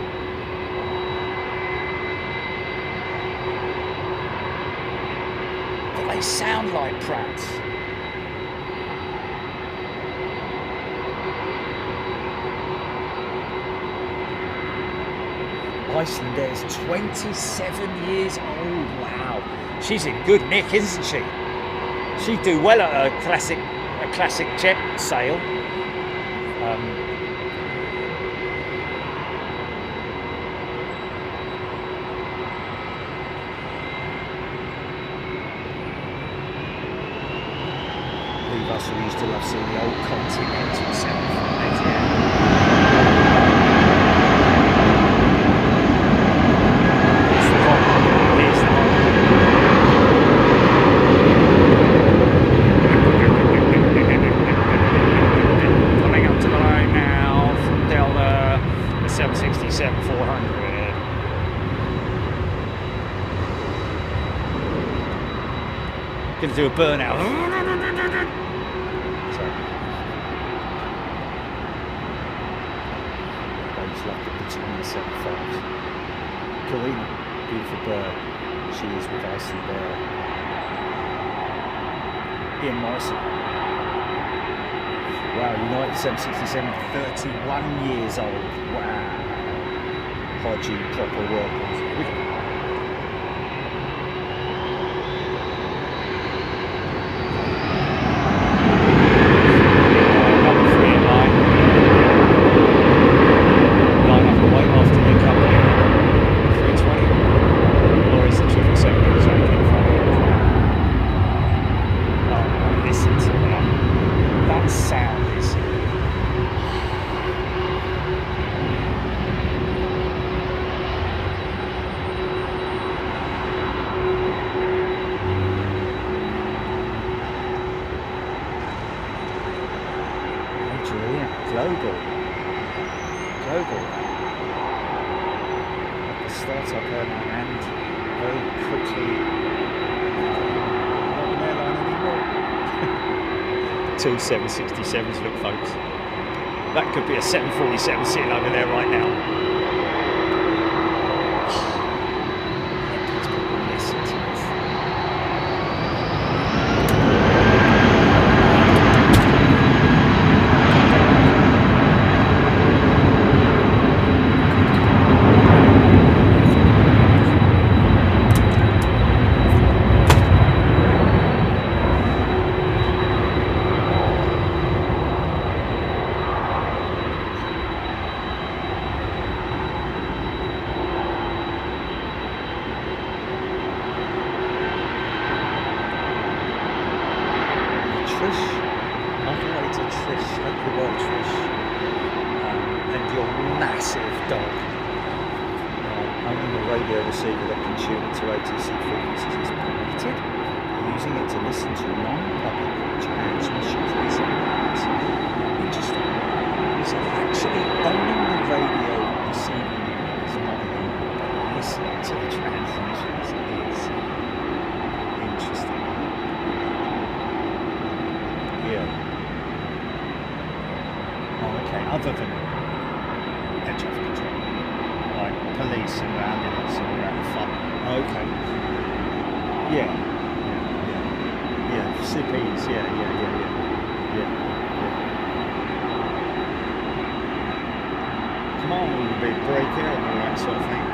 But they sound like Pratts. Icelandair's 27 years old. Wow. She's in good nick, isn't she? She'd do well at a classic jet sail. Leave us who used to love seeing the old Continental 788. Gonna do a burnout. Karina, beautiful bird. She is with Icelandair. Ian Morrison. Wow, United 767, 31 years old. Wow. Hodgy, proper workers. Here we go. Global. The startup airline and very quickly not an airline anymore. Two 767s, look folks. That could be a 747 sitting over there right now. Listen to this. dog. Only the radio receiver that can tune into ATC frequencies is permitted. Using it to listen to non-public transmissions is interesting. So actually owning the radio receiver is not illegal, but listening to the transmissions is interesting. Yeah. Oh, okay. Other than air traffic control, like police and ambulance and all that fun. Okay. Yeah. Yeah, CPs, yeah. Come on, we'll be breaking and all that sort of thing.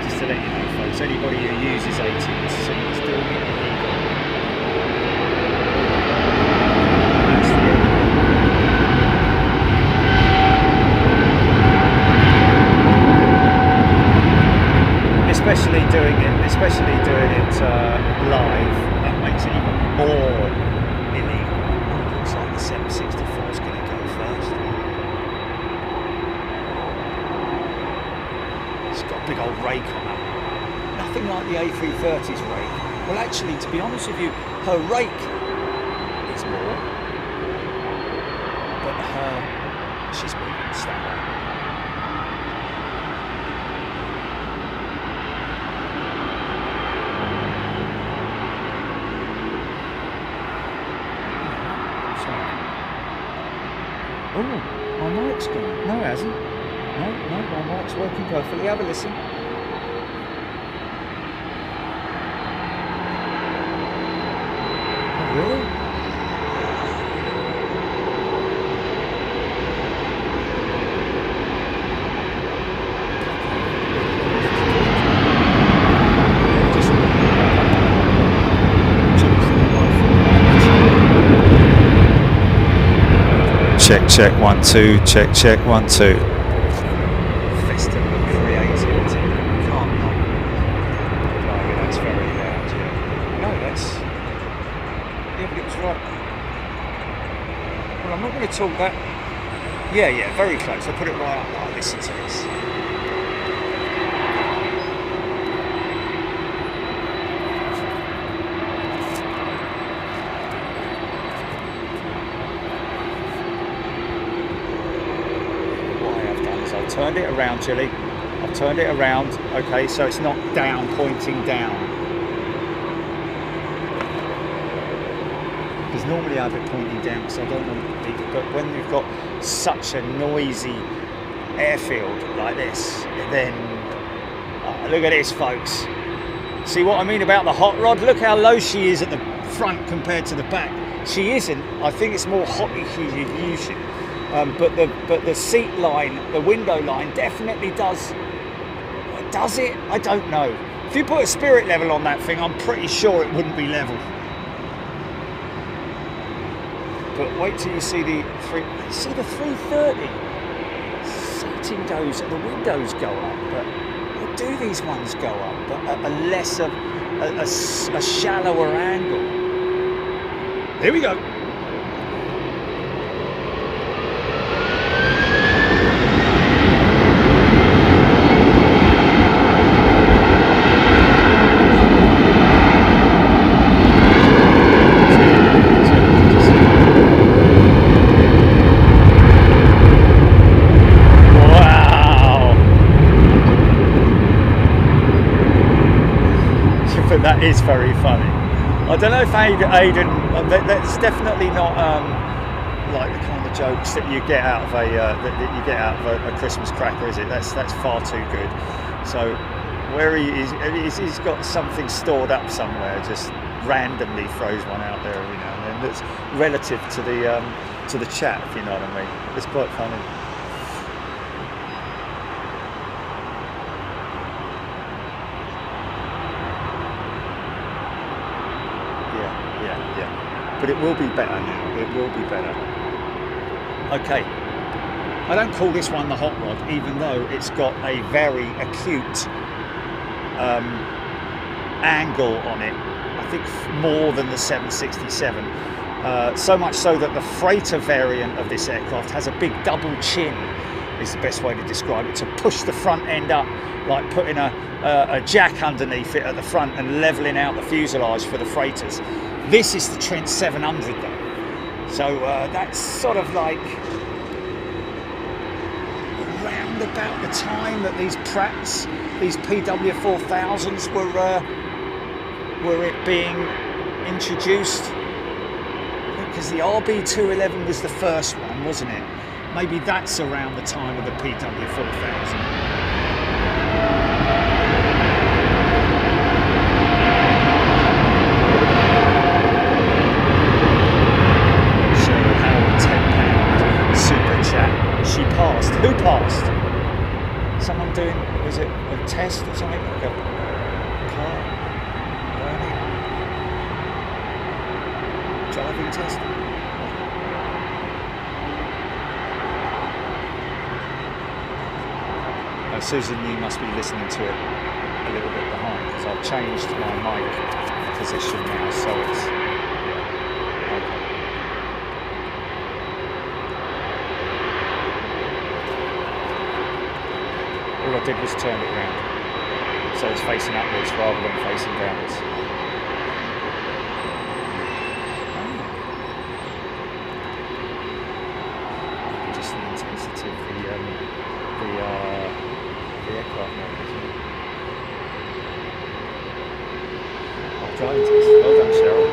Just to let you know, folks, anybody who uses ATC is doing it illegal. That's the end. Especially doing it live, that makes it even more illegal. Oh, looks like the 764 is going to go first. It's got a big old rake on it. Nothing like the A330's rake. Well, actually, to be honest with you, her rake is more, but she's moving standard. Oh, my mic's gone. No, it hasn't. No, my mic's working perfectly. Have a listen. Oh, really? Check 1 2, check 1 2. Festival of creativity. Can't not. No, that's very loud, yeah. No, that's. Yeah, but it was right. Well, I'm not going to talk that. Yeah, very close. I'll put it right up. Oh, listen to this. Turned it around, Chilly. I've turned it around. Okay, so it's not down, pointing down. Because normally I have it pointing down because I don't want people. But when you've got such a noisy airfield like this, then look at this, folks. See what I mean about the hot rod? Look how low she is at the front compared to the back. She isn't. I think it's more hotly usually. But the seat line, the window line, definitely does. Does it? I don't know. If you put a spirit level on that thing, I'm pretty sure it wouldn't be level. But wait till you see the 330. Seating goes, the windows go up, but or do these ones go up? But at a less of a shallower angle. Here we go. That is very funny. I don't know if Aidan, that's definitely not like the kind of jokes that you get out of a Christmas cracker, is it? That's far too good. So where he is, he's got something stored up somewhere, just randomly throws one out there every now and then that's relative to the chat, if you know what I mean. It's quite funny. But it will be better now. It will be better. Okay. I don't call this one the hot rod, even though it's got a very acute angle on it. I think more than the 767. So much so that the freighter variant of this aircraft has a big double chin, is the best way to describe it, to push the front end up, like putting a jack underneath it at the front and levelling out the fuselage for the freighters. This is the Trent 700 though. So that's sort of like around about the time that these Pratts, these PW4000s were it being introduced. Because the RB211 was the first one, wasn't it? Maybe that's around the time of the PW4000. She passed. Who passed? Someone doing, was it a test or something? Like a car learning? Driving test? Susan, you must be listening to it a little bit behind because I've changed my mic position now, so it's okay. All I did was turn it around, so it's facing upwards rather than facing downwards. Just the intensity of the aircraft now, isn't it? Oh, driving test. Well done, Cheryl.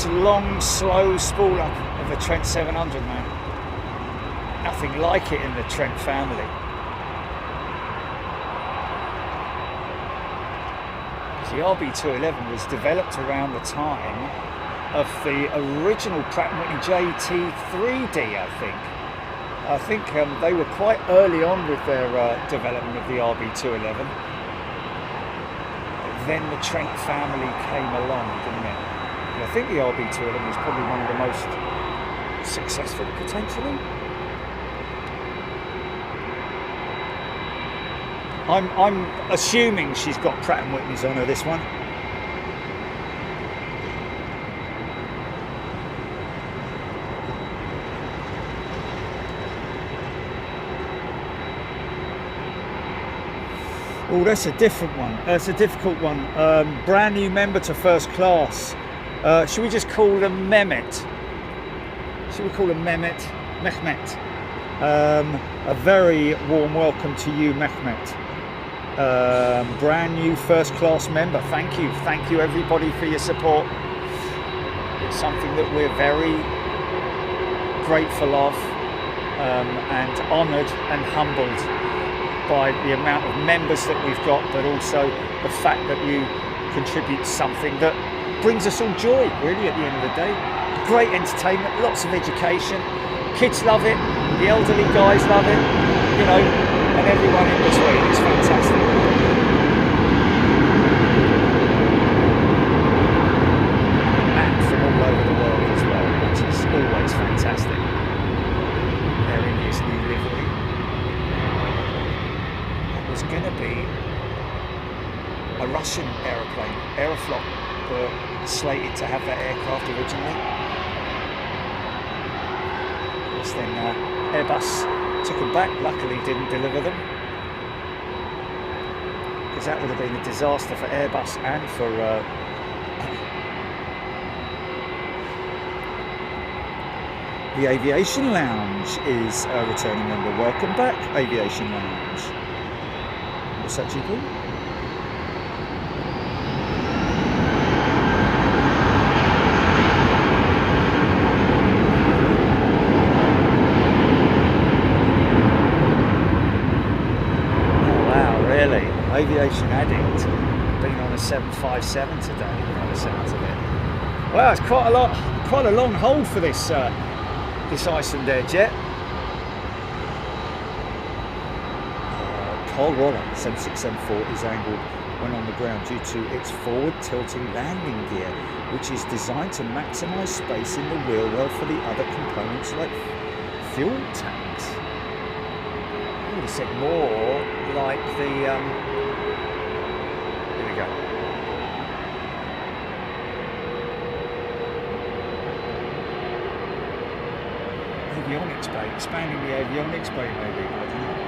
Long, slow spool up of the Trent 700, man. Nothing like it in the Trent family. The RB211 was developed around the time of the original Pratt & Whitney JT3D, I think they were quite early on with their development of the RB211. But then the Trent family came along, didn't it? I think the RB211 was probably one of the most successful, potentially. I'm assuming she's got Pratt & Whitney's on her, this one. Oh, that's a different one. That's a difficult one. Brand new member to first class. Should we just call them Mehmet? Should we call him Mehmet? Mehmet. A very warm welcome to you, Mehmet. Brand new first class member. Thank you everybody for your support. It's something that we're very grateful of and honoured and humbled by the amount of members that we've got, but also the fact that you contribute something that brings us all joy, really, at the end of the day. Great entertainment, lots of education. Kids love it, the elderly guys love it, you know, and everyone in between. It's fantastic. And from all over the world as well, which is always fantastic. They're in his new livery. It was going to be a Russian aeroplane, Aeroflot, were slated to have that aircraft originally. Of course, then Airbus took them back, luckily didn't deliver them, because that would have been a disaster for Airbus and for the Aviation Lounge is a returning member. Welcome back, Aviation Lounge. What's that, GP? Aviation addict, been on a 757 today by the sounds of it. Wow, it's quite a long hold for this this Icelandair jet. Carl Waller 7674 is angled when on the ground due to its forward tilting landing gear, which is designed to maximise space in the wheel well for the other components like fuel tanks. I would have said more like the here we go. Avionics bay, expanding the avionics bay maybe, I don't know.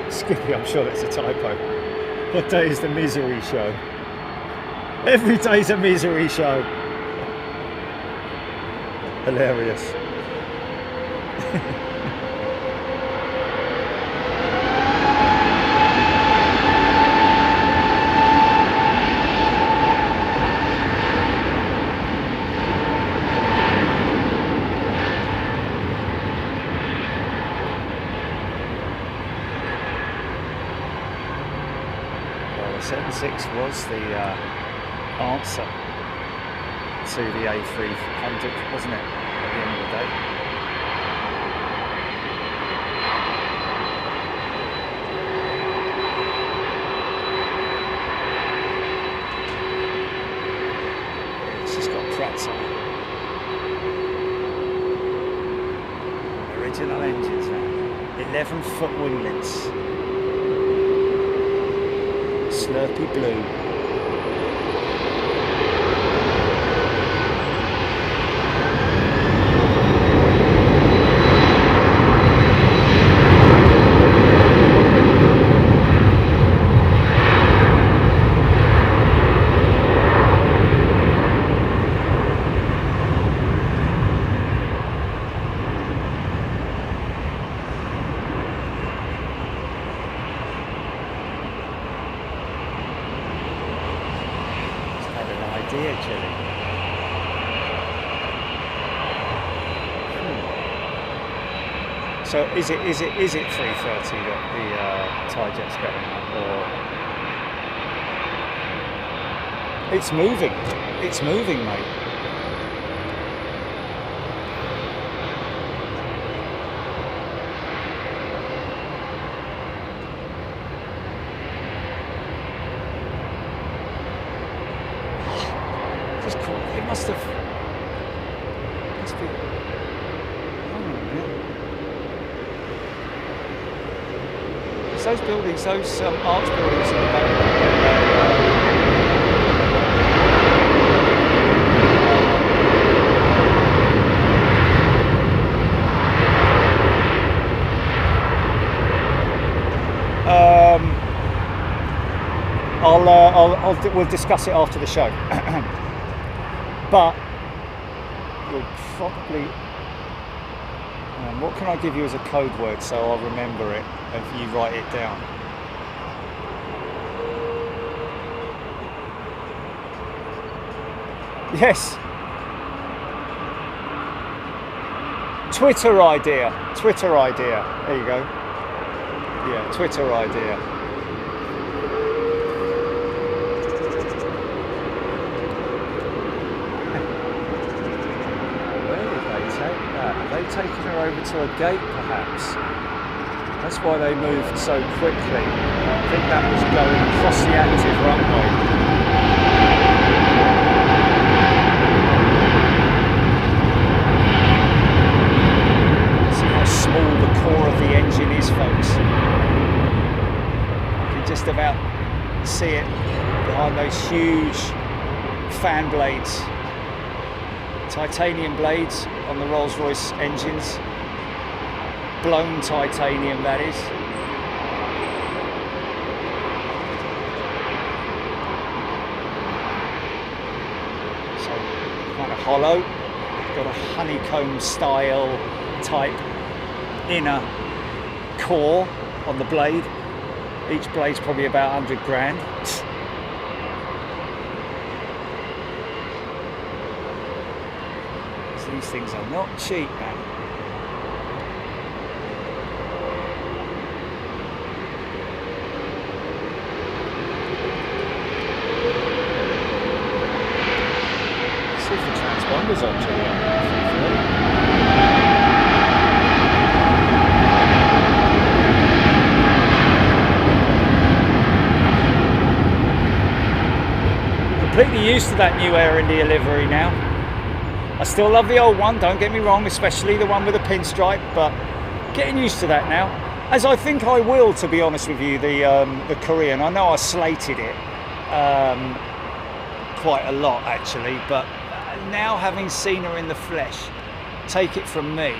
Skippy, I'm sure that's a typo. What day is the misery show? Every day's a misery show. Hilarious. Well, the 76 was the answer to the A300, wasn't it, at the end of the day? It's just got Pratt's on it. Original engines now. 11-foot wing lengths. Slurpy blue. So is it 330 that the Thai jet's going up, or it's moving? It's moving, mate. Just cool. It must be. Those buildings, those arch buildings in the back. We'll discuss it after the show. But you'll probably. What can I give you as a code word so I'll remember it if you write it down? Yes. Twitter idea. Twitter idea. There you go. Yeah, Twitter idea. Taking her over to a gate, perhaps. That's why they moved so quickly. I think that was going across the active runway. See how small the core of the engine is, folks. You can just about see it behind those huge fan blades. Titanium blades on the Rolls-Royce engines, blown titanium that is. So kind of hollow, got a honeycomb style type inner core on the blade. Each blade's probably about 100 grand. These things are not cheap, man. See if the transponder used to that new Air India livery now. I still love the old one, don't get me wrong, especially the one with the pinstripe, but getting used to that now. As I think I will, to be honest with you, the Korean. I know I slated it quite a lot actually, but now having seen her in the flesh, take it from me,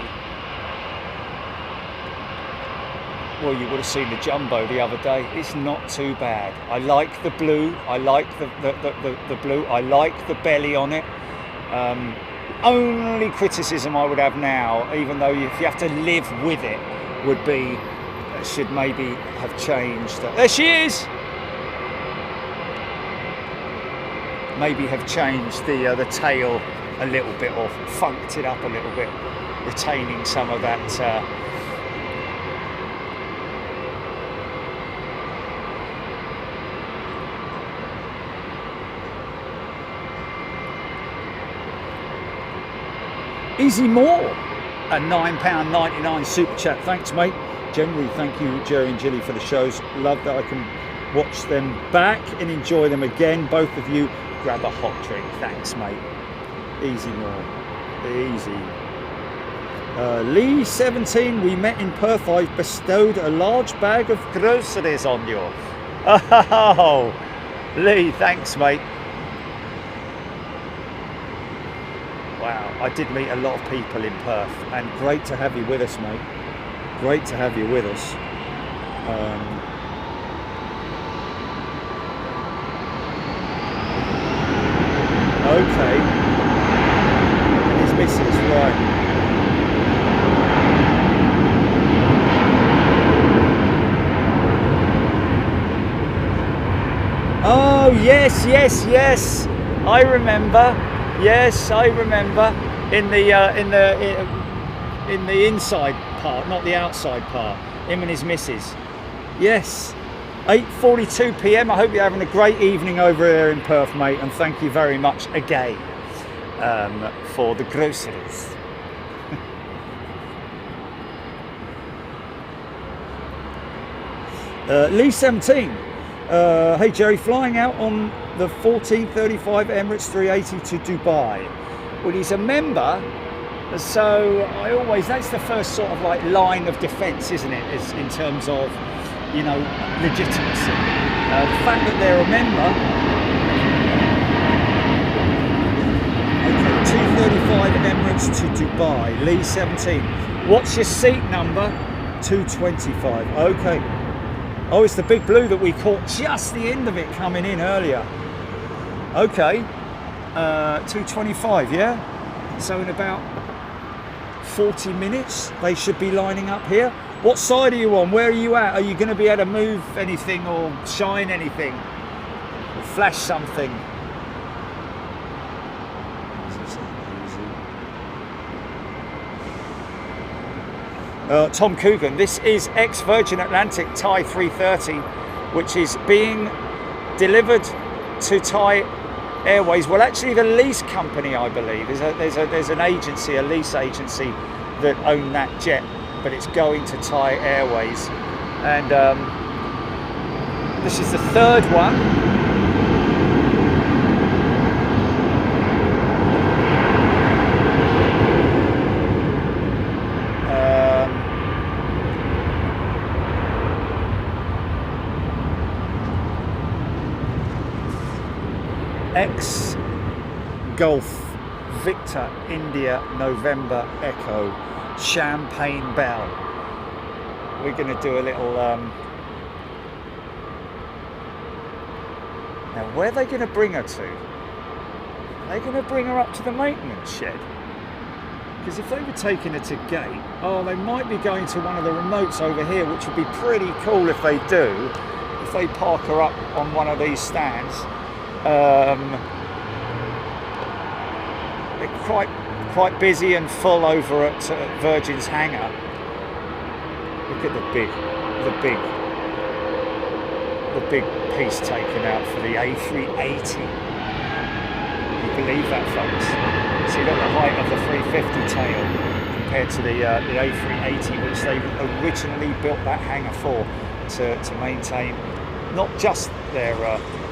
well, you would have seen the jumbo the other day. It's not too bad. I like the blue. I like the blue. I like the belly on it. Only criticism I would have now, even though if you have to live with it, would be should maybe have changed. There she is. Maybe have changed the tail a little bit, or funked it up a little bit, retaining some of that. Easy More, a £9.99 super chat. Thanks, mate. Generally, thank you, Jerry and Jilly, for the shows. Love that I can watch them back and enjoy them again. Both of you, grab a hot drink. Thanks, mate. Easy More. Easy. Lee 17, we met in Perth. I bestowed a large bag of groceries on you. Oh, Lee, thanks, mate. Wow, I did meet a lot of people in Perth, and great to have you with us, mate. Great to have you with us. Okay. And his missus, right. Oh, yes, yes, yes. I remember. Yes, I remember. In the inside part, not the outside part. Him and his missus. Yes. 8:42 p.m. I hope you're having a great evening over there in Perth, mate, and thank you very much again for the groceries. Lee 17. Hey Jerry, flying out on the 1435 Emirates 380 to Dubai. Well, he's a member, so I always, that's the first sort of like line of defence, isn't it, is in terms of, you know, legitimacy. The fact that they're a member. Okay, 235 Emirates to Dubai, Lee 17. What's your seat number? 225. Okay. Oh, it's the big blue that we caught just the end of it coming in earlier. Okay, 225, yeah? So in about 40 minutes, they should be lining up here. What side are you on? Where are you at? Are you going to be able to move anything or shine anything? Or flash something? Tom Coogan, this is ex-Virgin Atlantic Thai 330, which is being delivered to Thai Airways. Well, actually the lease company, I believe, there's an agency, a lease agency that own that jet, but it's going to Thai Airways. And this is the third one. X Golf Victor India November Echo Champagne Bell. We're going to do a little now where are they going to bring her to? Are they going to bring her up to the maintenance shed? Because if they were taking her to gate, oh, they might be going to one of the remotes over here, which would be pretty cool if they do, if they park her up on one of these stands. They're quite busy and full over at Virgin's hangar. Look at the big piece taken out for the A380. You believe that, folks? See, look at the height of the 350 tail compared to the A380, which they originally built that hangar for, to maintain not just their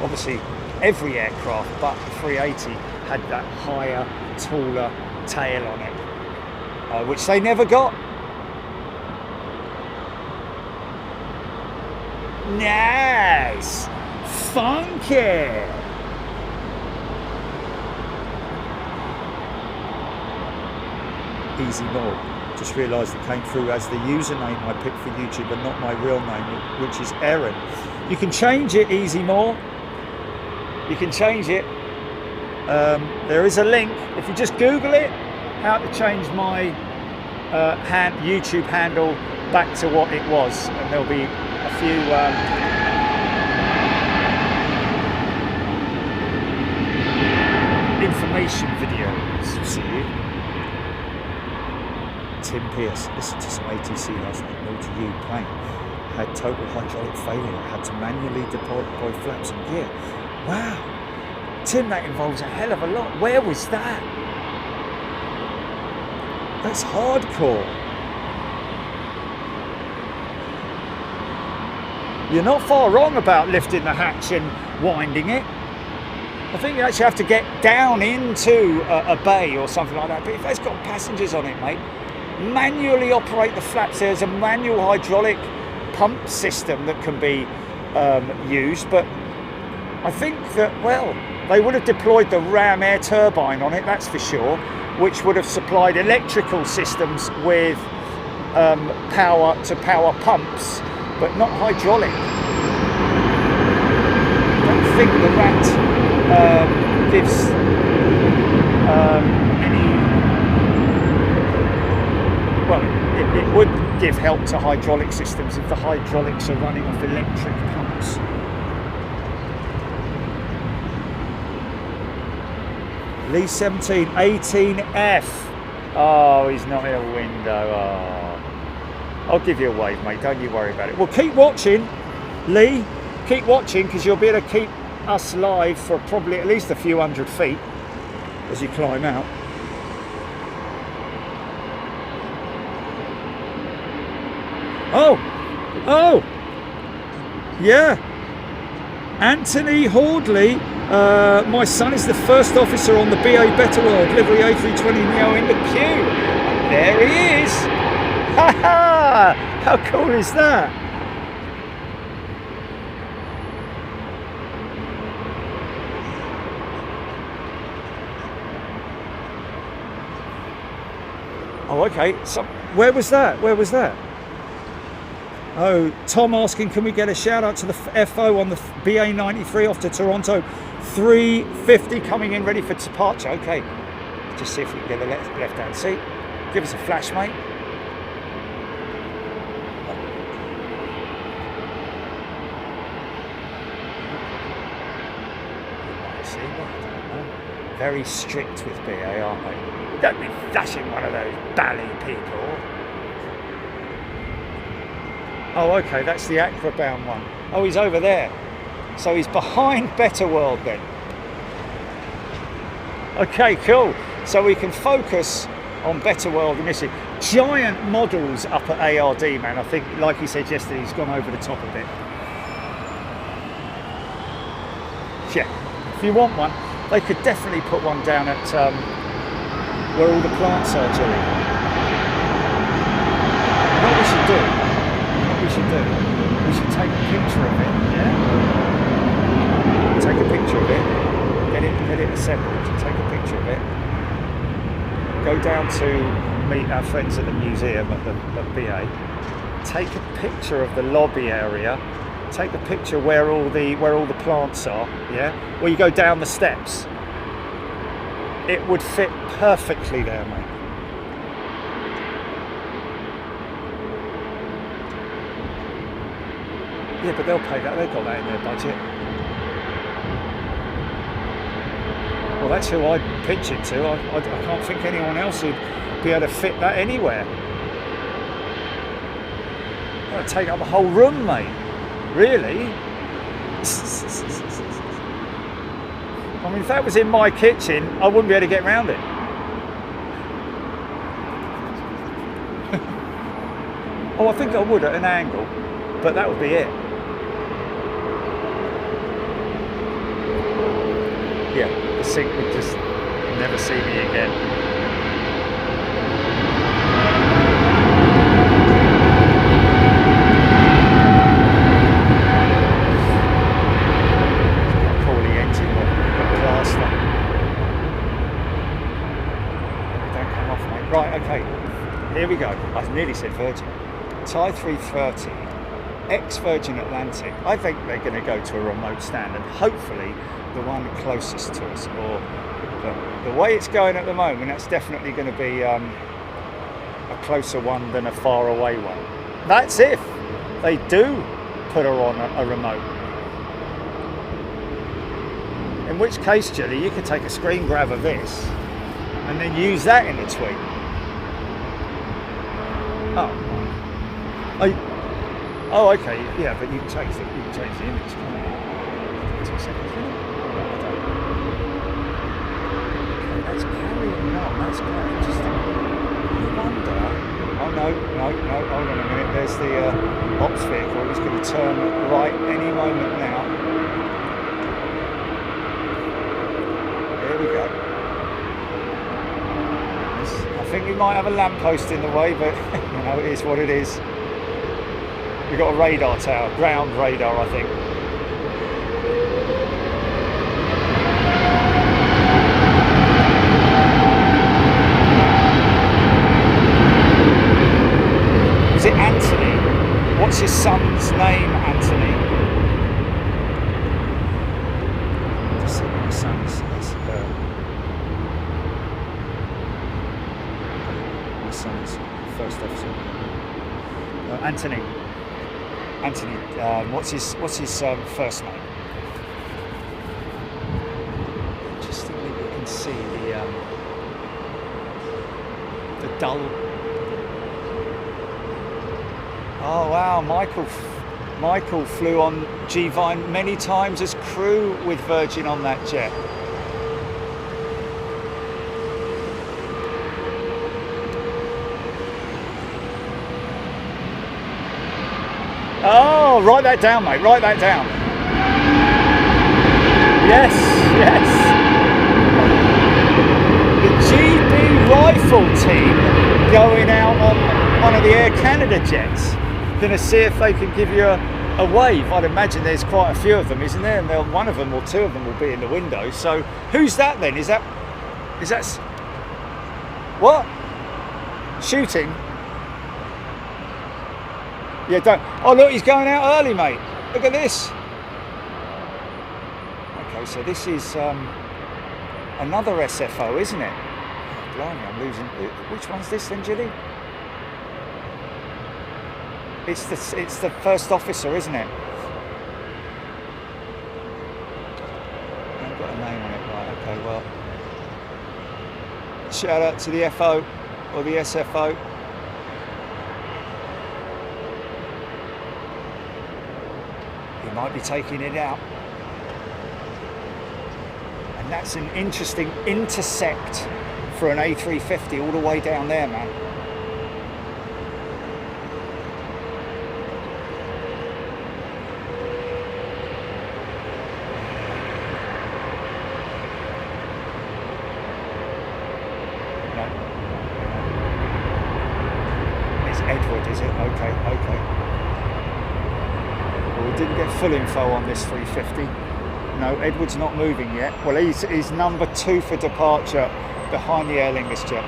obviously every aircraft, but the 380 had that higher, taller tail on it, which they never got. Nice! Funky! Easy More. Just realised it came through as the username I picked for YouTube and not my real name, which is Aaron. You can change it, Easy More. You can change it. There is a link. If you just Google it, how to change my YouTube handle back to what it was, and there'll be a few information videos. See you. Tim Pierce, listened to some ATC last night, new to you plane. Had total hydraulic failure, had to manually deploy flaps and gear. Wow, Tim, that involves a hell of a lot. Where was that? That's hardcore. You're not far wrong about lifting the hatch and winding it. I think you actually have to get down into a bay or something like that. But if it's got passengers on it, mate, manually operate the flaps. There's a manual hydraulic pump system that can be used, but I think that, well, they would have deployed the ram air turbine on it, that's for sure, which would have supplied electrical systems with power to power pumps, but not hydraulic. I don't think the rat gives any. Well, it would give help to hydraulic systems if the hydraulics are running off electric pumps. Lee 17, 18F. Oh, he's not in a window. Oh. I'll give you a wave, mate. Don't you worry about it. Well, keep watching, Lee. Keep watching, because you'll be able to keep us live for probably at least a few hundred feet as you climb out. Oh, yeah. Anthony Hordley, my son is the first officer on the BEA Retro livery A330-900 in the queue. There he is. Ha ha! How cool is that? Oh, okay. So, where was that? Where was that? Oh, Tom asking, can we get a shout out to the FO on the BA 93 off to Toronto 350 coming in ready for departure? Okay, just see if we can get the left hand seat. Give us a flash, mate. See, I don't know. Very strict with BA, aren't they? Don't be flashing one of those bally people. Oh, okay, that's the Accra-bound one. Oh, he's over there. So he's behind Better World then. Okay, cool. So we can focus on Better World and this is giant models up at ARD, man. I think, like he said yesterday, he's gone over the top a bit. Yeah, if you want one, they could definitely put one down at where all the plants are, Jilly. What we should do? We should take a picture of it, yeah? Take a picture of it, get it assembled, take a picture of it, go down to meet our friends at the museum at BA, take a picture of the lobby area, take a picture where all the plants are, yeah? Where you go down the steps. It would fit perfectly there, mate. Yeah, but they'll pay that. They've got that in their budget. Well, that's who I'd pitch it to. I can't think anyone else who'd be able to fit that anywhere. That'd take up a whole room, mate. Really? I mean, if that was in my kitchen, I wouldn't be able to get around it. Oh, I think I would at an angle, but that would be it. yeah, the sink would just never see me again. Poorly engine, got plaster. Don't come off, mate. Right, okay, here we go. I nearly said Virgin. Thai 330, ex-Virgin Atlantic. I think they're going to go to a remote stand, and hopefully the one closest to us, or the way it's going at the moment, that's definitely going to be a closer one than a far away one. That's if they do put her on a remote. In which case, Julie, you could take a screen grab of this and then use that in the tweet. Oh, okay, yeah, but you can change the image, can't you? 2 seconds, really? Okay, that's carrying on, that's quite interesting. You wonder. Oh no, hold on a minute, there's the ops vehicle, it's going to turn right any moment now. There we go. I think we might have a lamppost in the way, but you know, it is what it is. We've got a radar tower, ground radar, I think. Is it Anthony? What's his son's name, Anthony? Just see what his son's first officer. Anthony. Anthony, what's his first name? Interestingly, you can see the dull. Oh wow, Michael flew on G-Vine many times as crew with Virgin on that jet. Oh, write that down, mate. Write that down. Yes. The GB Rifle team going out on one of the Air Canada jets. Going to see if they can give you a wave. I'd imagine there's quite a few of them, isn't there? And one of them or two of them will be in the window. So who's that then? Is that what? Shooting? Yeah, don't. Oh, look, he's going out early, mate. Look at this. Okay, so this is another SFO, isn't it? Oh, blimey, I'm losing. Which one's this then, Julie? It's the first officer, isn't it? I haven't got a name on it. Right, okay, well. Shout out to the FO or the SFO. Might be taking it out, and that's an interesting intercept for an A350 all the way down there, man. No. It's Edward, is it? Okay. We didn't get full info on this 350. No, Edward's not moving yet. Well, he's number 2 for departure behind the Aer Lingus jet.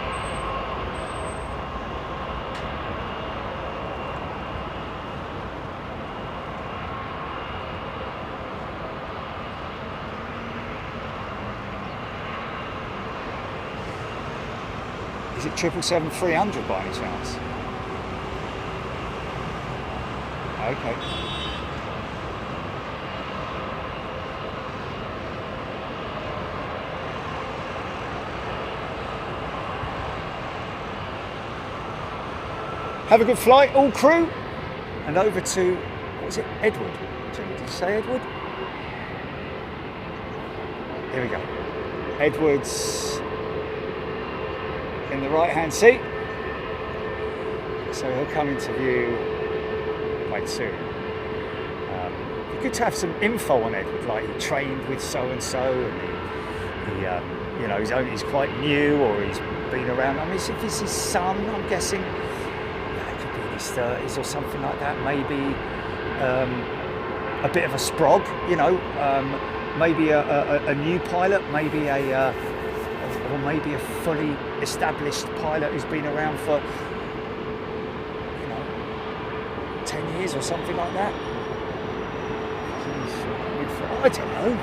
Is it 777-300 by any chance? Okay. Have a good flight, all crew. And over to, what was it, Edward? Did you say Edward? Here we go. Edward's in the right-hand seat. So he'll come into view quite soon. It'd be good to have some info on Edward, like he trained with so-and-so and he he's quite new, or he's been around. I mean, if it's his son, I'm guessing, it could be in his 30s or something like that. Maybe a bit of a sprog, maybe a new pilot, maybe or maybe a fully established pilot who's been around for 10 years or something like that. I don't know.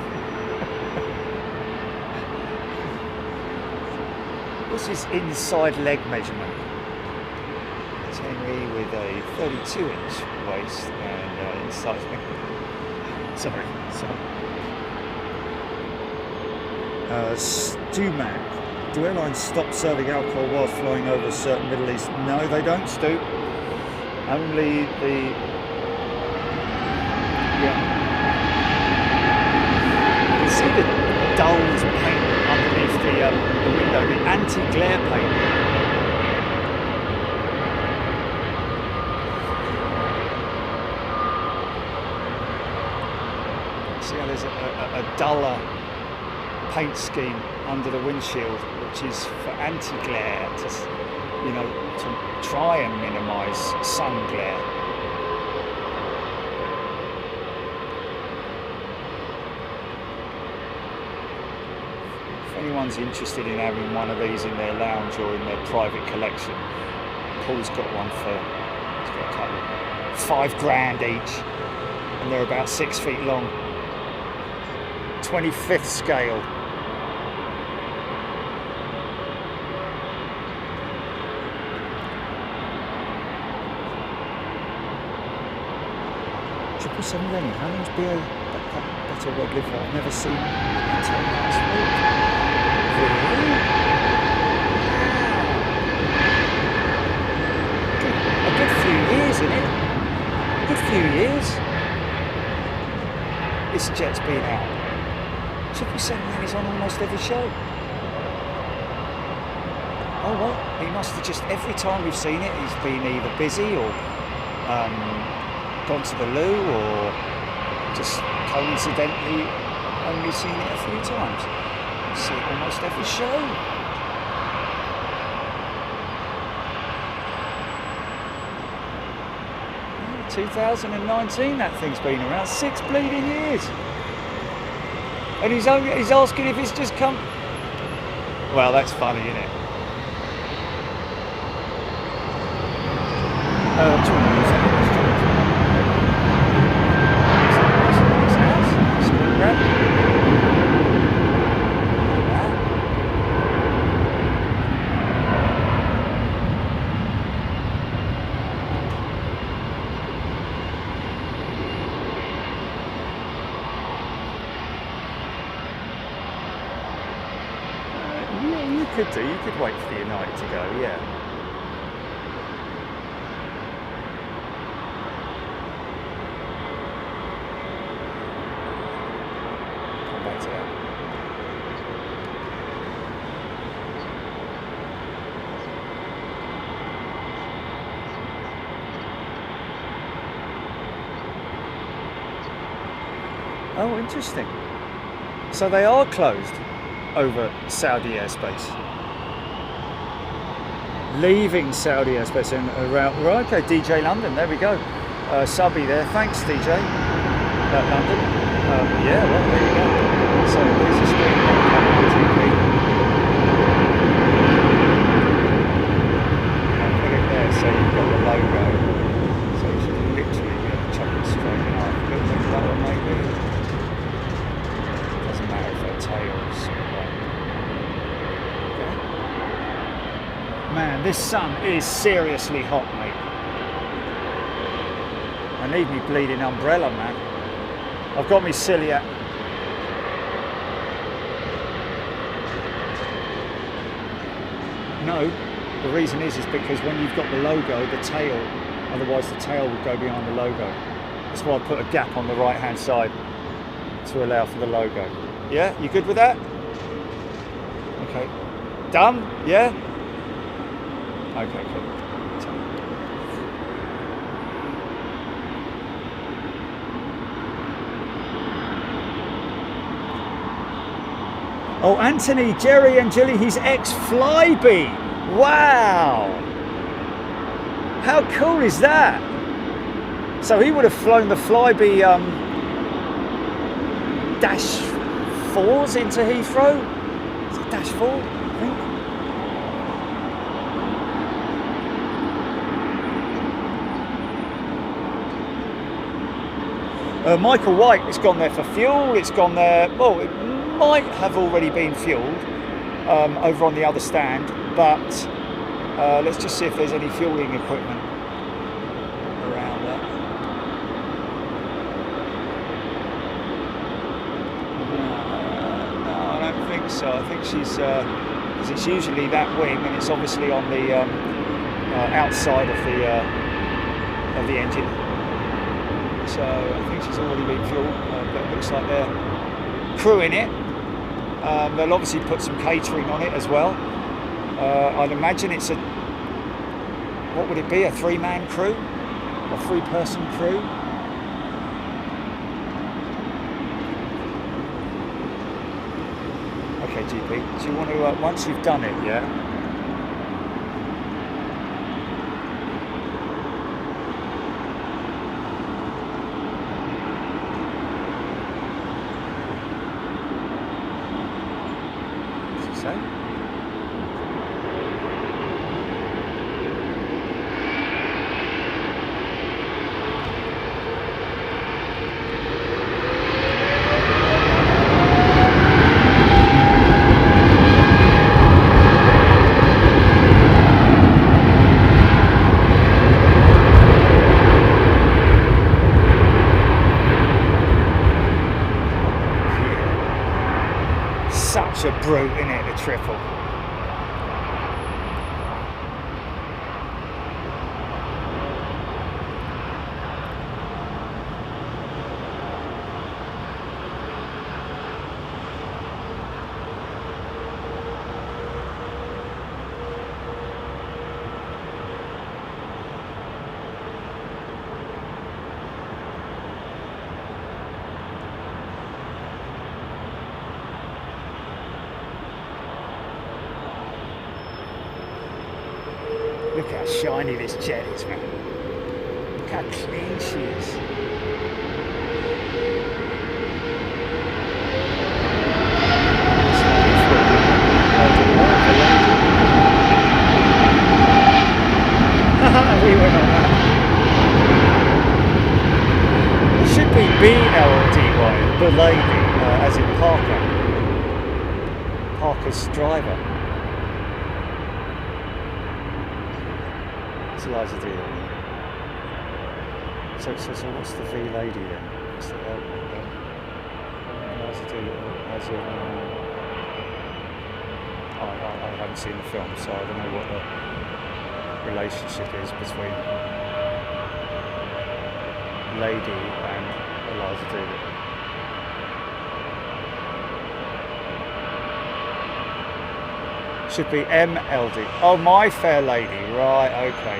What's his inside leg measurement? It's Henry with a 32-inch waist and inside leg. Sorry. Stu-Man. Do airlines stop serving alcohol whilst flying over a certain Middle East? No, they don't, Stu. Only the... Yeah. You can see the dulled paint underneath the window, the anti-glare paint. See how there's a duller paint scheme under the windshield, which is for anti-glare, to try and minimise sun glare. If anyone's interested in having one of these in their lounge or in their private collection, Paul's got one he's got a couple, $5,000 each, and they're about 6 feet long, 25th scale. Rennie, how long's BA Better Red live for? I've never seen it until last week. Really? A good few years, isn't it? A good few years. This jet's been out. 777 Rennie's on almost every show. Oh well, he must have just, every time we've seen it, he's been either busy or gone to the loo, or just coincidentally only seen it a few times. You see it almost every show. Oh, 2019 that thing's been around, 6 bleeding years. And he's asking if it's just come... Well, that's funny, isn't it? You could wait for the United to go, yeah. Come back to that. Oh, interesting. So they are closed over Saudi airspace. Leaving Saudi airspace and around. Right, okay, DJ London, there we go. Subby there, thanks DJ. London. Yeah, well, there you go. So here's the screen. I'll put it there so you've got the logo. So you should literally be able to chop it straight in half. A little bit lower maybe. Doesn't matter if they're tails. Man, this sun is seriously hot, mate. I need me bleeding umbrella, man. I've got me celiac. No, the reason is because when you've got the logo, the tail, otherwise the tail would go behind the logo. That's why I put a gap on the right-hand side to allow for the logo. Yeah, you good with that? Okay. Done? Yeah? Okay, cool. Oh, Anthony, Jerry and Jilly, he's ex-Flybe. Wow. How cool is that? So he would have flown the Flybe Dash 4s into Heathrow. Is it Dash 4, I think? Michael White, it's gone there for fuel. It's gone there, well, it might have already been fueled over on the other stand, but let's just see if there's any fueling equipment around that. No, I don't think so. I think she's, because it's usually that wing, and it's obviously on the outside of the engine. So I think she's already been fueled, but it looks like they're crewing it. They'll obviously put some catering on it as well. I'd imagine it's a, what would it be, a 3-man crew? A 3-person crew? Okay, GP, do you want to, once you've done it, yeah? Such a brute, isn't it, the triple? Look how shiny this jet is, man. Look how clean she is. We went on that. It should be BLDY, the lady, as in Parker. Parker's driver. Eliza D. So what's the V lady then? What's the Eliza D as in, I haven't seen the film, so I don't know what the relationship is between Lady and Eliza D. Should be MLD. Oh, My Fair Lady. Right. Okay.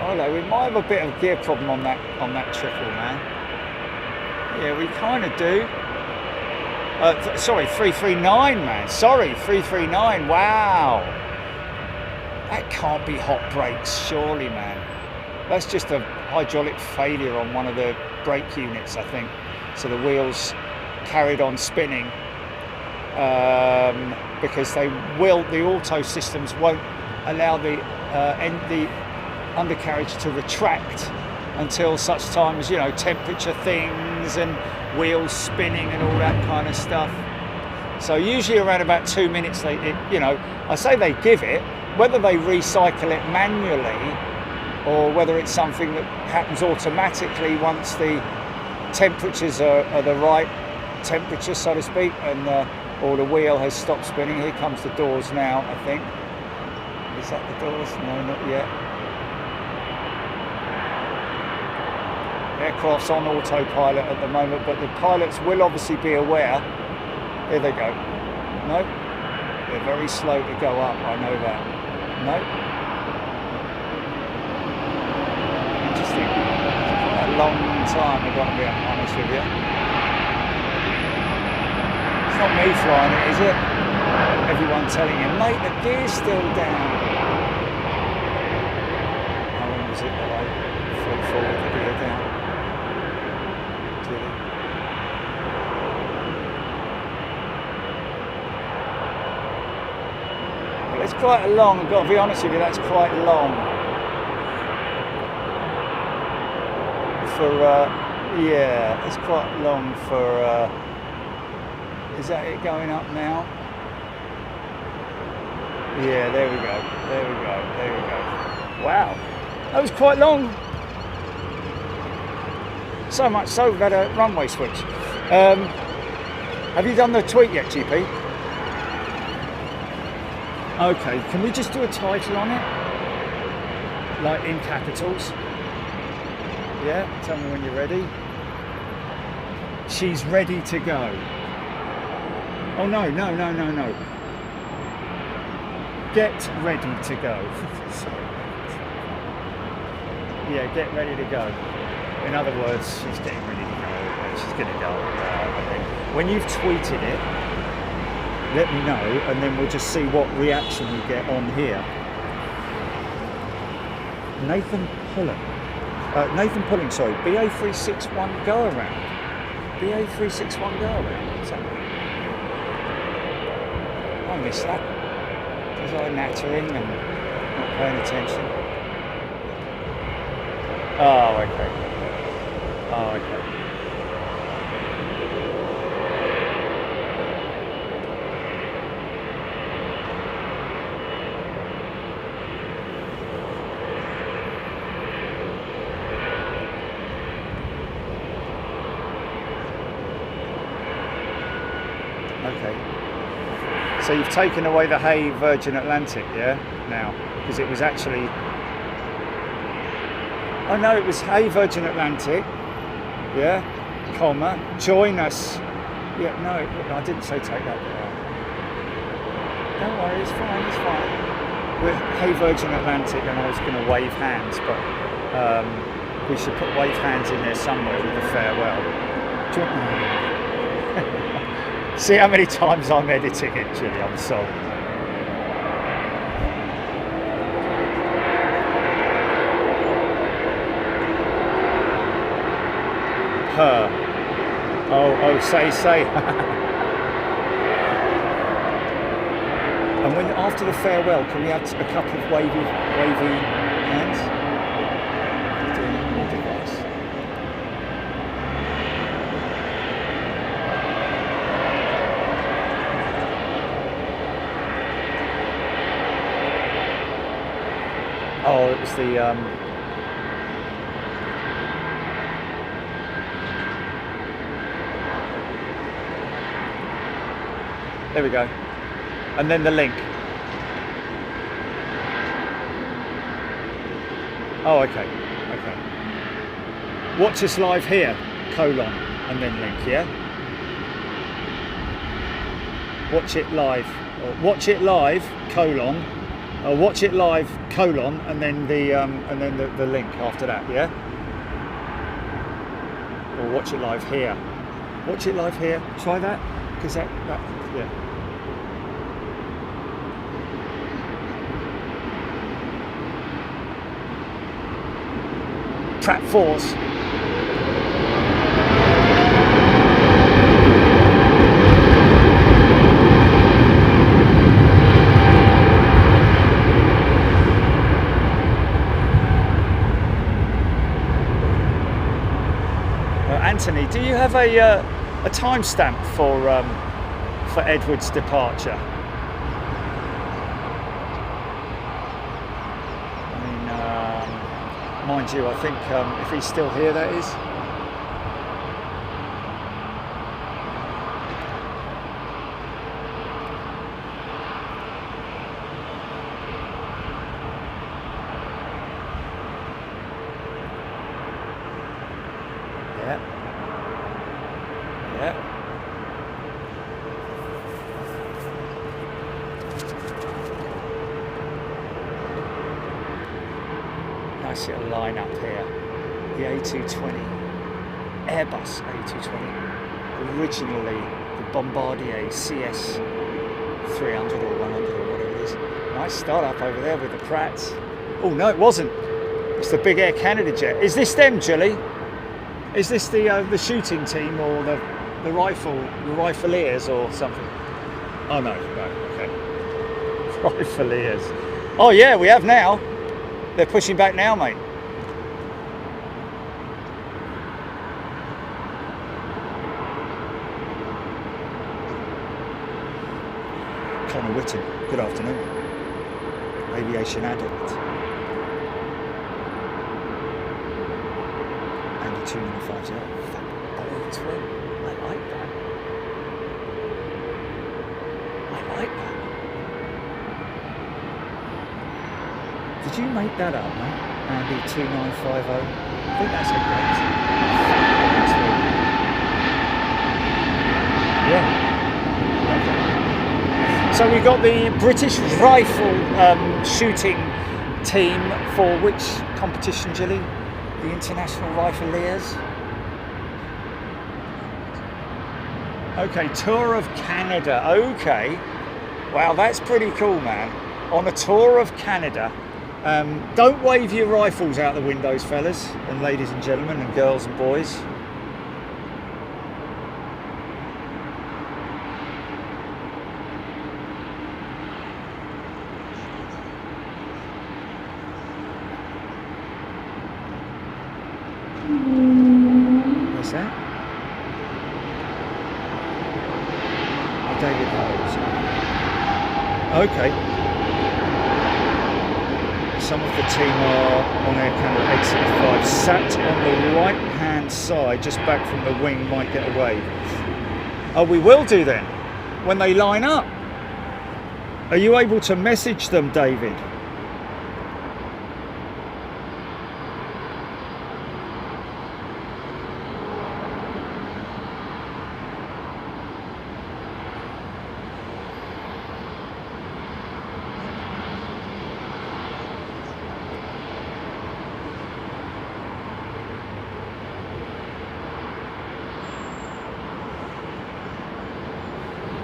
Oh no, we might have a bit of a gear problem on that triple, man. Yeah, we kind of do. Sorry, 339, man. Sorry, 339. Wow. That can't be hot brakes, surely, man. That's just a hydraulic failure on one of the brake units, I think. So the wheels carried on spinning. Because the auto systems won't allow the undercarriage to retract until such time as, you know, temperature things and wheels spinning and all that kind of stuff. So usually around about 2 minutes, I say they give it, whether they recycle it manually or whether it's something that happens automatically once the temperatures are the right temperature, so to speak, and or the wheel has stopped spinning. Here comes the doors now, I think. Is that the doors? No, not yet. Aircraft's on autopilot at the moment, but the pilots will obviously be aware. Here they go. No, they're very slow to go up, I know that. No. Interesting. It's quite a long time, I've got to be honest with you. It's not me flying it, is it? Everyone telling you, mate, the gear's still down. How long was it that I flew forward the gear down? Clearly. But it's quite a long, I've got to be honest with you, that's quite long. For, yeah, it's quite long for, is that it going up now? Yeah, there we go, there we go, there we go. Wow, that was quite long. So much so we've had a runway switch. Have you done the tweet yet, GP? Okay, can we just do a title on it? Like in capitals? Yeah, tell me when you're ready. She's ready to go. Oh no, no, no, no, no. Get ready to go. Sorry. Yeah, get ready to go. In other words, she's getting ready to go. She's going to go. And then when you've tweeted it, let me know, and then we'll just see what reaction we get on here. Nathan Pulling, sorry, BA361 go around. BA361 go around. What's that? I missed that. Was I nattering and not paying attention? Oh, okay. Oh, okay. Okay. So you've taken away the Hey Virgin Atlantic, yeah? Now, because it was actually... Oh no, it was Hey Virgin Atlantic, yeah? Comma, join us. Yeah, no, I didn't say take that bit out. Don't worry, it's fine, it's fine. We're Hey Virgin Atlantic, and I was going to wave hands, but we should put wave hands in there somewhere with a farewell. See how many times I'm editing it, Julie, I'm sorry. Her. Oh, say. And when after the farewell, can we have a couple of wavy hands? Doing it on your device. Oh, it was the there we go. And then the link. Oh, okay. Okay. Watch us live here, colon, and then link, yeah? Watch it live. Or watch it live, colon. Or watch it live, colon, and then the link after that, yeah? Or watch it live here. Watch it live here. Try that, because that yeah. Trap 4s. Anthony, do you have a timestamp for Edward's departure? Mind you, I think if he's still here, that is. Yeah. Yeah. Nice little line up here. The A220, Airbus A220, originally the Bombardier CS 300 or 100 or whatever it is. Nice start up over there with the Pratts. Oh no, it wasn't. It's the big Air Canada jet. Is this them, Julie? Is this the shooting team or the rifleers or something? Oh no, okay. Rifleers. Oh yeah, we have now. They're pushing back now, mate. Connor Whitten, good afternoon. Aviation addict. Andy 295. Oh, I like that. I like that. Did you make that up, mate? Andy 2950. I think that's a great. Yeah. So we got the British rifle shooting team for which competition, Gilly? The International Rifleers. Okay, Tour of Canada. Okay, wow, that's pretty cool, man. On a tour of Canada. Don't wave your rifles out the windows, fellas and ladies and gentlemen and girls and boys. What's that? Oh, David Howells. Okay. Some of the team are on Air Canada A380, sat on the right hand side, just back from the wing, might get away. Oh, we will do then, when they line up. Are you able to message them, David?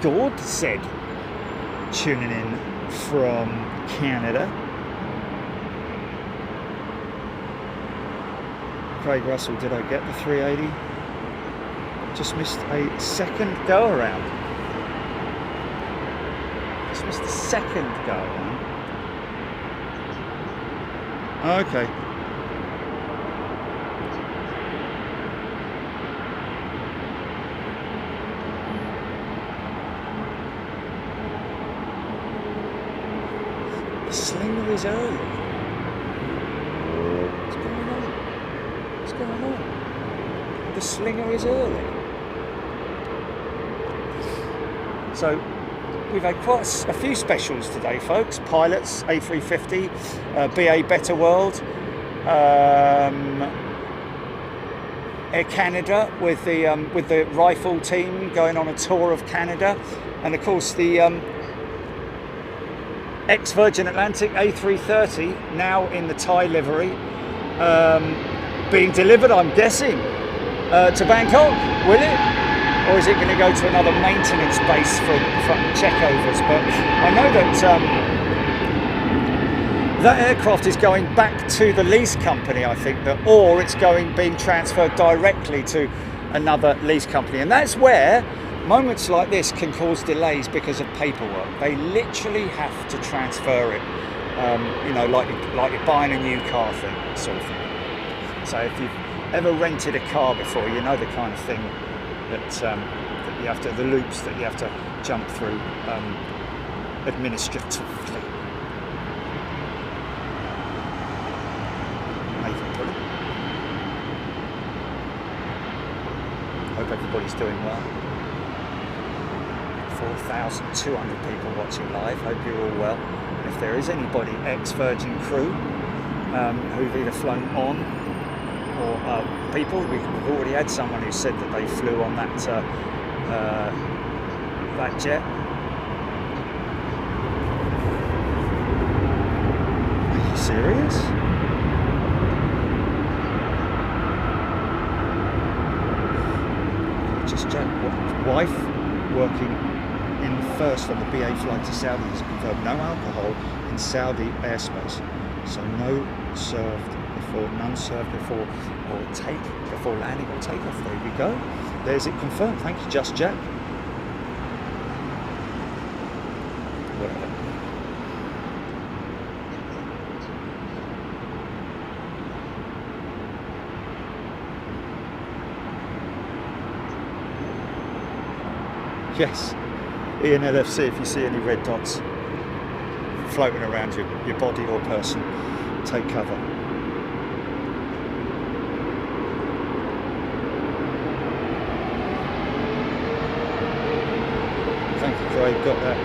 Gord said, tuning in from Canada. Craig Russell, did I get the 380? Just missed a second go around. Just missed the second go around. Okay. Slinger is early. What's going on? What's going on? The Slinger is early. So we've had quite a few specials today, folks. Pilots, A350, BEA Better World, Air Canada with the rifle team going on a tour of Canada, and of course the ex-Virgin Atlantic A330, now in the Thai livery, being delivered, I'm guessing, to Bangkok, will it? Or is it going to go to another maintenance base for checkovers? But I know that that aircraft is going back to the lease company, I think, or it's being transferred directly to another lease company. And that's where moments like this can cause delays because of paperwork. They literally have to transfer it, like you're buying a new car thing, sort of thing. So if you've ever rented a car before, you know the kind of thing that you have to, the loops that you have to jump through administratively. Nathan Pullen. Hope everybody's doing well. 4,200 people watching live. Hope you're all well. And if there is anybody ex-Virgin crew who've either flown on or people, we've already had someone who said that they flew on that that jet. Are you serious? Just Jack, wife. working in the first on the BA flight to Saudi has confirmed no alcohol in Saudi airspace. So no served before, none served before, or before landing or takeoff. There you go. There's it confirmed. Thank you, Just Jack. Whatever. Yes, Ian LFC, if you see any red dots floating around your body or person, take cover. Thank you, Craig. Got that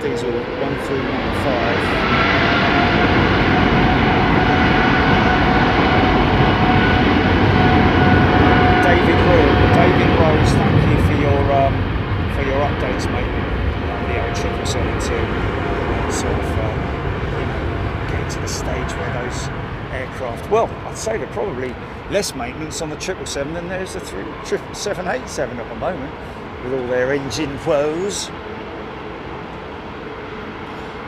diesel 1395. David Rose, thank you for your updates, mate. The A777-2 sort of getting to the stage where those aircraft, well, I'd say they're probably less maintenance on the 777 than there's the 777-8 at the moment, with all their engine woes.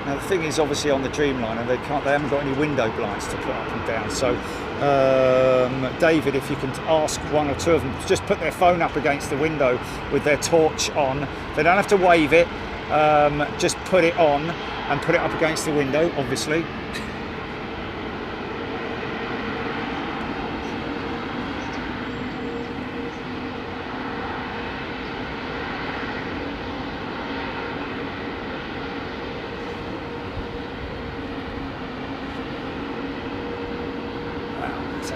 Now the thing is, obviously on the Dreamliner they haven't got any window blinds to put up and down. So David, if you can ask one or two of them to just put their phone up against the window with their torch on, they don't have to wave it. Just put it on and put it up against the window, obviously.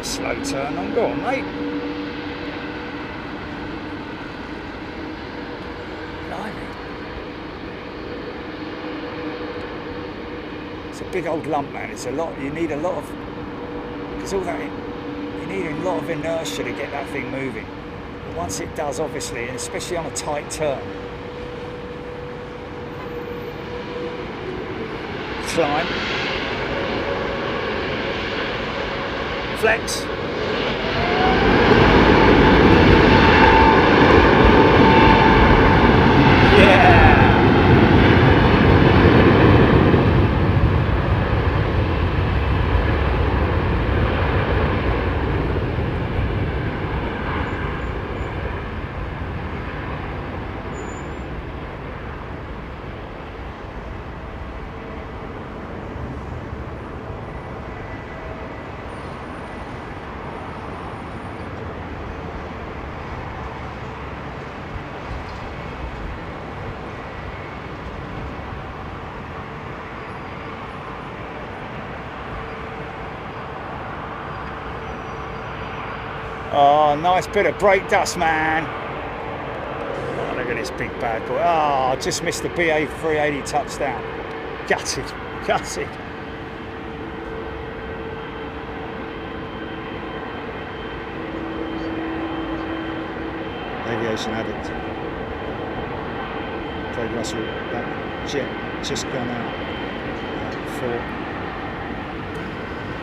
Slow turn on, go on, mate. Blimey. It's a big old lump, man. It's a lot. You need a lot of, because all that, you need a lot of inertia to get that thing moving. But once it does, obviously, and especially on a tight turn. Climb. Flex. Yeah. Oh, nice bit of brake dust, man. Oh, look at this big bad boy. Oh, just missed the BA 380 touchdown. Gutted, gutted. Aviation addict. Craig Russell, that jet just gone out for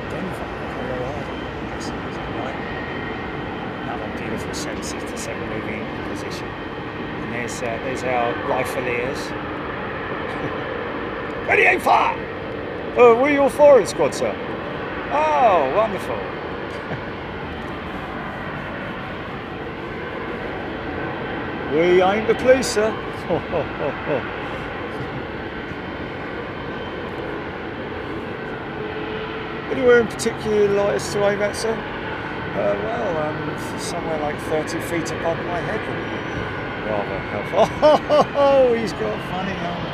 Denver, Colorado. Another beautiful 767 moving into position. And there's our rifleers. Ready, aim, fire! Oh, were you all forward squad, sir? Oh, wonderful. We ain't the police, sir. Anywhere in particular you'd like us to aim at, sir? Somewhere like 30 feet above my head would be rather helpful. Oh, he's got a funny arm.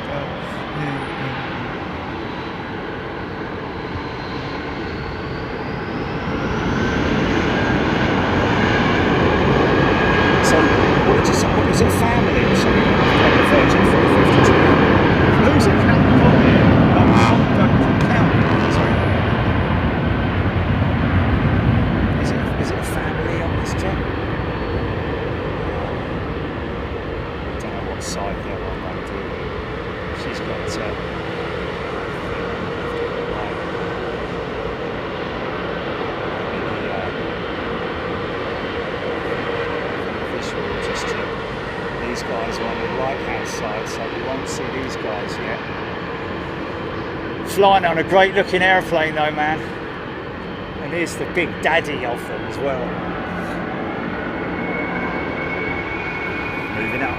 So, what did you say? What was it, family or something? Like the Virgin 352. Who's it? Count. Sorry. Is it a family on this jet? I don't know what side they're on, mate. She's got right hand side, so we won't see these guys yet. Flying on a great looking airplane though, man. And here's the big daddy of them as well. Moving up.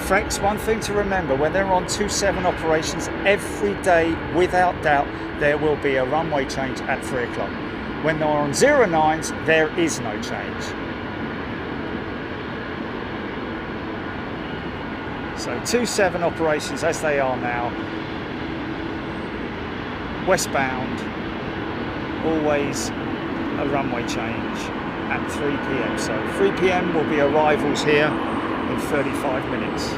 Frex, one thing to remember, when they're on 27 operations, every day, without doubt, there will be a runway change at 3 o'clock. When they're on 09s, there is no change. So 27 operations as they are now, westbound, always a runway change at 3 p.m. So 3 p.m. will be arrivals here in 35 minutes.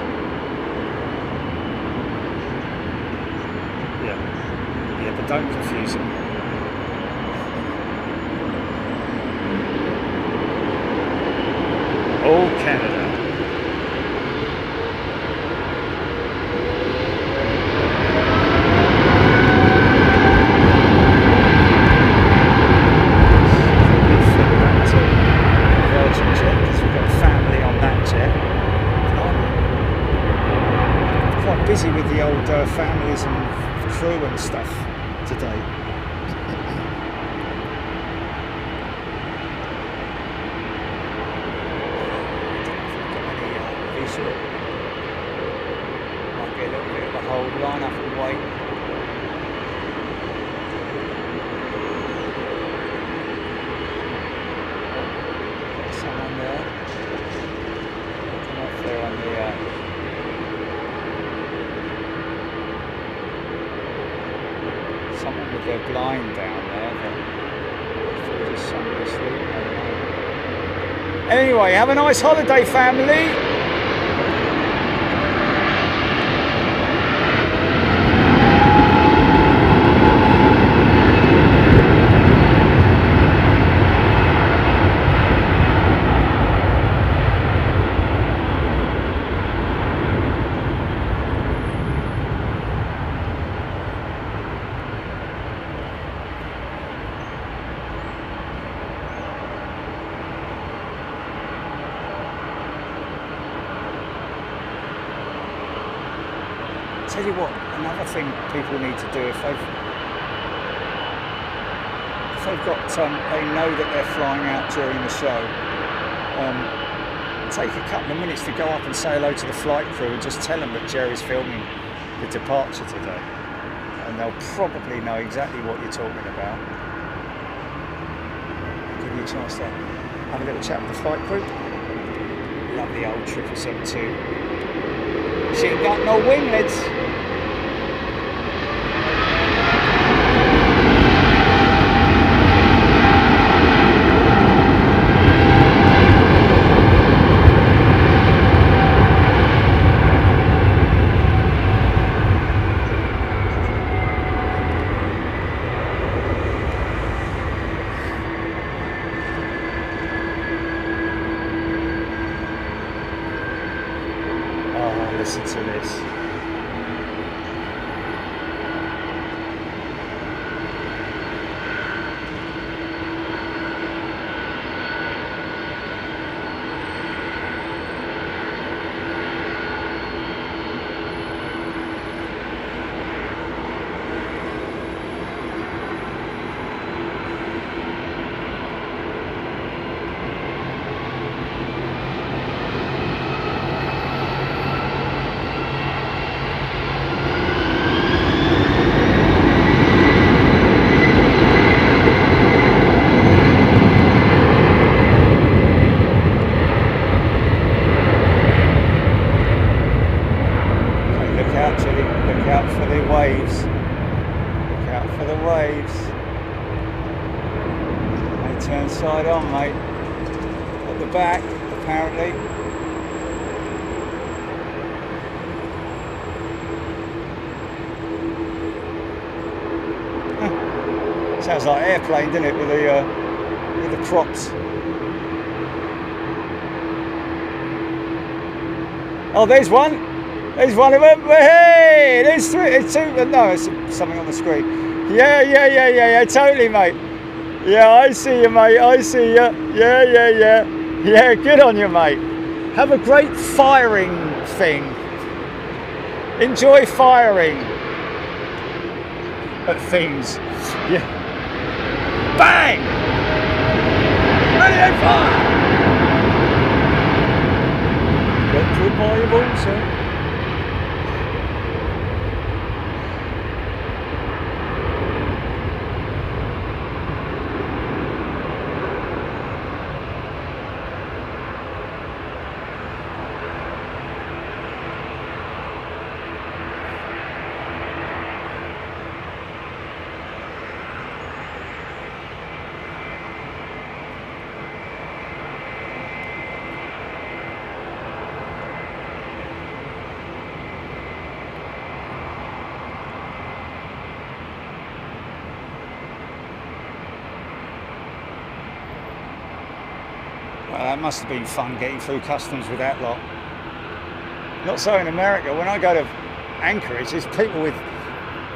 Yeah, but don't confuse them. All Canada. Busy with the old families and crew and stuff today. Might be a little bit of a hold, line up and wait. Someone there. I don't know if they're on the someone with their blind down there, but just somebody asleep. Anyway, have a nice holiday, family. Tell you what, another thing people need to do if they've got they know that they're flying out during the show, take a couple of minutes to go up and say hello to the flight crew and just tell them that Jerry's filming the departure today, and they'll probably know exactly what you're talking about. Give you a chance to have a little chat with the flight crew. Lovely old 777-2. She ain't got no winglets. Listen to this. Look out for the waves. Look out for the waves. Turn side on, mate. At the back, apparently. Sounds like an airplane, doesn't it, with the props. Oh, there's one. There's one of them. Hey, there's three. It's two. No, it's something on the screen. Yeah. Totally, mate. Yeah, I see you, mate. I see you. Yeah. Yeah, good on you, mate. Have a great firing thing. Enjoy firing at things. Yeah. Bang! Ready to fire! Got to admire your balls, sir. Well, that must have been fun getting through customs with that lot. Not so in America. When I go to Anchorage, there's people with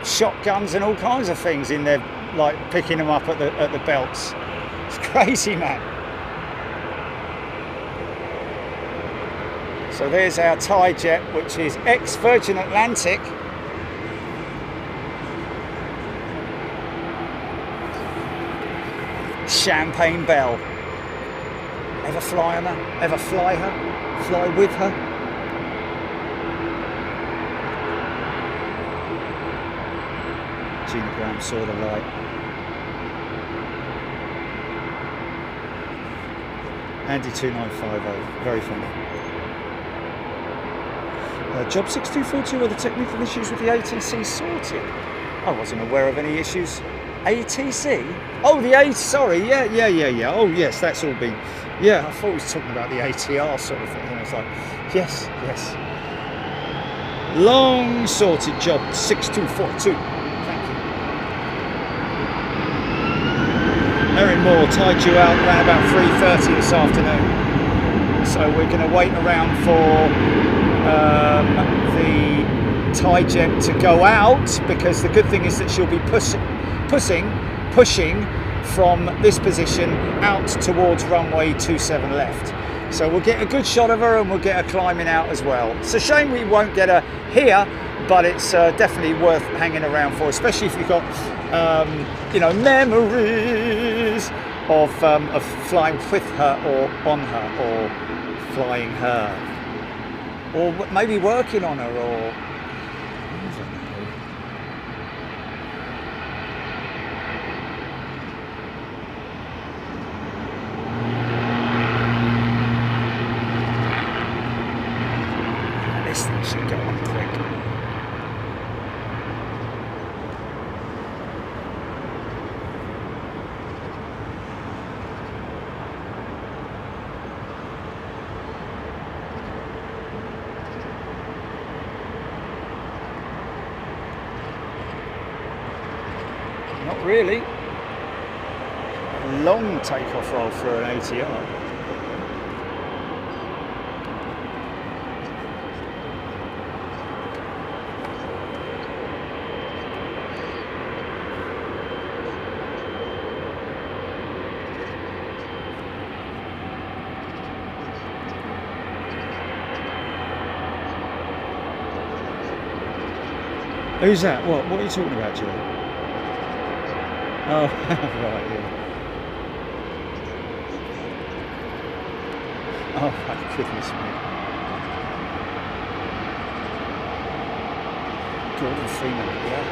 shotguns and all kinds of things in there, like picking them up at the belts. It's crazy, man. So there's our Thai jet, which is ex-Virgin Atlantic. Champagne Belle. Ever fly on her? Ever fly her? Fly with her? Gina Graham saw the light. Andy 2950, very funny. Job 6242, are the technical issues with the ATC sorted? I wasn't aware of any issues. ATC? Oh, the A, sorry, yeah. Oh, yes, that's all been. Yeah, I thought he was talking about the ATR sort of thing. And I was like, yes. Long sorted job 6242. Thank you. Erin Moore tied you out around about 3:30 this afternoon. So we're going to wait around for the Thai jet to go out, because the good thing is that she'll be pushing from this position out towards runway 27 left. So we'll get a good shot of her and we'll get her climbing out as well. It's a shame we won't get her here, but it's definitely worth hanging around for, especially if you've got memories of flying with her or on her or flying her, or maybe working on her, or this thing should go on quick. Not really. Long takeoff roll for an ATR. Who's that? What are you talking about, Joe? Oh, right, yeah. Oh my goodness me. Gordon Freeman, yeah.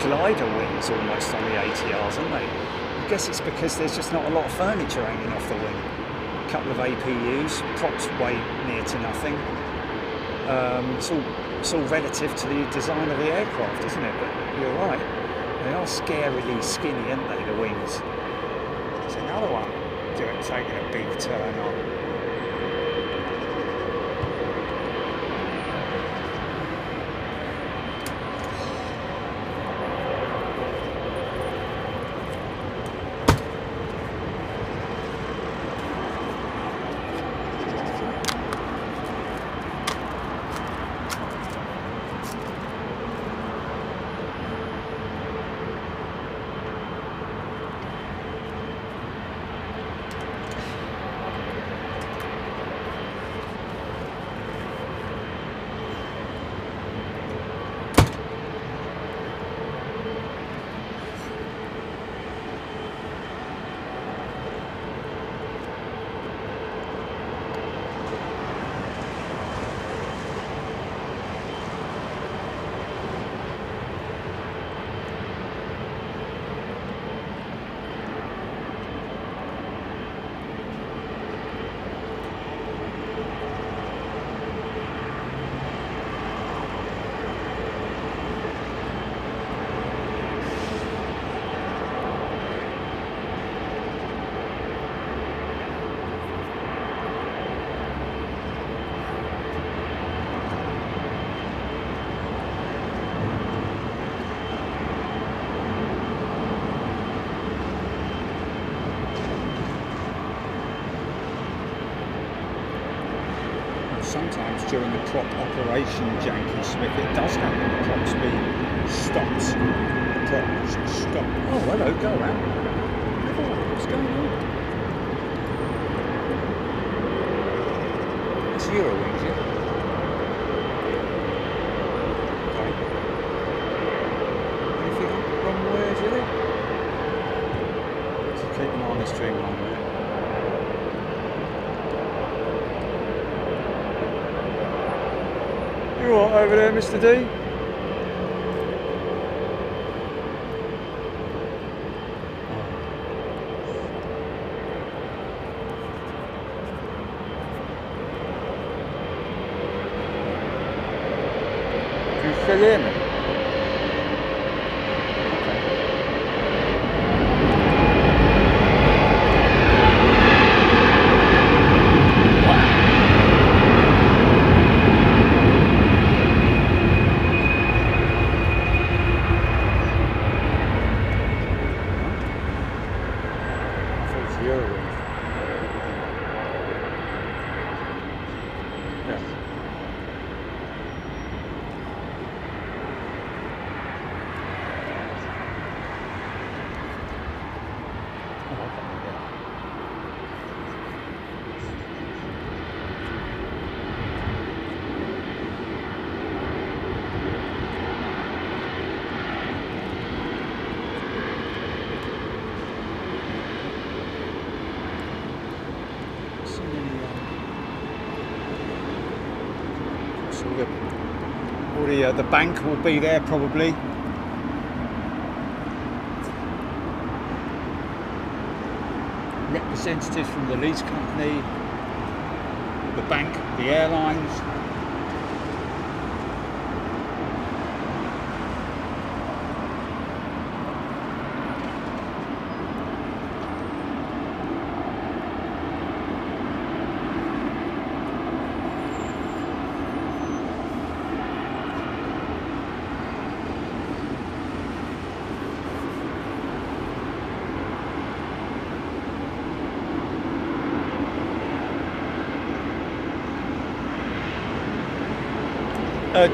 Glider wings almost on the ATRs, aren't they? I guess it's because there's just not a lot of furniture hanging off the wing. A couple of APUs, props weigh near to nothing. It's all relative to the design of the aircraft, isn't it? But you're right. They are scarily skinny, aren't they, the wings? So another one taking a big turn on. Sometimes during the prop operation, Janky Smith, it does happen. The prop's being stopped. The prop should stop. Oh, hello, go around. What's going on? It's Eurowings, yeah? Okay. Anything wrong with it? Let's keep an eye on this train one there. You all right over there, Mr. D? Do you still hear me? The bank will be there probably. Representatives from the lease company, the bank, the airlines.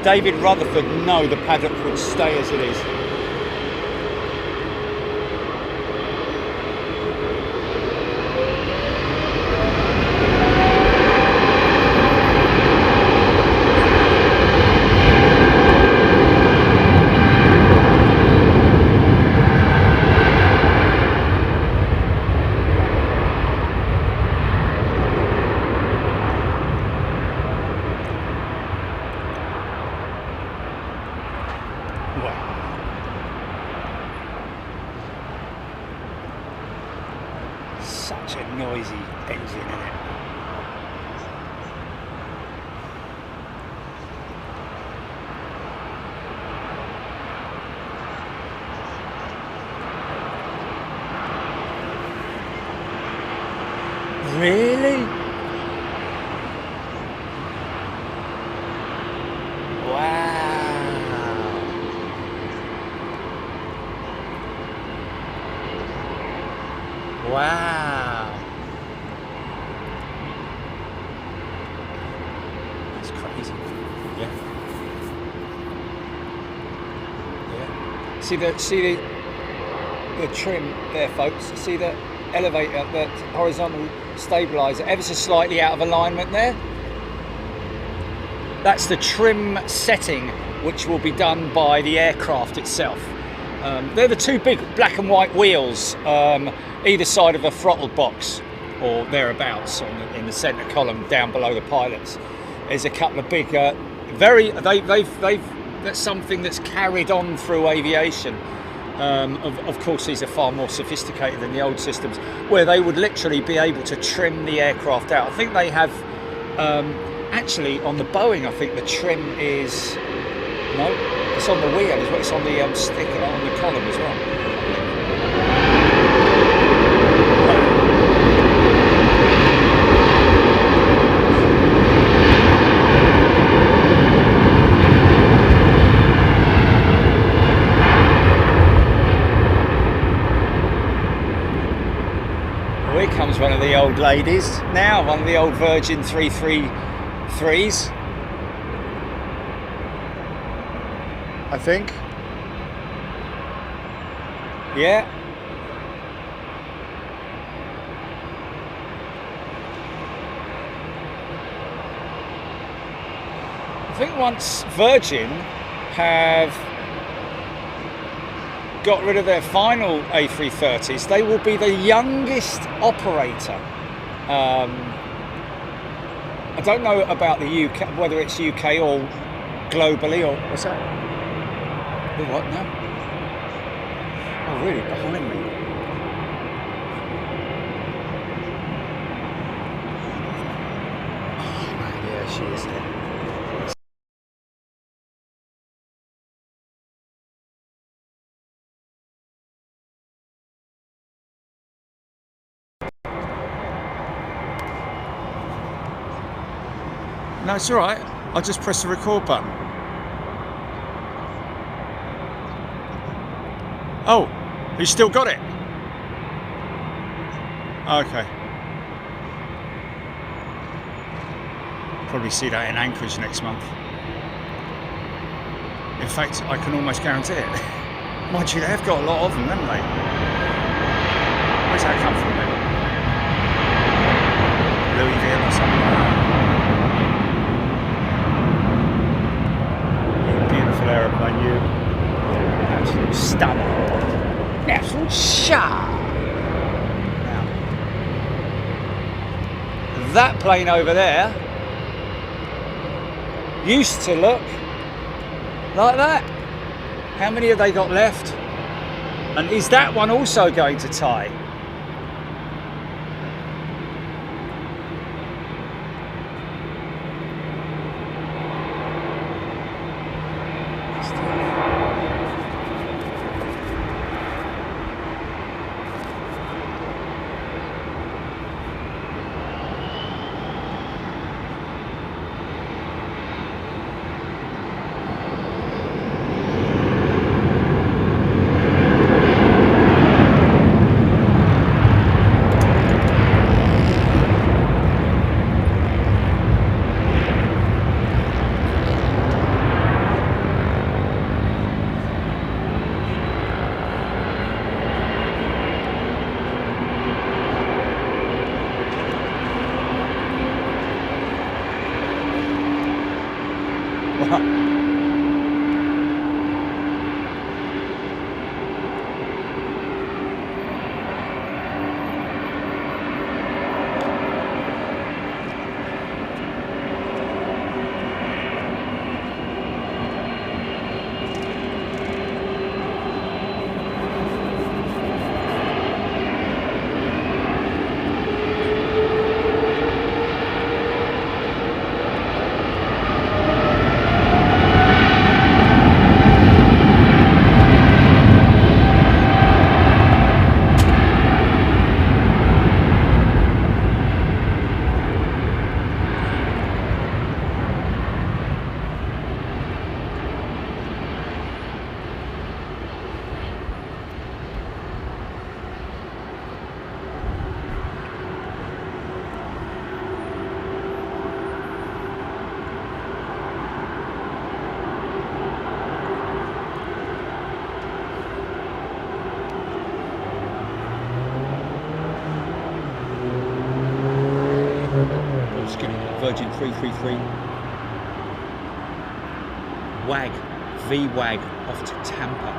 David Rutherford, no, the paddock would stay as it is. Such a noisy engine, isn't it? Wow. That's crazy. Yeah. Yeah. See the trim there, folks. See the elevator, the horizontal stabilizer ever so slightly out of alignment there. That's the trim setting, which will be done by the aircraft itself. They're the two big black and white wheels either side of a throttle box or thereabouts in the centre column down below the pilots. There's a couple of big, that's something that's carried on through aviation. Of course, these are far more sophisticated than the old systems, where they would literally be able to trim the aircraft out. I think they have, actually on the Boeing, I think the trim is, no, it's on the wheel as well, it's on the sticker, on the column as well. Here comes one of the old ladies now, one of the old Virgin 333s. I think. Yeah. I think once Virgin have got rid of their final A330s, they will be the youngest operator. I don't know about the UK, whether it's UK or globally, or what's that? The what now? Oh, really? Behind me? Oh, man, yeah, she is there. No, it's all right. I'll just press the record button. Oh, you still got it? Okay. Probably see that in Anchorage next month. In fact, I can almost guarantee it. Mind you, they've got a lot of them, haven't they? Where's that come from then? Louisville or something like that? Beautiful aeroplane, you. Absolute stunning. Absolute sharp. Now, that plane over there used to look like that. How many have they got left? And is that one also going to tie? Virgin 333 WAG, VWAG off to Tampa.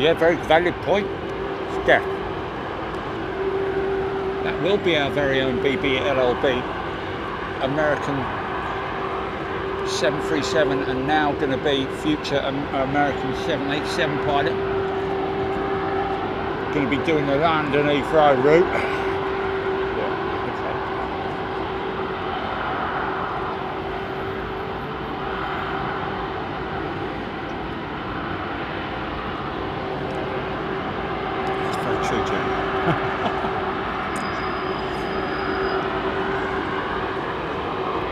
Yeah, very valid point, Steph. That will be our very own BEA American 737 and now going to be future American 787 pilot. Going to be doing the London Heathrow route. Yeah, okay. That's very true, Jim.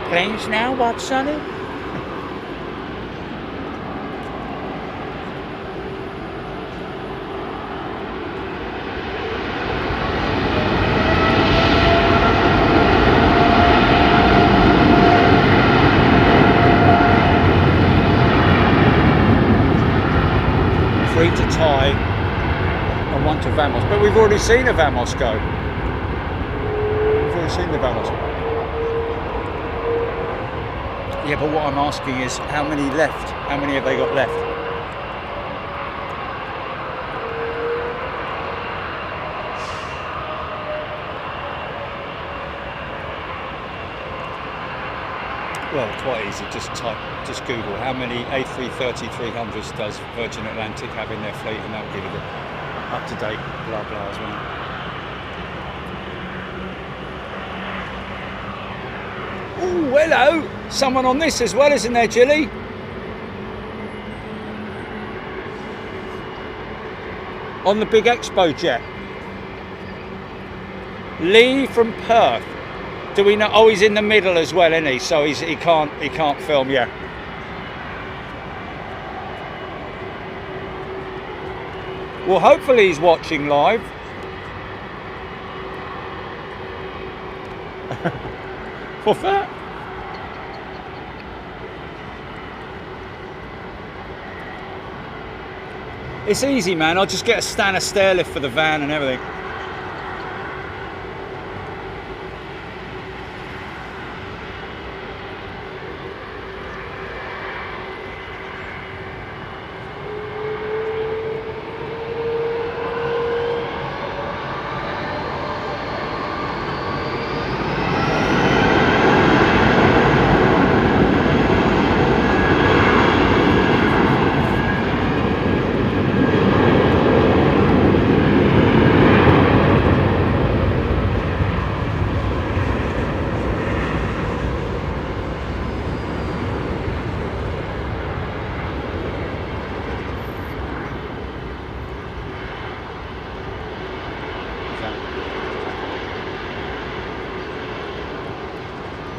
Planes now, what, Sonny? To Thai and one to Vamos, but we've already seen a Vamos go. We've already seen the Vamos. Yeah, but what I'm asking is how many left? How many have they got left? Well, it's quite easy, just Google how many A330-300s does Virgin Atlantic have in their fleet and that'll give you the up-to-date blah blah as well. Oh, hello! Someone on this as well, isn't there, Jilly? On the big expo jet. Lee from Perth. Do we know? Oh, he's in the middle as well, isn't he? So he can't film. Yeah. Well, hopefully he's watching live. What's that? It's easy, man. I'll just get a Stannah stair lift for the van and everything.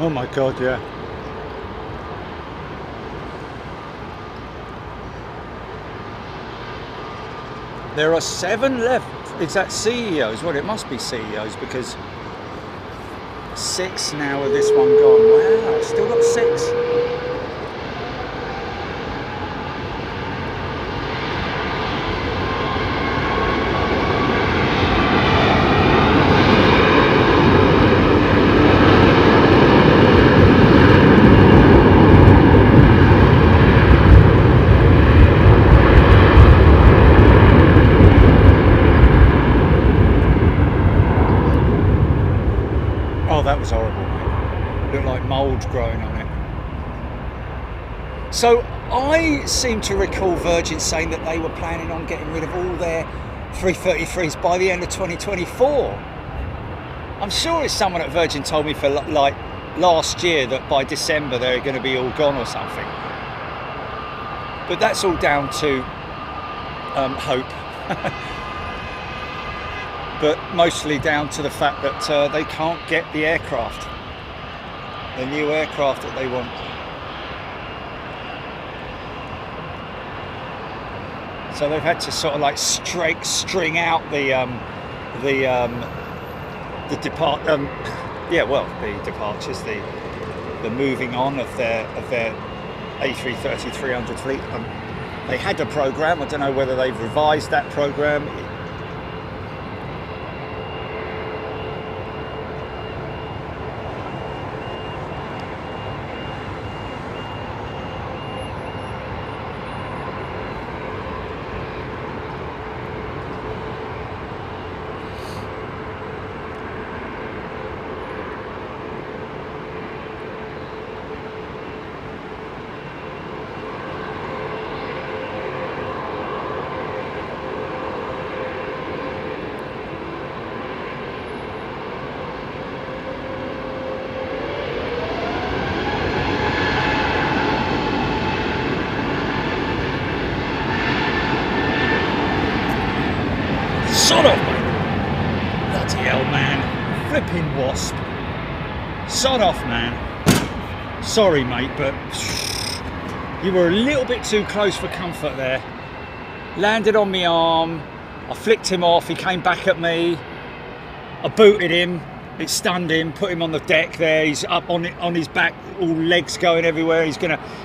Oh my God, yeah. There are 7 left. Is that CEOs? Well, it must be CEOs because 6 now with this one gone. Wow, still got 6. That was horrible, mate. Looked like mould growing on it. So I seem to recall Virgin saying that they were planning on getting rid of all their 333s by the end of 2024. I'm sure it's someone at Virgin told me for like last year that by December they're going to be all gone or something. But that's all down to hope. But mostly down to the fact that they can't get the aircraft, the new aircraft that they want. So they've had to sort of like string out the departures, the moving on of their A330-300 fleet. They had a program. I don't know whether they've revised that program. Sod off, man. Sorry, mate, but you were a little bit too close for comfort there. Landed on my arm. I flicked him off. He came back at me. I booted him. It stunned him. Put him on the deck there. He's up on his back, all legs going everywhere.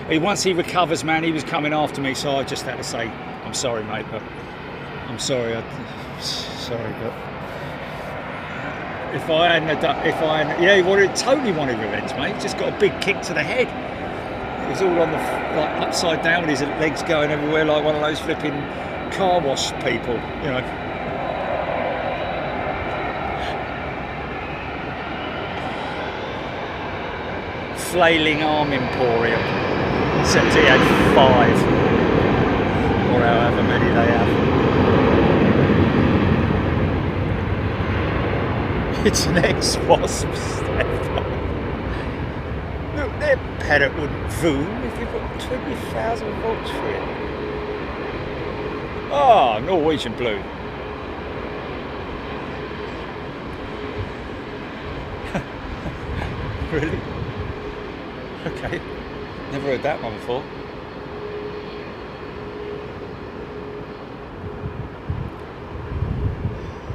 Once he recovers, man, he was coming after me. So I just had to say, I'm sorry, mate, but I'm sorry. Sorry, but if I hadn't, yeah, he totally wanted revenge, mate. He just got a big kick to the head. He was all on the upside down with his legs going everywhere, like one of those flipping car wash people, you know. Flailing Arm Emporium, except he had 5, or however many they have. It's an ex-wasp, Stefan. Look, their paddock wouldn't fool if you put 20,000 volts for it. Ah, Norwegian Blue. Really? Okay. Never heard that one before.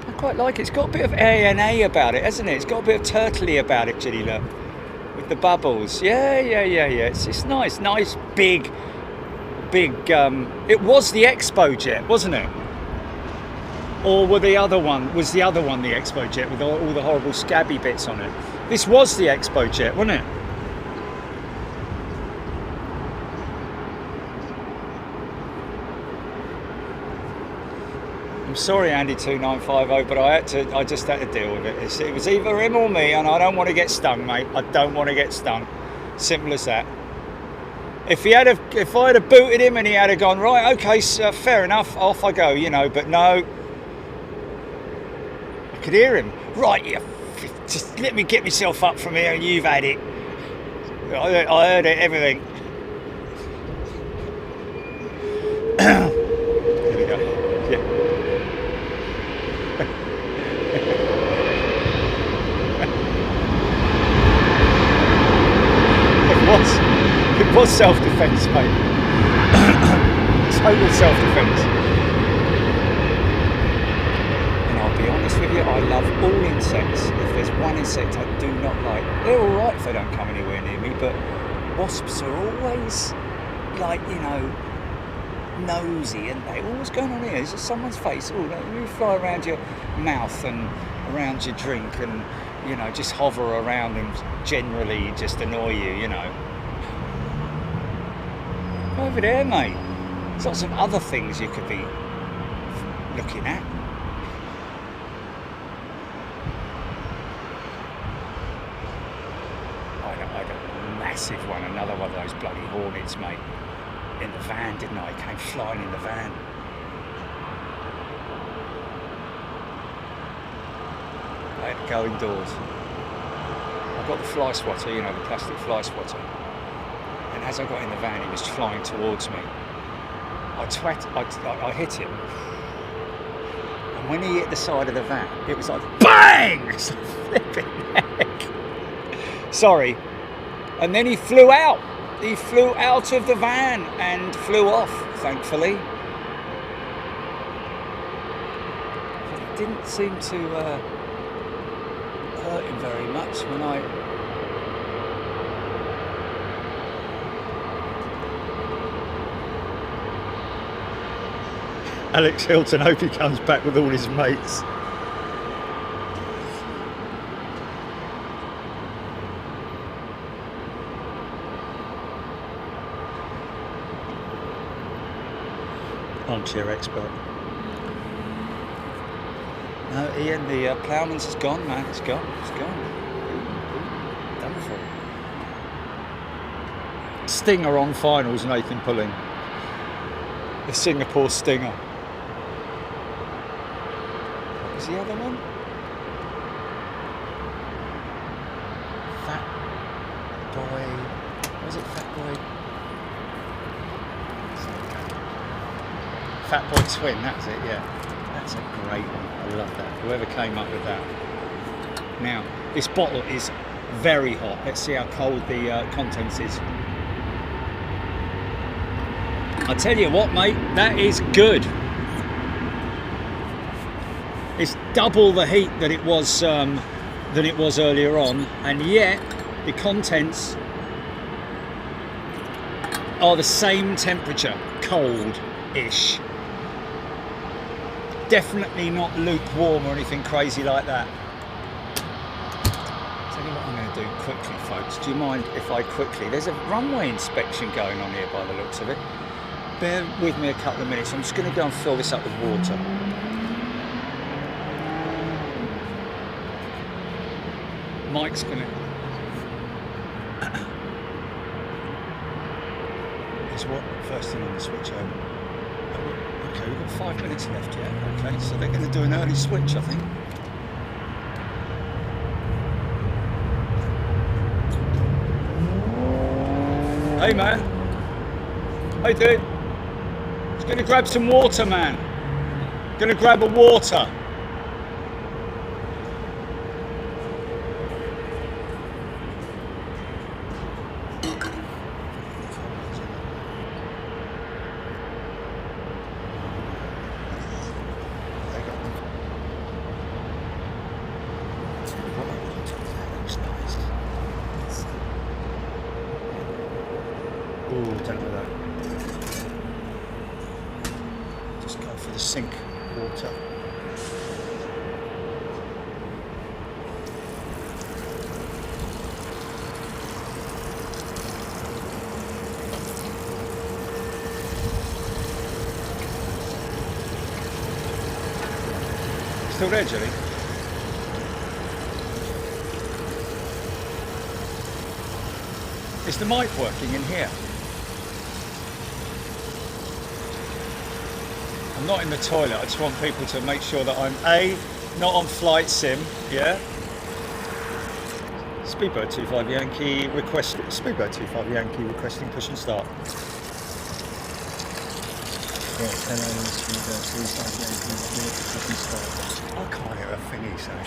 I quite like it. It's got a bit of A&A about it, hasn't it? It's got a bit of turtley about it, Ginny, look. With the bubbles. Yeah. It's nice. Nice, big... it was the Expo jet, wasn't it? Or was the other one the Expo jet with all the horrible scabby bits on it? This was the Expo jet, wasn't it? I'm sorry, Andy 2950, but I just had to deal with it. It was either him or me, and I don't want to get stung, mate. I don't want to get stung. Simple as that. If I had booted him and he had gone, right, okay, fair enough, off I go, you know, but no. I could hear him. Right, just let me get myself up from here and you've had it. I heard it, everything. Here we go. Yeah. It was self-defence, mate. Total self-defence. And I'll be honest with you, I love all insects. If there's one insect I do not like, they're alright if they don't come anywhere near me, but wasps are always, like, you know, nosy, and they always going on here. It's just someone's face. You fly around your mouth and around your drink and, you know, just hover around and generally just annoy you, you know. Over there, mate. There's lots of other things you could be looking at. I had a massive one, another one of those bloody hornets, mate. In the van, didn't I? It came flying in the van. I had to go indoors. I got the fly swatter, you know, the plastic fly swatter. And as I got in the van, he was flying towards me. I hit him. And when he hit the side of the van, it was like, BANG! It's like flipping heck. Sorry. And then he flew out. He flew out of the van and flew off, thankfully. But it didn't seem to hurt him very much when I... Alex Hilton, hope he comes back with all his mates. Armchair expert. No, Ian, the Ploughman's is gone, man. It's gone. It's gone. Done for. Stinger on finals, Nathan Pulling. The Singapore Stinger. What was the other one? Fat Boy. What was it, Fat Boy? Fat Boy Twin, that's it, yeah. That's a great one. I love that. Whoever came up with that. Now, this bottle is very hot. Let's see how cold the contents is. I tell you what, mate, that is good. It's double the heat that it was earlier on, and yet the contents are the same temperature, cold-ish. Definitely not lukewarm or anything crazy like that. Tell you what I'm going to do quickly, folks. Do you mind if I quickly? There's a runway inspection going on here by the looks of it. Bear with me a couple of minutes. I'm just going to go and fill this up with water. Mike's going to... Is what? First thing on the switch over. Okay, we've got 5 minutes left, yeah? Okay, so they're going to do an early switch, I think. Hey, man. Hey, dude. Just going to grab some water, man. Going to grab a water. Sink water. Still there, Jelly? Is the mic working in here? I'm not in the toilet. I just want people to make sure that I'm not on flight sim, yeah? Speedbird 25 Yankee requesting push and start. I can't hear a thing he's saying.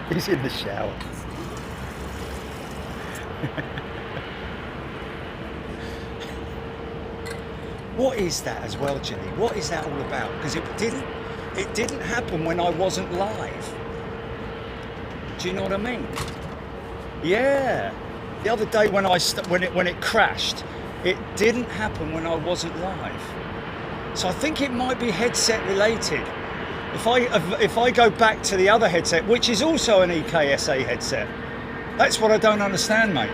He's in the shower. What is that as well, Jimmy? What is that all about? Because it didn't happen when I wasn't live. Do you know what I mean? Yeah. The other day when it crashed, it didn't happen when I wasn't live. So I think it might be headset related. If I go back to the other headset, which is also an EKSA headset, that's what I don't understand, mate.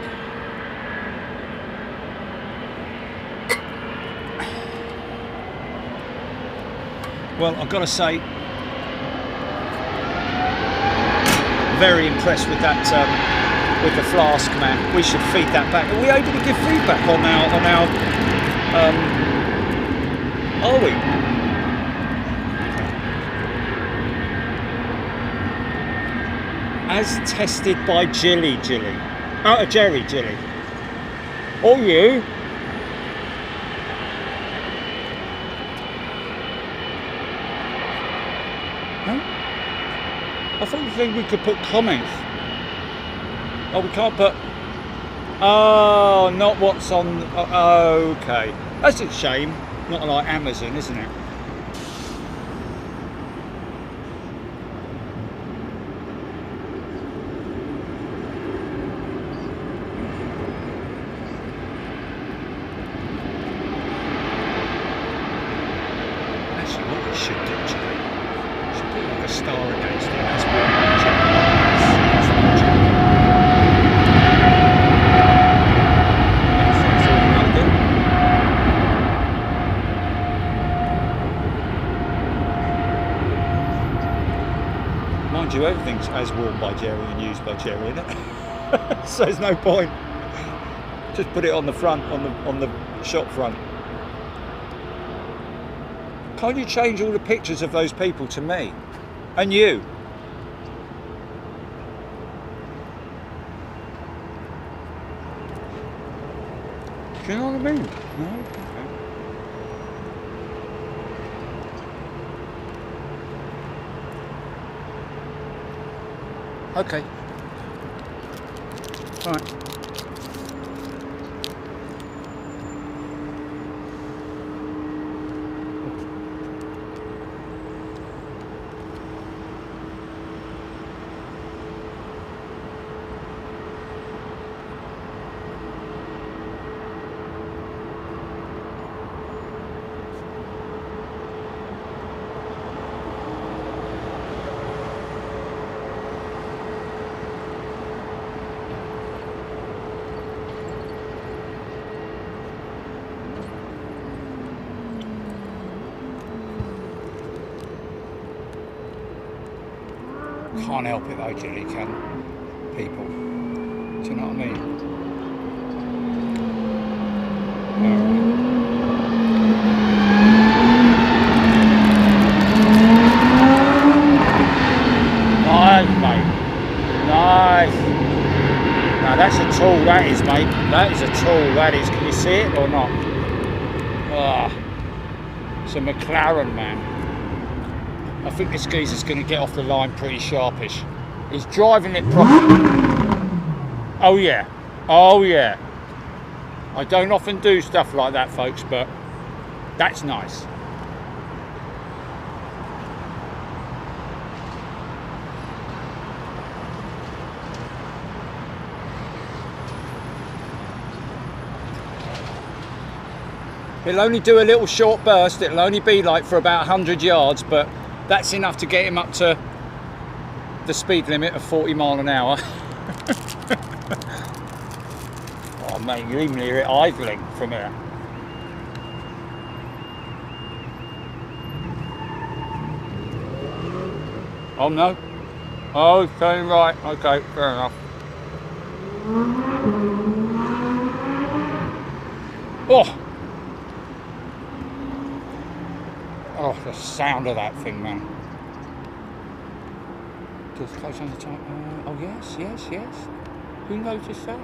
Well, I've got to say, very impressed with that, with the flask, man. We should feed that back. Are we able to give feedback on our? Are we? As tested by Jerry. Or you? I thought we could put comments. Oh, we can't put... Oh, not what's on... Oh, okay. That's a shame. Not like Amazon, isn't it? Actually, what we should do, Jimmy, we should put like a star against it. That's what mind you, everything's as worn by Jerry and used by Jerry, isn't it? So there's no point. Just put it on the front, on the shop front. Can't you change all the pictures of those people to me? And you? Do you know what I mean? No? Okay. Right. Can't help it though, Jilly, can people? Do you know what I mean? Nice, mate. Nice. Now that's a tool, that is, mate. That is a tool, that is. Can you see it or not? Ah, it's a McLaren, man. I think this geezer's going to get off the line pretty sharpish. He's driving it properly. Oh yeah, oh yeah. I don't often do stuff like that, folks, but that's nice. He'll only do a little short burst. It'll only be like for about 100 yards, but that's enough to get him up to the speed limit of 40 mile an hour. Oh mate, you even hear it idling from here. Oh no. Oh, it's turning right. Okay, fair enough. Oh! Oh, the sound of that thing, man. Just close on the time. Oh, yes, yes, yes. Who noticed that?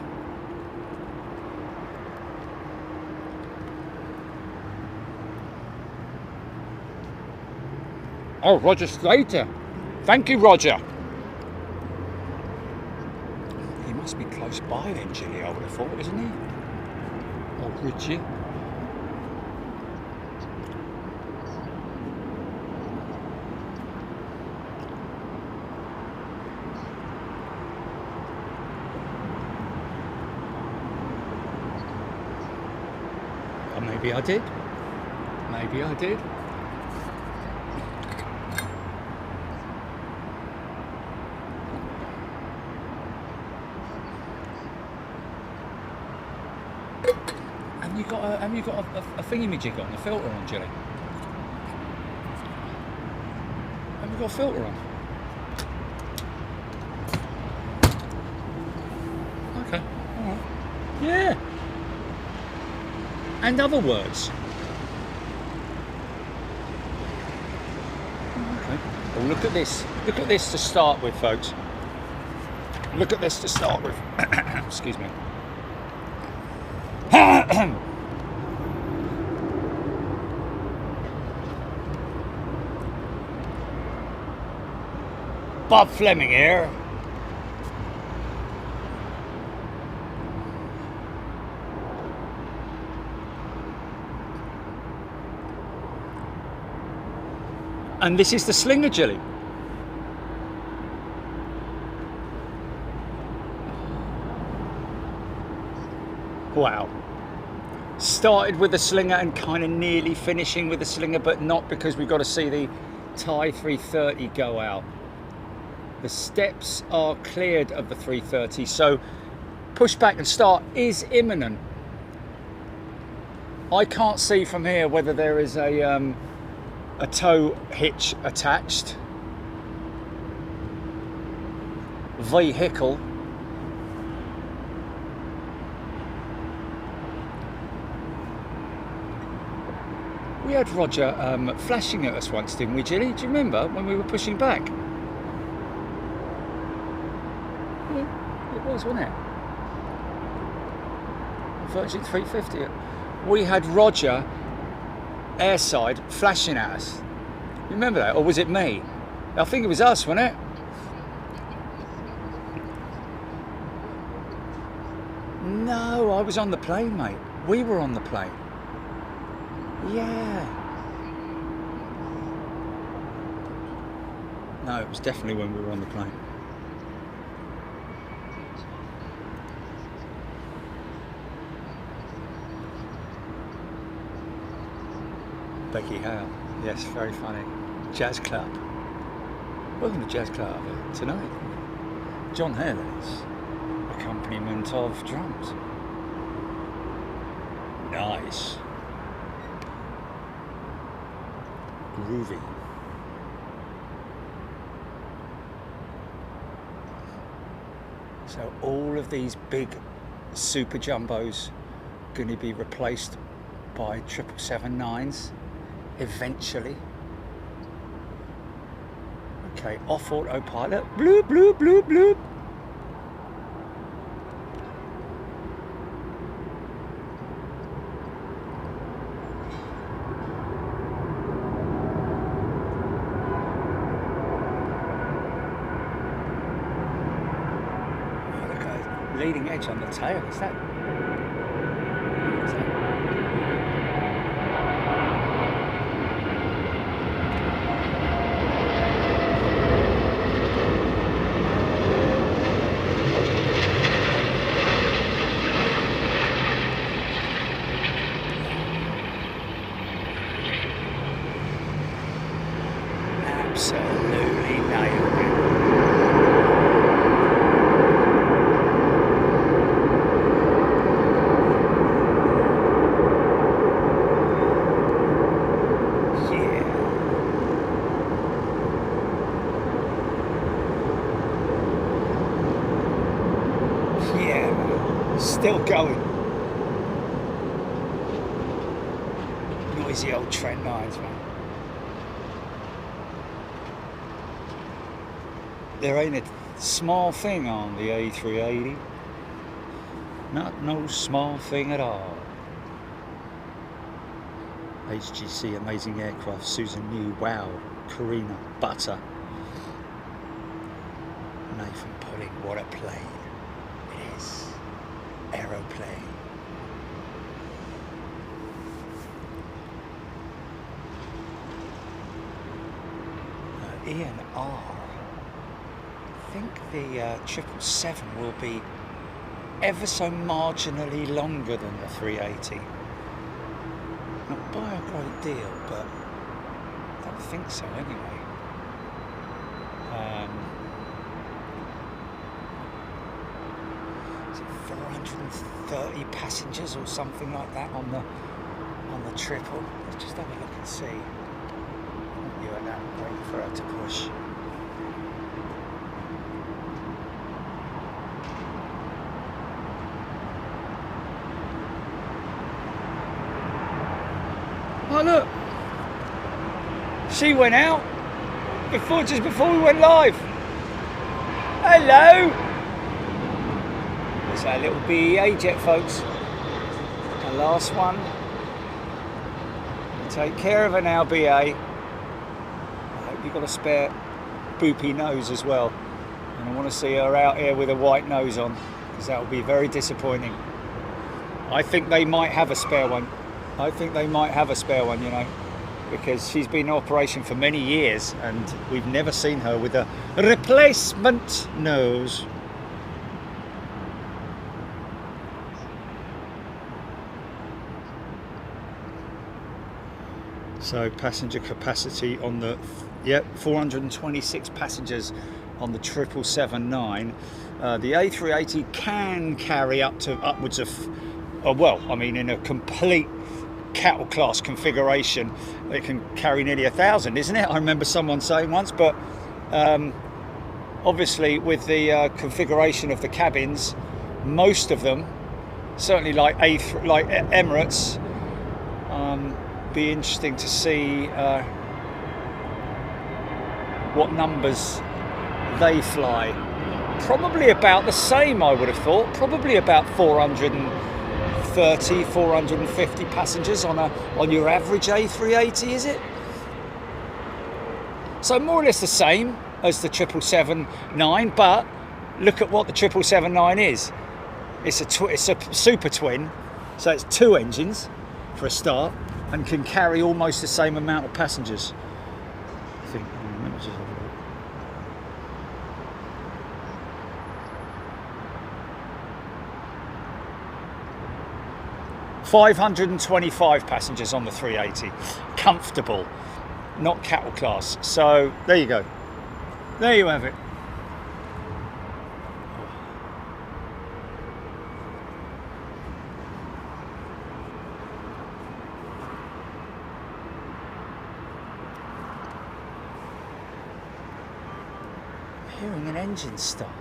Oh, Roger Slater. Thank you, Roger. He must be close by then, Jilly, I would have thought, isn't he? Oh, Richie. Maybe I did. Maybe I did. Have you got a thingy-majig on, a filter on, Jilly? Have you got a filter on? Okay, alright. Yeah. And other words. Okay. Oh, look at this. Look at this to start with, folks. Look at this to start with. Excuse me. Bob Fleming here. And this is the slinger, Jilly. Wow. Started with the slinger and kind of nearly finishing with the slinger, but not, because we've got to see the Thai 330 go out. The steps are cleared of the 330, so push back and start is imminent. I can't see from here whether there is a tow hitch attached. Vehicle. We had Roger flashing at us once, didn't we, Jilly? Do you remember when we were pushing back? It was, wasn't it? Virgin 350. We had Roger airside flashing at us. You remember that? Or was it me? I think it was us, wasn't it? No, I was on the plane, mate. We were on the plane. Yeah. No, it was definitely when we were on the plane. Becky Hale. Yes, very funny. Jazz club. Welcome to Jazz Club tonight. John Hurley's accompaniment of drums. Nice. Groovy. So all of these big super jumbos going to be replaced by 777-9s eventually. Okay, off autopilot. Bloop, bloop, bloop, bloop. Oh, look at leading edge on the tail. Is that? Absolutely nailed it. Yeah. Yeah. Still going. Noisy old Trent 9s, man. There ain't a small thing on the A380. Not no small thing at all. HGC, amazing aircraft. Susan New, wow. Karina, butter. Nathan Pudding, what a plane. It is. Aeroplane. Ian R. I think the 777 will be ever so marginally longer than the 380. Not by a great deal, but I don't think so anyway. Is it 430 passengers or something like that on the triple? Let's just have a look and see. You are now waiting for her to push. Oh look, she went out just before we went live. Hello. There's our little BEA jet, folks. The last one. Take care of her now, BA. I hope you've got a spare boopy nose as well. And I want to see her out here with a white nose on, because that would be very disappointing. I think they might have a spare one. You know, because she's been in operation for many years and we've never seen her with a replacement nose. So passenger capacity on the 426 passengers on the 777-9. The A380 can carry upwards of in a complete cattle class configuration, it can carry nearly 1,000, isn't it? I remember someone saying once, but obviously with the configuration of the cabins, most of them, certainly like Emirates, be interesting to see what numbers they fly. Probably about the same, I would have thought. Probably about 430, 450 passengers on your average A380, is it? So more or less the same as the 777-9, but look at what the 777-9 is. It's a super twin, so it's 2 engines for a start, and can carry almost the same amount of passengers. I think. Let me just have a look. 525 passengers on the 380, comfortable, not cattle class. So there you go. There you have it. I'm hearing an engine start.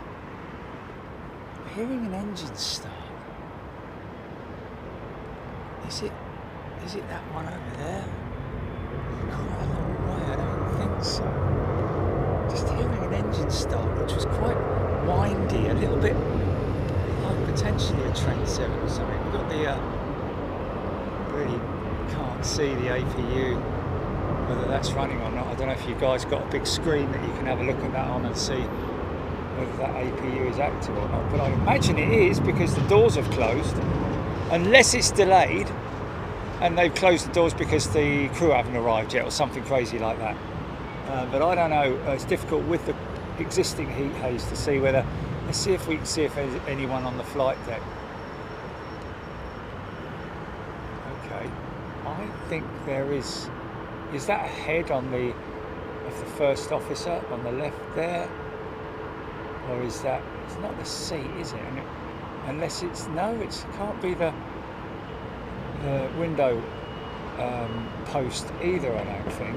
I'm hearing an engine start. Is it that one over there? Quite a long way, I don't think so. Just hearing an engine start, which was quite windy, a little bit like potentially a Trent 7 or something. We've got the, really can't see the APU, whether that's running or not. I don't know if you guys got a big screen that you can have a look at that on and see whether that APU is active or not. But I imagine it is, because the doors have closed. Unless it's delayed and they've closed the doors because the crew haven't arrived yet or something crazy like that. But I don't know. It's difficult with the existing heat haze to see whether. Let's see if we can see if there's anyone on the flight deck. Okay, I think there is. Is that a head on the of the first officer on the left there, or is that? It's not the seat, is it? Unless it's, no, it can't be the window post either, I don't think.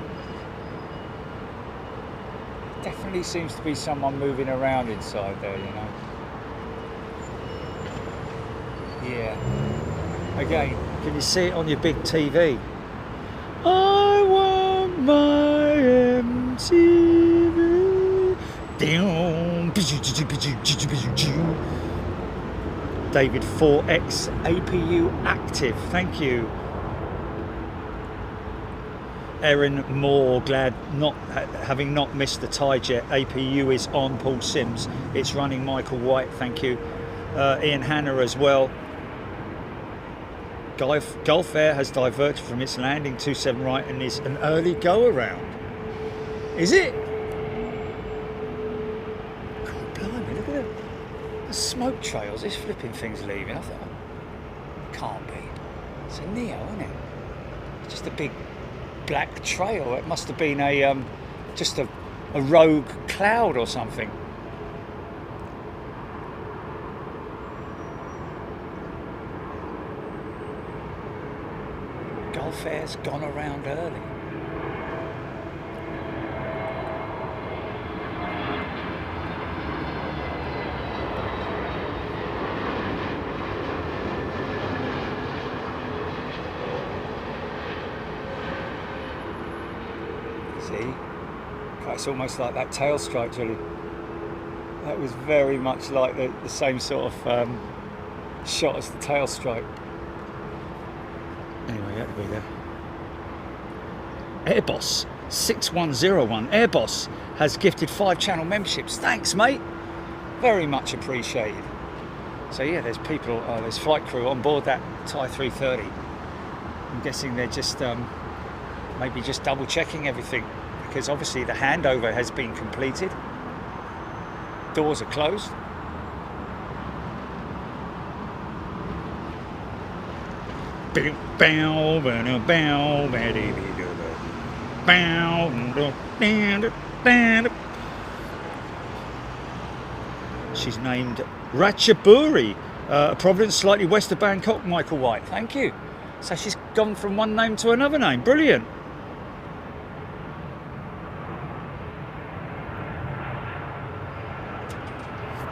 Definitely seems to be someone moving around inside there, you know. Yeah. Again, can you see it on your big TV? I want my MTV. David 4X APU active, thank you. Erin Moore, glad having not missed the tide yet. APU is on. Paul Sims, it's running. Michael White, thank you. Ian Hanna as well. Gulf Air has diverted from its landing 27 right and is an early go around. Is it? God blimey, look at the smoke trails. This flipping thing's leaving. I thought, can't be. It's a neo, isn't it? It's just a big black trail. It must have been a just a rogue cloud or something. Gulf Air's gone around early. See? It's almost like that tail stripe, really. That was very much like the same sort of shot as the tail stripe. Anyway, that would be there. Airboss 6101. Airboss has gifted 5 channel memberships. Thanks, mate. Very much appreciated. So yeah, there's people, there's flight crew on board that Thai 330. I'm guessing they're just maybe just double checking everything, because obviously the handover has been completed. Doors are closed. She's named Ratchaburi, Providence, slightly west of Bangkok. Michael White, thank you. So she's gone from one name to another name. Brilliant.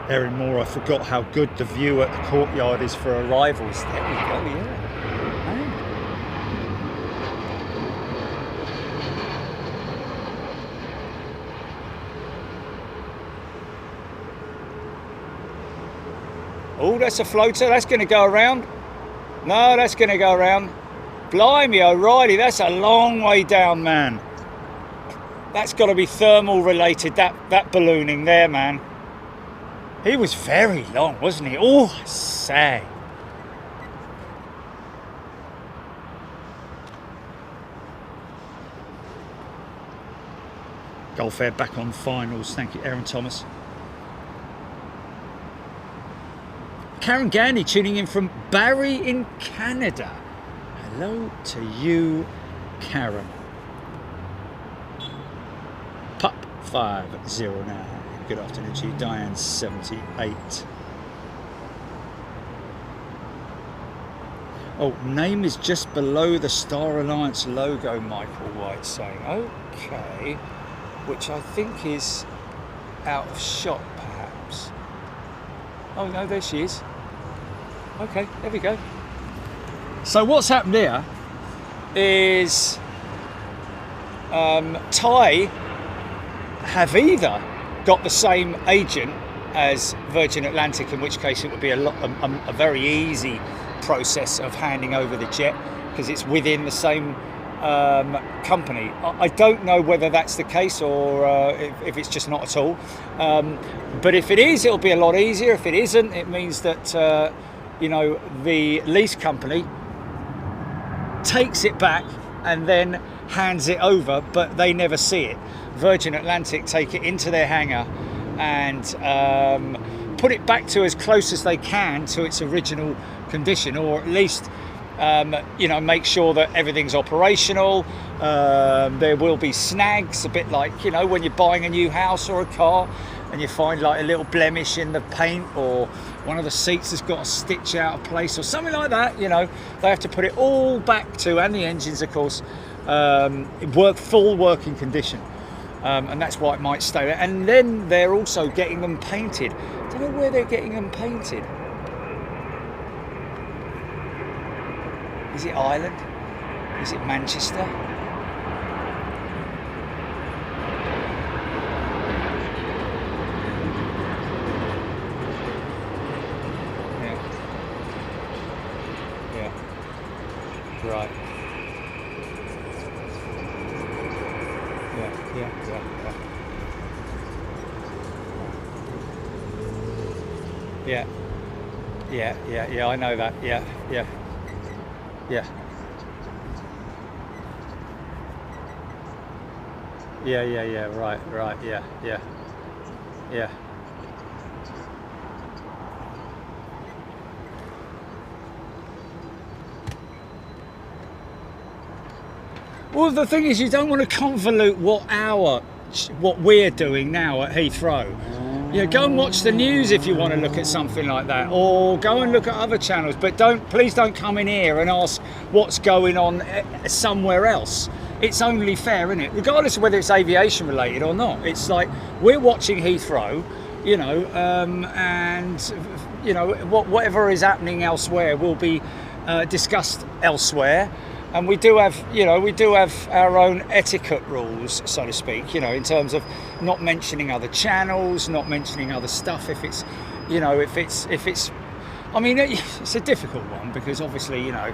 Erin Moore, I forgot how good the view at the courtyard is for arrivals. There we go, yeah. Oh, that's a floater. That's going to go around. No, that's going to go around. Blimey, O'Reilly, that's a long way down, man. That's got to be thermal related, that ballooning there, man. He was very long, wasn't he? Oh, I say. Gulf Air back on finals. Thank you, Aaron Thomas. Karen Gandy tuning in from Barrie in Canada. Hello to you, Karen. Pup 509. Good afternoon to you, Diane 78. Oh, name is just below the Star Alliance logo, Michael White saying. Okay, which I think is out of shot, perhaps. Oh no, there she is. Okay, there we go. So what's happened here is Thai have either got the same agent as Virgin Atlantic, in which case it would be a very easy process of handing over the jet because it's within the same company. I don't know whether that's the case or if it's just not at all. But if it is, it'll be a lot easier. If it isn't, it means that you know, the lease company takes it back and then hands it over, but they never see it. Virgin Atlantic take it into their hangar and put it back to as close as they can to its original condition, or at least you know, make sure that everything's operational. There will be snags, a bit like, you know, when you're buying a new house or a car and you find like a little blemish in the paint, or one of the seats has got a stitch out of place or something like that. You know, they have to put it all back to, and the engines of course, full working condition. And that's why it might stay there. And then they're also getting them painted. I don't know where they're getting them painted. Is it Ireland? Is it Manchester? Yeah. Yeah. Right. Yeah, I know that. Yeah. Right, yeah. Well, the thing is, you don't want to convolute what we're doing now at Heathrow. Yeah, go and watch the news if you want to look at something like that, or go and look at other channels, but please don't come in here and ask what's going on somewhere else. It's only fair, isn't it? Regardless of whether it's aviation related or not. It's like, we're watching Heathrow, you know, and you know, whatever is happening elsewhere will be discussed elsewhere. And we do have, you know, our own etiquette rules, so to speak, you know, in terms of not mentioning other channels, not mentioning other stuff. If it's, you know, if it's, I mean, it's a difficult one because obviously, you know,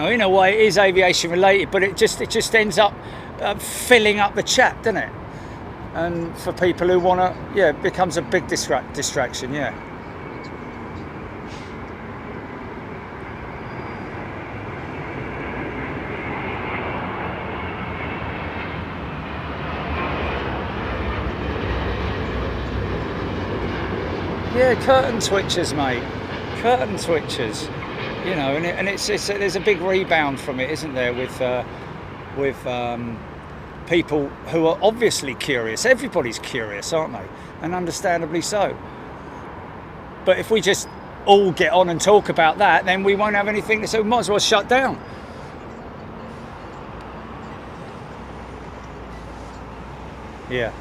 in a way it is aviation related, but it just ends up filling up the chat, doesn't it? And for people who want to, yeah, it becomes a big distraction, yeah. Yeah, curtain twitchers, mate. Curtain twitchers. You know, and it's there's a big rebound from it, isn't there? With people who are obviously curious. Everybody's curious, aren't they? And understandably so. But if we just all get on and talk about that, then we won't have anything to say. We might as well shut down. Yeah.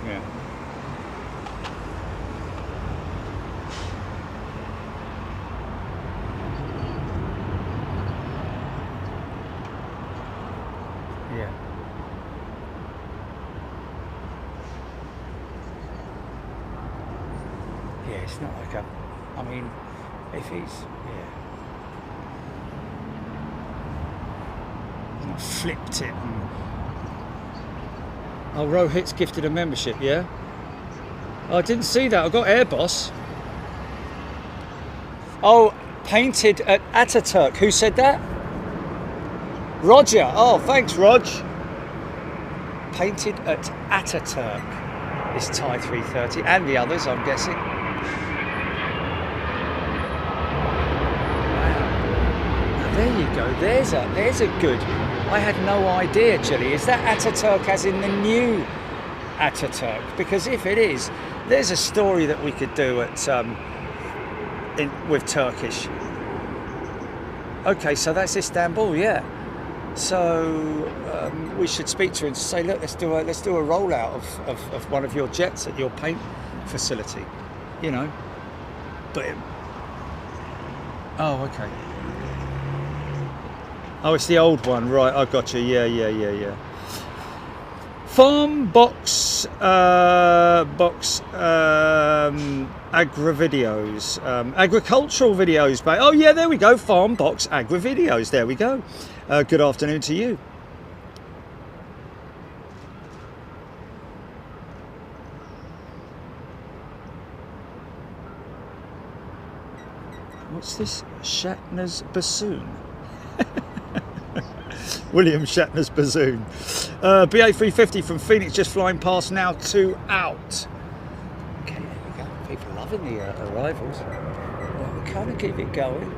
Yeah. It's not like I mean, if he's, yeah. Flipped it. Oh, Rohit's gifted a membership, yeah? Oh, I didn't see that. I got Airbus. Oh, painted at Ataturk. Who said that? Roger. Oh, thanks, Rog. Painted at Ataturk. This Thai 330 and the others, I'm guessing. Wow. There you go. There's a good. I had no idea, actually. Is that Ataturk as in the new Ataturk? Because if it is, there's a story that we could do at with Turkish. Okay, so that's Istanbul, yeah. So we should speak to her and say, look, let's do a rollout of one of your jets at your paint facility, you know. But oh, okay. Oh, it's the old one, right? I got you. Yeah. Farm box agri videos, agricultural videos. Oh yeah, there we go. Farm box agri videos. There we go. Good afternoon to you. What's this? Shatner's bassoon. William Shatner's bassoon. BEA 350 from Phoenix just flying past now to out. Okay, there we go. People loving the arrivals. Well, we kind of keep it going.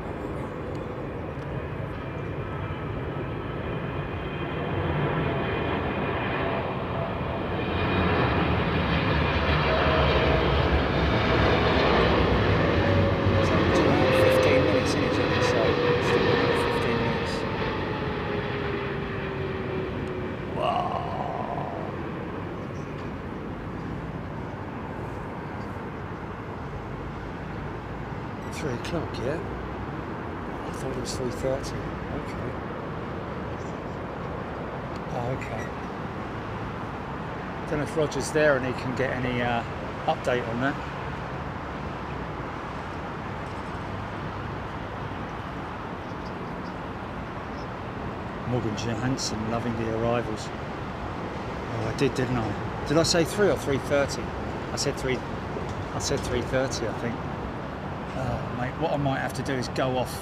Yeah, I thought it was 3:30. Okay. Don't know if Roger's there and he can get any update on that. Morgan Johansson loving the arrivals. Oh, I did, didn't I? Did I say 3 or 3:30? I said 3. I said 3:30, I think. Oh, mate, what I might have to do is go off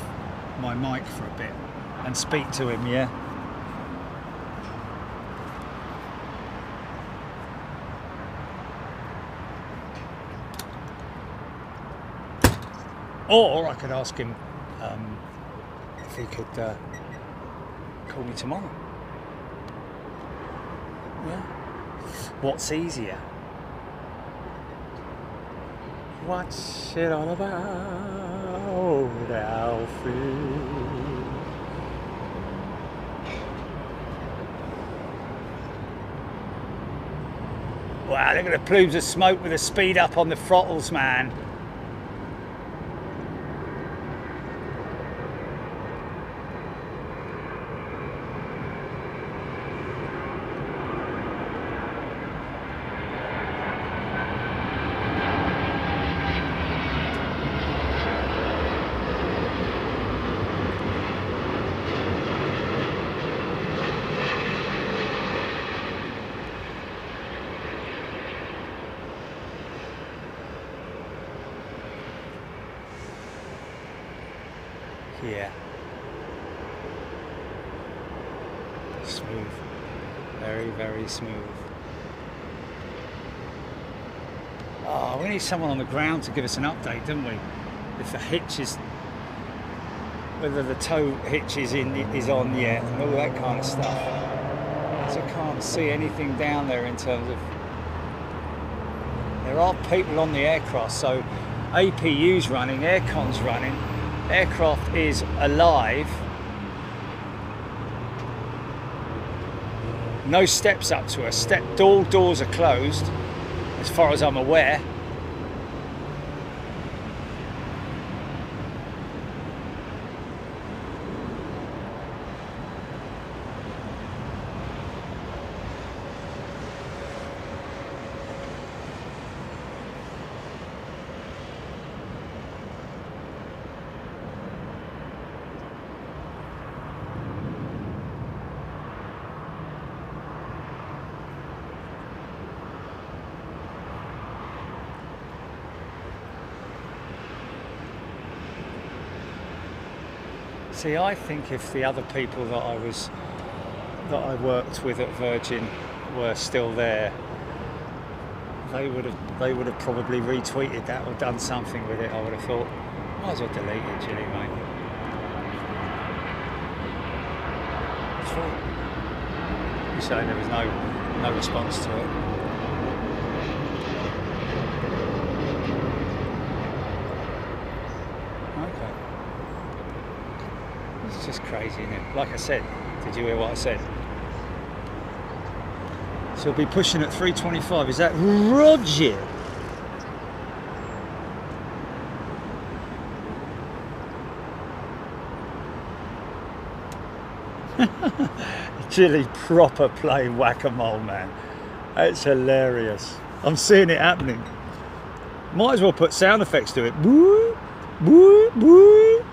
my mic for a bit and speak to him, yeah? Or I could ask him if he could call me tomorrow. Yeah. What's easier? What's it all about, Alfie? Wow, look at the plumes of smoke with the speed up on the throttles, man. Yeah. Smooth. Very, very smooth. Oh, we need someone on the ground to give us an update, don't we? If the hitch is, whether the tow hitch is on yet, and all that kind of stuff. So I can't see anything down there in terms of. There are people on the aircraft, so APU's running, aircon's running. Aircraft is alive. No steps up to us. All doors are closed, as far as I'm aware. See, I think if the other people that I worked with at Virgin were still there, they would have probably retweeted that or done something with it. I would have thought, might as well delete it, Jilly, mate. That's right. You're saying there was no response to it. Okay. It's just crazy, isn't it? Like I said, did you hear what I said? So we'll be pushing at 325. Is that Roger? Chilly proper playing whack-a-mole, man. It's hilarious. I'm seeing it happening. Might as well put sound effects to it. Woo, woo, woo,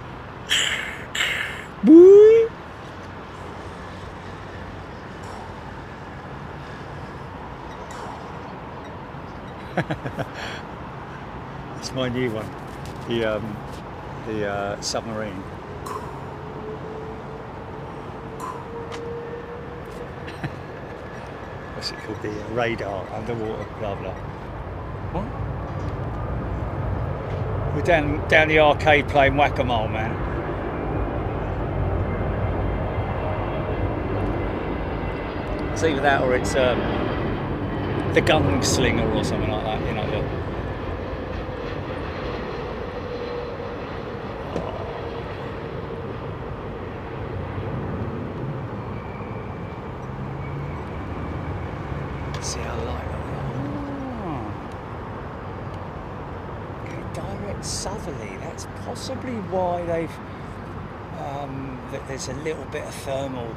woo. It's my new one, the submarine. What's it called? The radar, underwater, blah blah. What? We're down the arcade playing whack-a-mole, man. It's either that or it's the gunslinger or something like that, you know. See how light okay, direct southerly. That's possibly why they've there's a little bit of thermal,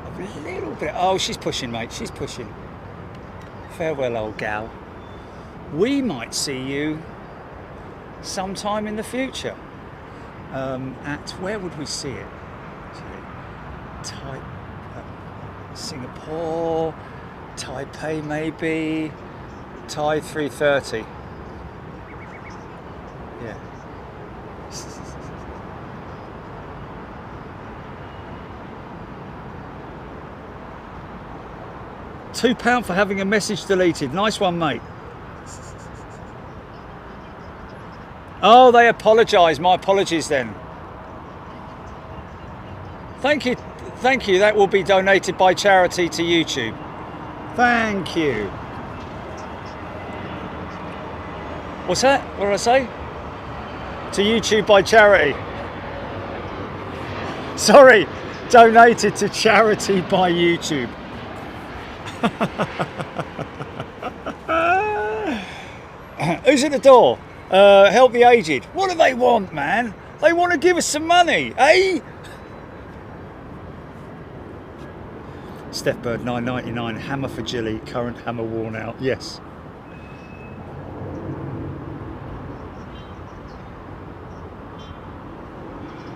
a little bit. Oh, she's pushing, mate. She's pushing. Farewell, old gal. We might see you sometime in the future. At where would we see it? Singapore, Taipei, maybe. Thai 330. Yeah. £2 for having a message deleted. Nice one, mate. Oh, they apologise. My apologies then. Thank you. Thank you. That will be donated by charity to YouTube. Thank you. What's that? What did I say? To YouTube by charity. Sorry. Donated to charity by YouTube. Who's at the door? Help the aged. What do they want, man? They want to give us some money, eh? Steph Bird 9.99. Hammer for Jilly. Current hammer worn out. Yes.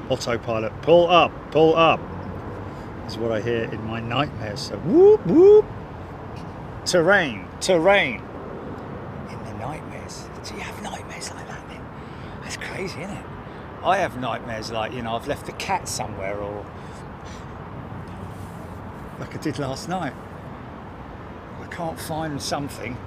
Autopilot. Pull up. Pull up. Is what I hear in my nightmares. So whoop whoop. Terrain. Terrain. In the nightmares. Do you have nightmares like that then? That's crazy, isn't it? I have nightmares like, you know, I've left the cat somewhere, or like I did last night. I can't find something.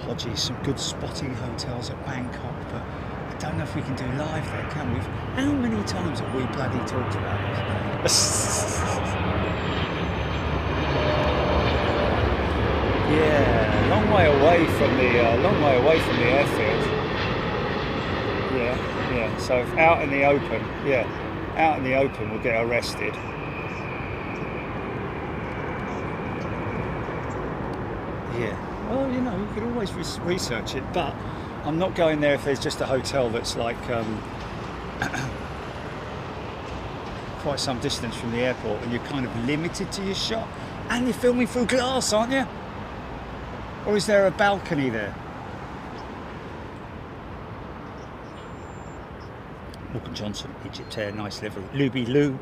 Hodgie, some good spotting hotels at Bangkok, but I don't know if we can do live there, can we? How many times have we bloody talked about this? Yeah, long way away from the airfield. Yeah. So if out in the open, out in the open, we'll get arrested. Yeah. Well, you know, you could always research it, but I'm not going there if there's just a hotel that's like quite some distance from the airport, and you're kind of limited to your shot, and you're filming through glass, aren't you? Or is there a balcony there? Morgan Johnson, Egypt Air, nice livery. Luby Lou.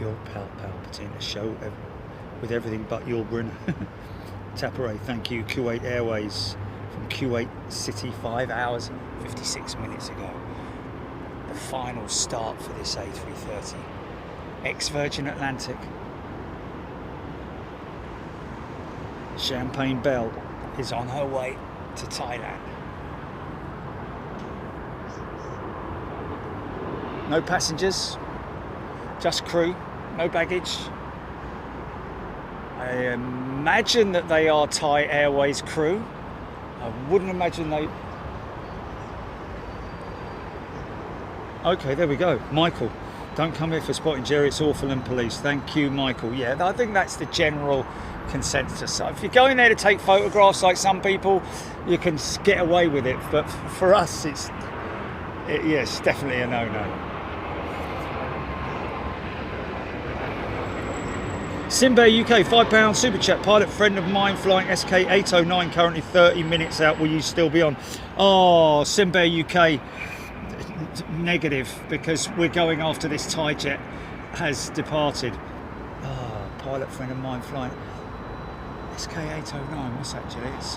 Your Palpatine, a show with everything but your Brun. Tapare, thank you. Kuwait Airways from Kuwait City 5 hours 56 minutes ago. The final start for this A330. Ex-Virgin Atlantic. Champagne Belle is on her way to Thailand. No passengers, just crew, no baggage. I imagine that they are Thai Airways crew. I wouldn't imagine they... Okay, there we go. Michael, don't come here for spotting Jerry, it's awful and police. Thank you, Michael. Yeah, I think that's the general consensus. So if you're going there to take photographs like some people, you can get away with it. But for us, it's definitely a no-no. Simbear UK, £5 super chat. Pilot friend of mine flying SK809, currently 30 minutes out. Will you still be on? Oh, Simbear UK, negative, because we're going after this Thai jet has departed. Oh, pilot friend of mine flying SK809. What's that, Julie? It's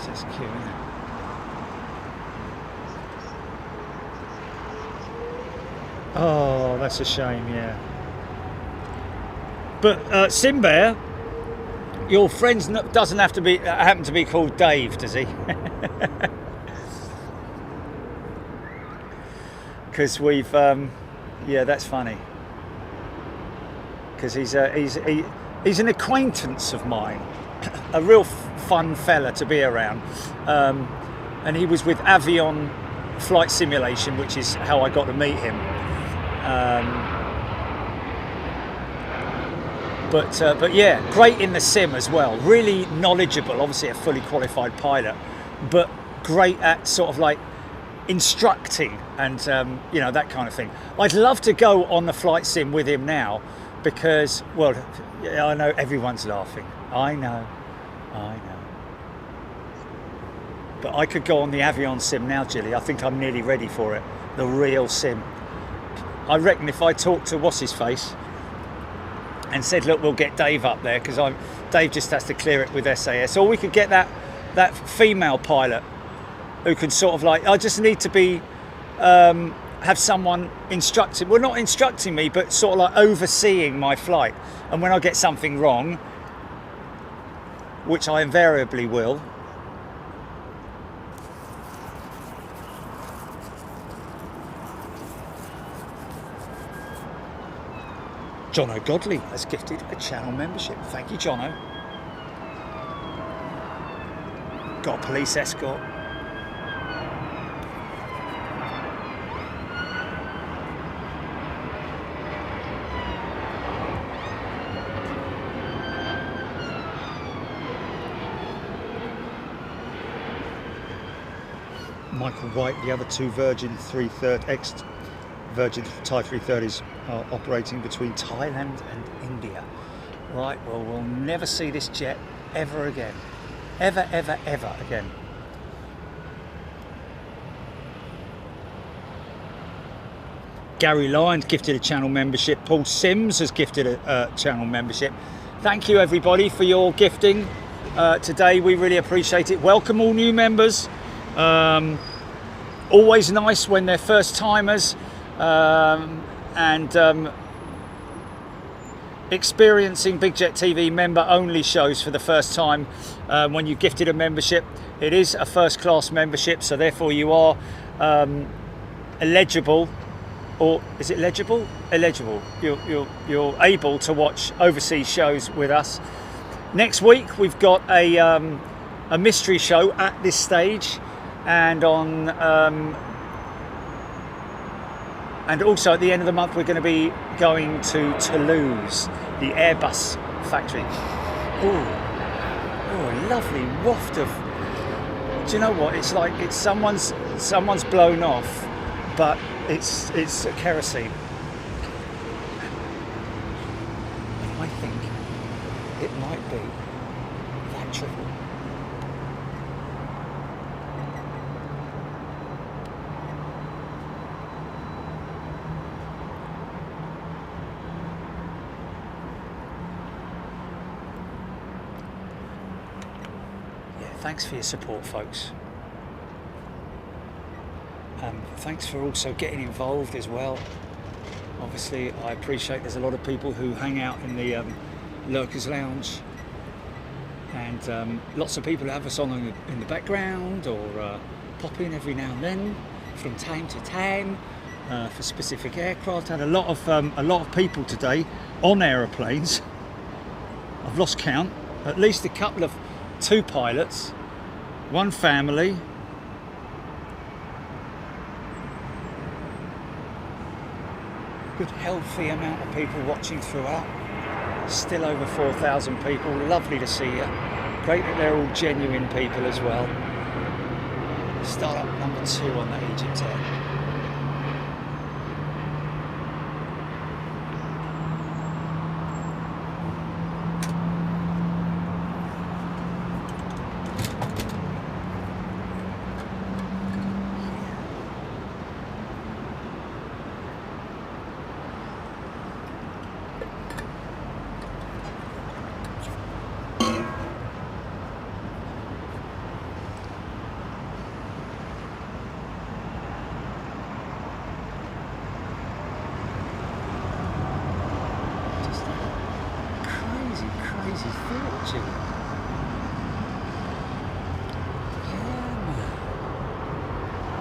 SSQ, isn't it? Oh, that's a shame, yeah. But Simbear, your friend doesn't have to be happen to be called Dave, does he? Because we've, yeah, that's funny. Because he's an acquaintance of mine, a real fun fella to be around, and he was with Avion Flight Simulation, which is how I got to meet him. But yeah, great in the sim as well. Really knowledgeable, obviously a fully qualified pilot, but great at sort of like instructing and you know, that kind of thing. I'd love to go on the flight sim with him now because, well, I know everyone's laughing. I know. But I could go on the Avion sim now, Gilly. I think I'm nearly ready for it. The real sim. I reckon if I talked to what's-his-face and said, look, we'll get Dave up there, because Dave just has to clear it with SAS, or we could get that female pilot who can sort of like, I just need to be, have someone instructing, well, not instructing me, but sort of like overseeing my flight. And when I get something wrong, which I invariably will, Jono Godley has gifted a channel membership. Thank you, Jono. Got a police escort. Michael White, the other two Virgin 330 ex-Virgin Thai 330s are operating between Thailand and India. Right, well, we'll never see this jet ever again. Ever again. Gary Lyons gifted a channel membership. Paul Sims has gifted a channel membership. Thank you, everybody, for your gifting today. We really appreciate it. Welcome all new members. Always nice when they're first timers and experiencing Big Jet TV member only shows for the first time. When you gifted a membership, it is a first class membership, so therefore you are eligible, or is it legible? Eligible. You're able to watch overseas shows with us. Next week we've got a mystery show at this stage. And on, and also at the end of the month, we're going to be going to Toulouse, the Airbus factory. Oh, a lovely waft of. Do you know what? It's like it's someone's blown off, but it's kerosene. And I think it might be that triple. thanks for your support, folks. Thanks for also getting involved as well. Obviously, I appreciate there's a lot of people who hang out in the Lurkers Lounge, and lots of people have us on in the background, or pop in every now and then from time to time for specific aircraft. I had a lot of people today on aeroplanes. I've lost count. At least a couple of 2 pilots, 1 family. Good healthy amount of people watching throughout. Still over 4,000 people. Lovely to see you. Great that they're all genuine people as well. Start up number 2 on that Egypt Air.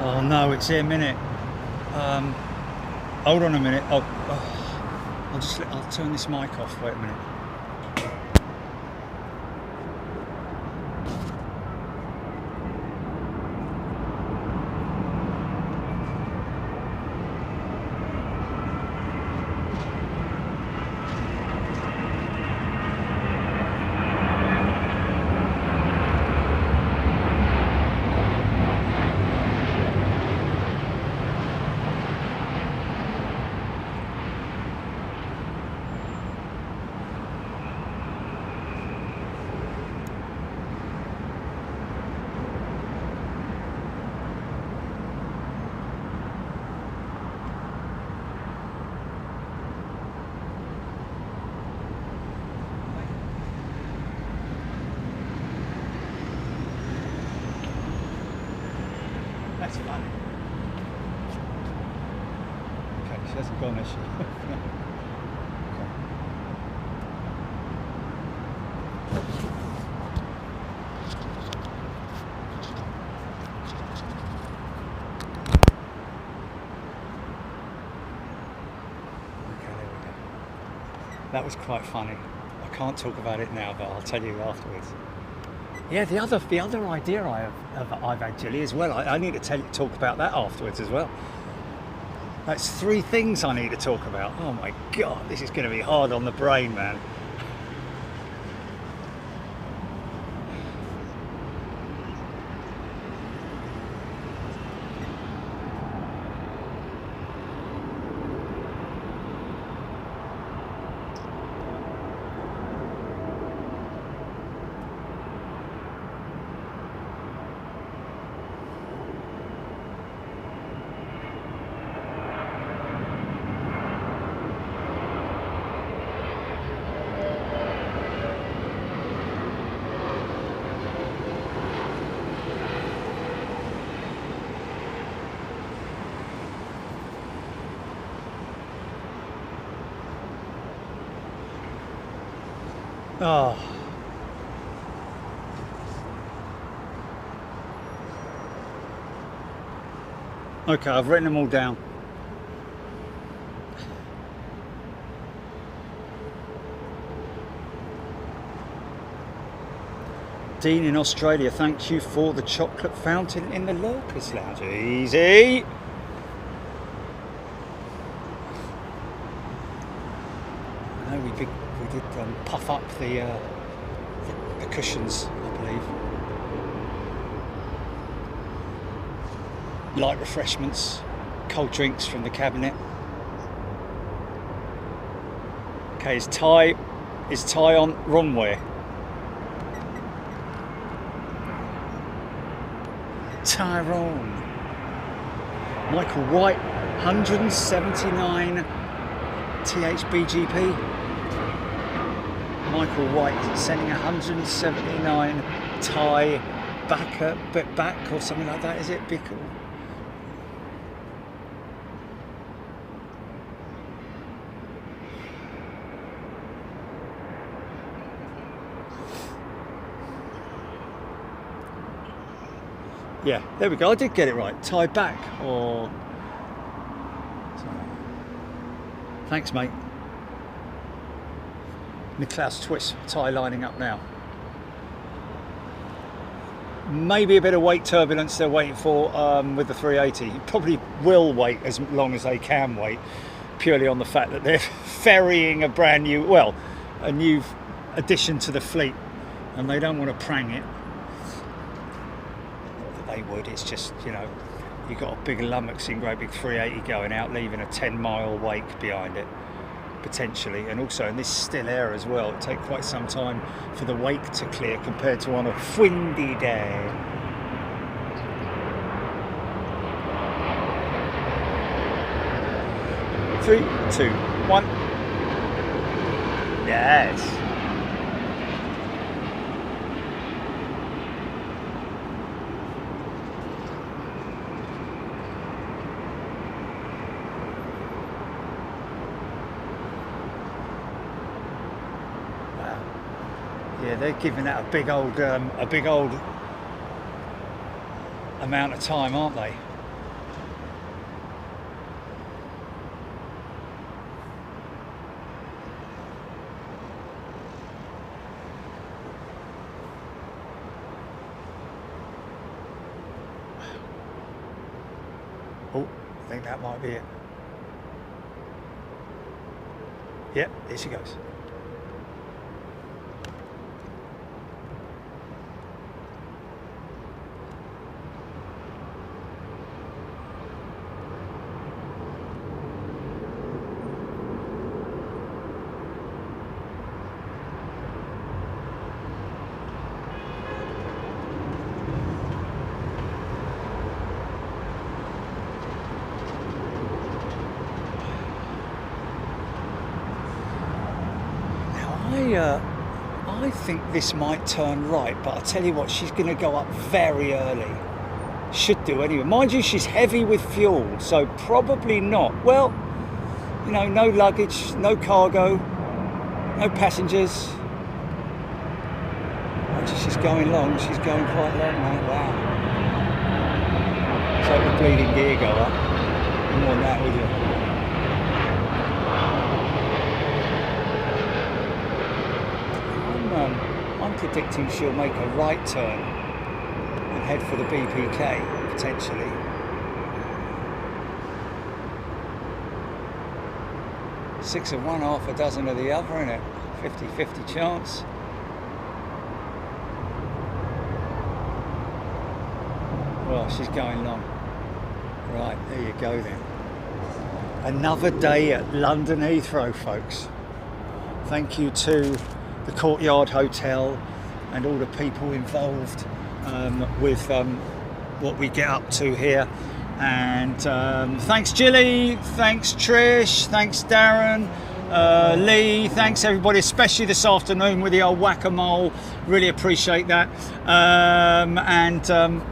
Oh no, it's here a minute. Hold on a minute. I'll turn this mic off. Wait a minute. That's funny. Okay, she hasn't gone, has she? That was quite funny. I can't talk about it now, but I'll tell you afterwards. Yeah, the other idea I've had, Jilly, as well. I need to talk about that afterwards as well. That's 3 things I need to talk about. Oh my God, this is going to be hard on the brain, man. Oh. Okay, I've written them all down. Dean in Australia, thank you for the chocolate fountain in the Lurkers Lounge. Easy. I know we did puff up the cushions, I believe. Light refreshments, cold drinks from the cabinet. Okay, is Ty on runway? Tyrone. Michael White, 179 THBGP. Michael White sending 179 Thai bit back or something like that, is it? Because yeah, there we go. I did get it right. Tie back or... Thanks, mate. Niklaus Twist, tie lining up now. Maybe a bit of weight turbulence they're waiting for with the 380. You probably will wait as long as they can wait, purely on the fact that they're ferrying a brand new, well, a new addition to the fleet, and they don't want to prang it. Not that they would, it's just, you know, you've got a big lummoxing, great big 380 going out, leaving a 10-mile wake behind it, potentially. And also in this still air as well, it takes quite some time for the wake to clear compared to on a windy day. Three, two, one. Yes. Yeah, they're giving that a big old amount of time, aren't they? Oh, I think that might be it. Yep, here she goes. I think this might turn right, but I tell you what, she's going to go up very early. Should do anyway. Mind you, she's heavy with fuel, so probably not. Well, you know, no luggage, no cargo, no passengers. Actually, she's going long. She's going quite long, mate. Wow. So the bleeding gear go up. More than that, would you? I'm predicting she'll make a right turn and head for the BPK, potentially. Six of one, half a dozen of the other, innit? 50-50 chance. Well, she's going long. Right, there you go then. Another day at London Heathrow, folks. Thank you to the Courtyard Hotel and all the people involved with what we get up to here. And thanks Jilly, thanks Trish, thanks Darren, Lee, thanks everybody, especially this afternoon with the old whack-a-mole. Really appreciate that.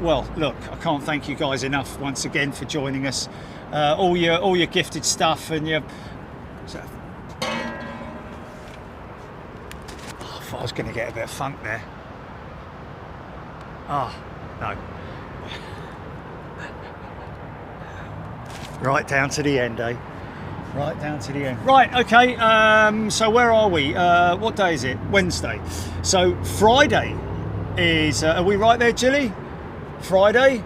Well, look, I can't thank you guys enough once again for joining us. All your gifted stuff and your... I was going to get a bit of funk there. Oh, no. Right down to the end, eh? Right down to the end. Right, okay, so where are we? What day is it? Wednesday. So Friday is, are we right there, Jilly? Friday?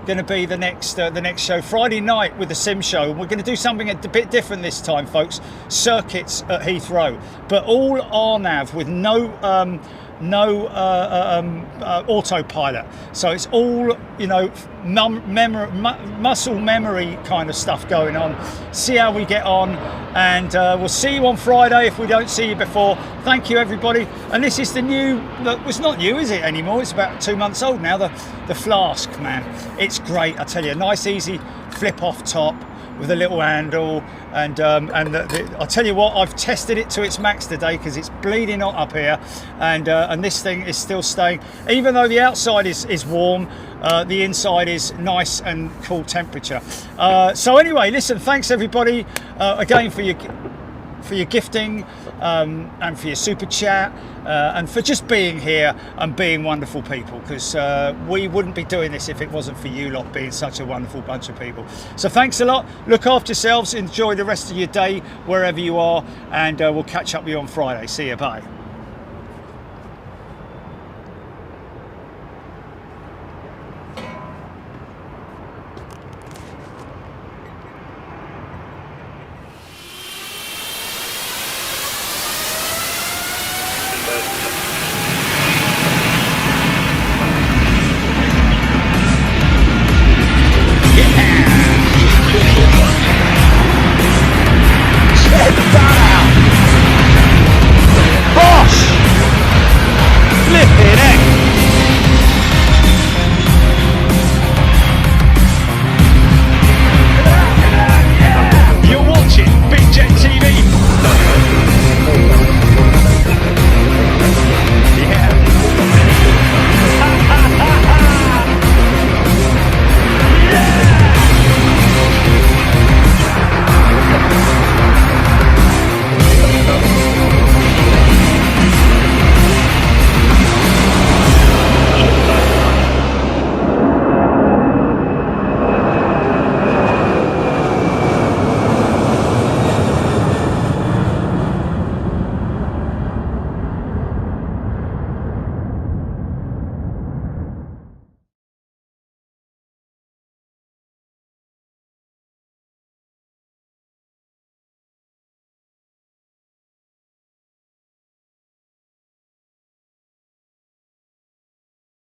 Going to be the next show, Friday night with the sim show. We're going to do something a bit different this time, folks. Circuits at Heathrow, but all RNAV with no autopilot. So it's all, you know, muscle memory kind of stuff going on. See how we get on, and we'll see you on Friday if we don't see you before. Thank you, everybody. And this is the new, look, it's not new, is it, anymore? It's about 2 months old now, the Flask, man. It's great, I tell you. Nice, easy flip off top with a little handle, and I'll tell you what, I've tested it to its max today because it's bleeding hot up here, and this thing is still staying, even though the outside is warm. The inside is nice and cool temperature. So anyway, listen, thanks everybody again for your gifting, and for your super chat, and for just being here and being wonderful people, because we wouldn't be doing this if it wasn't for you lot being such a wonderful bunch of people. So thanks a lot, look after yourselves, enjoy the rest of your day wherever you are, and we'll catch up with you on Friday. See you, bye.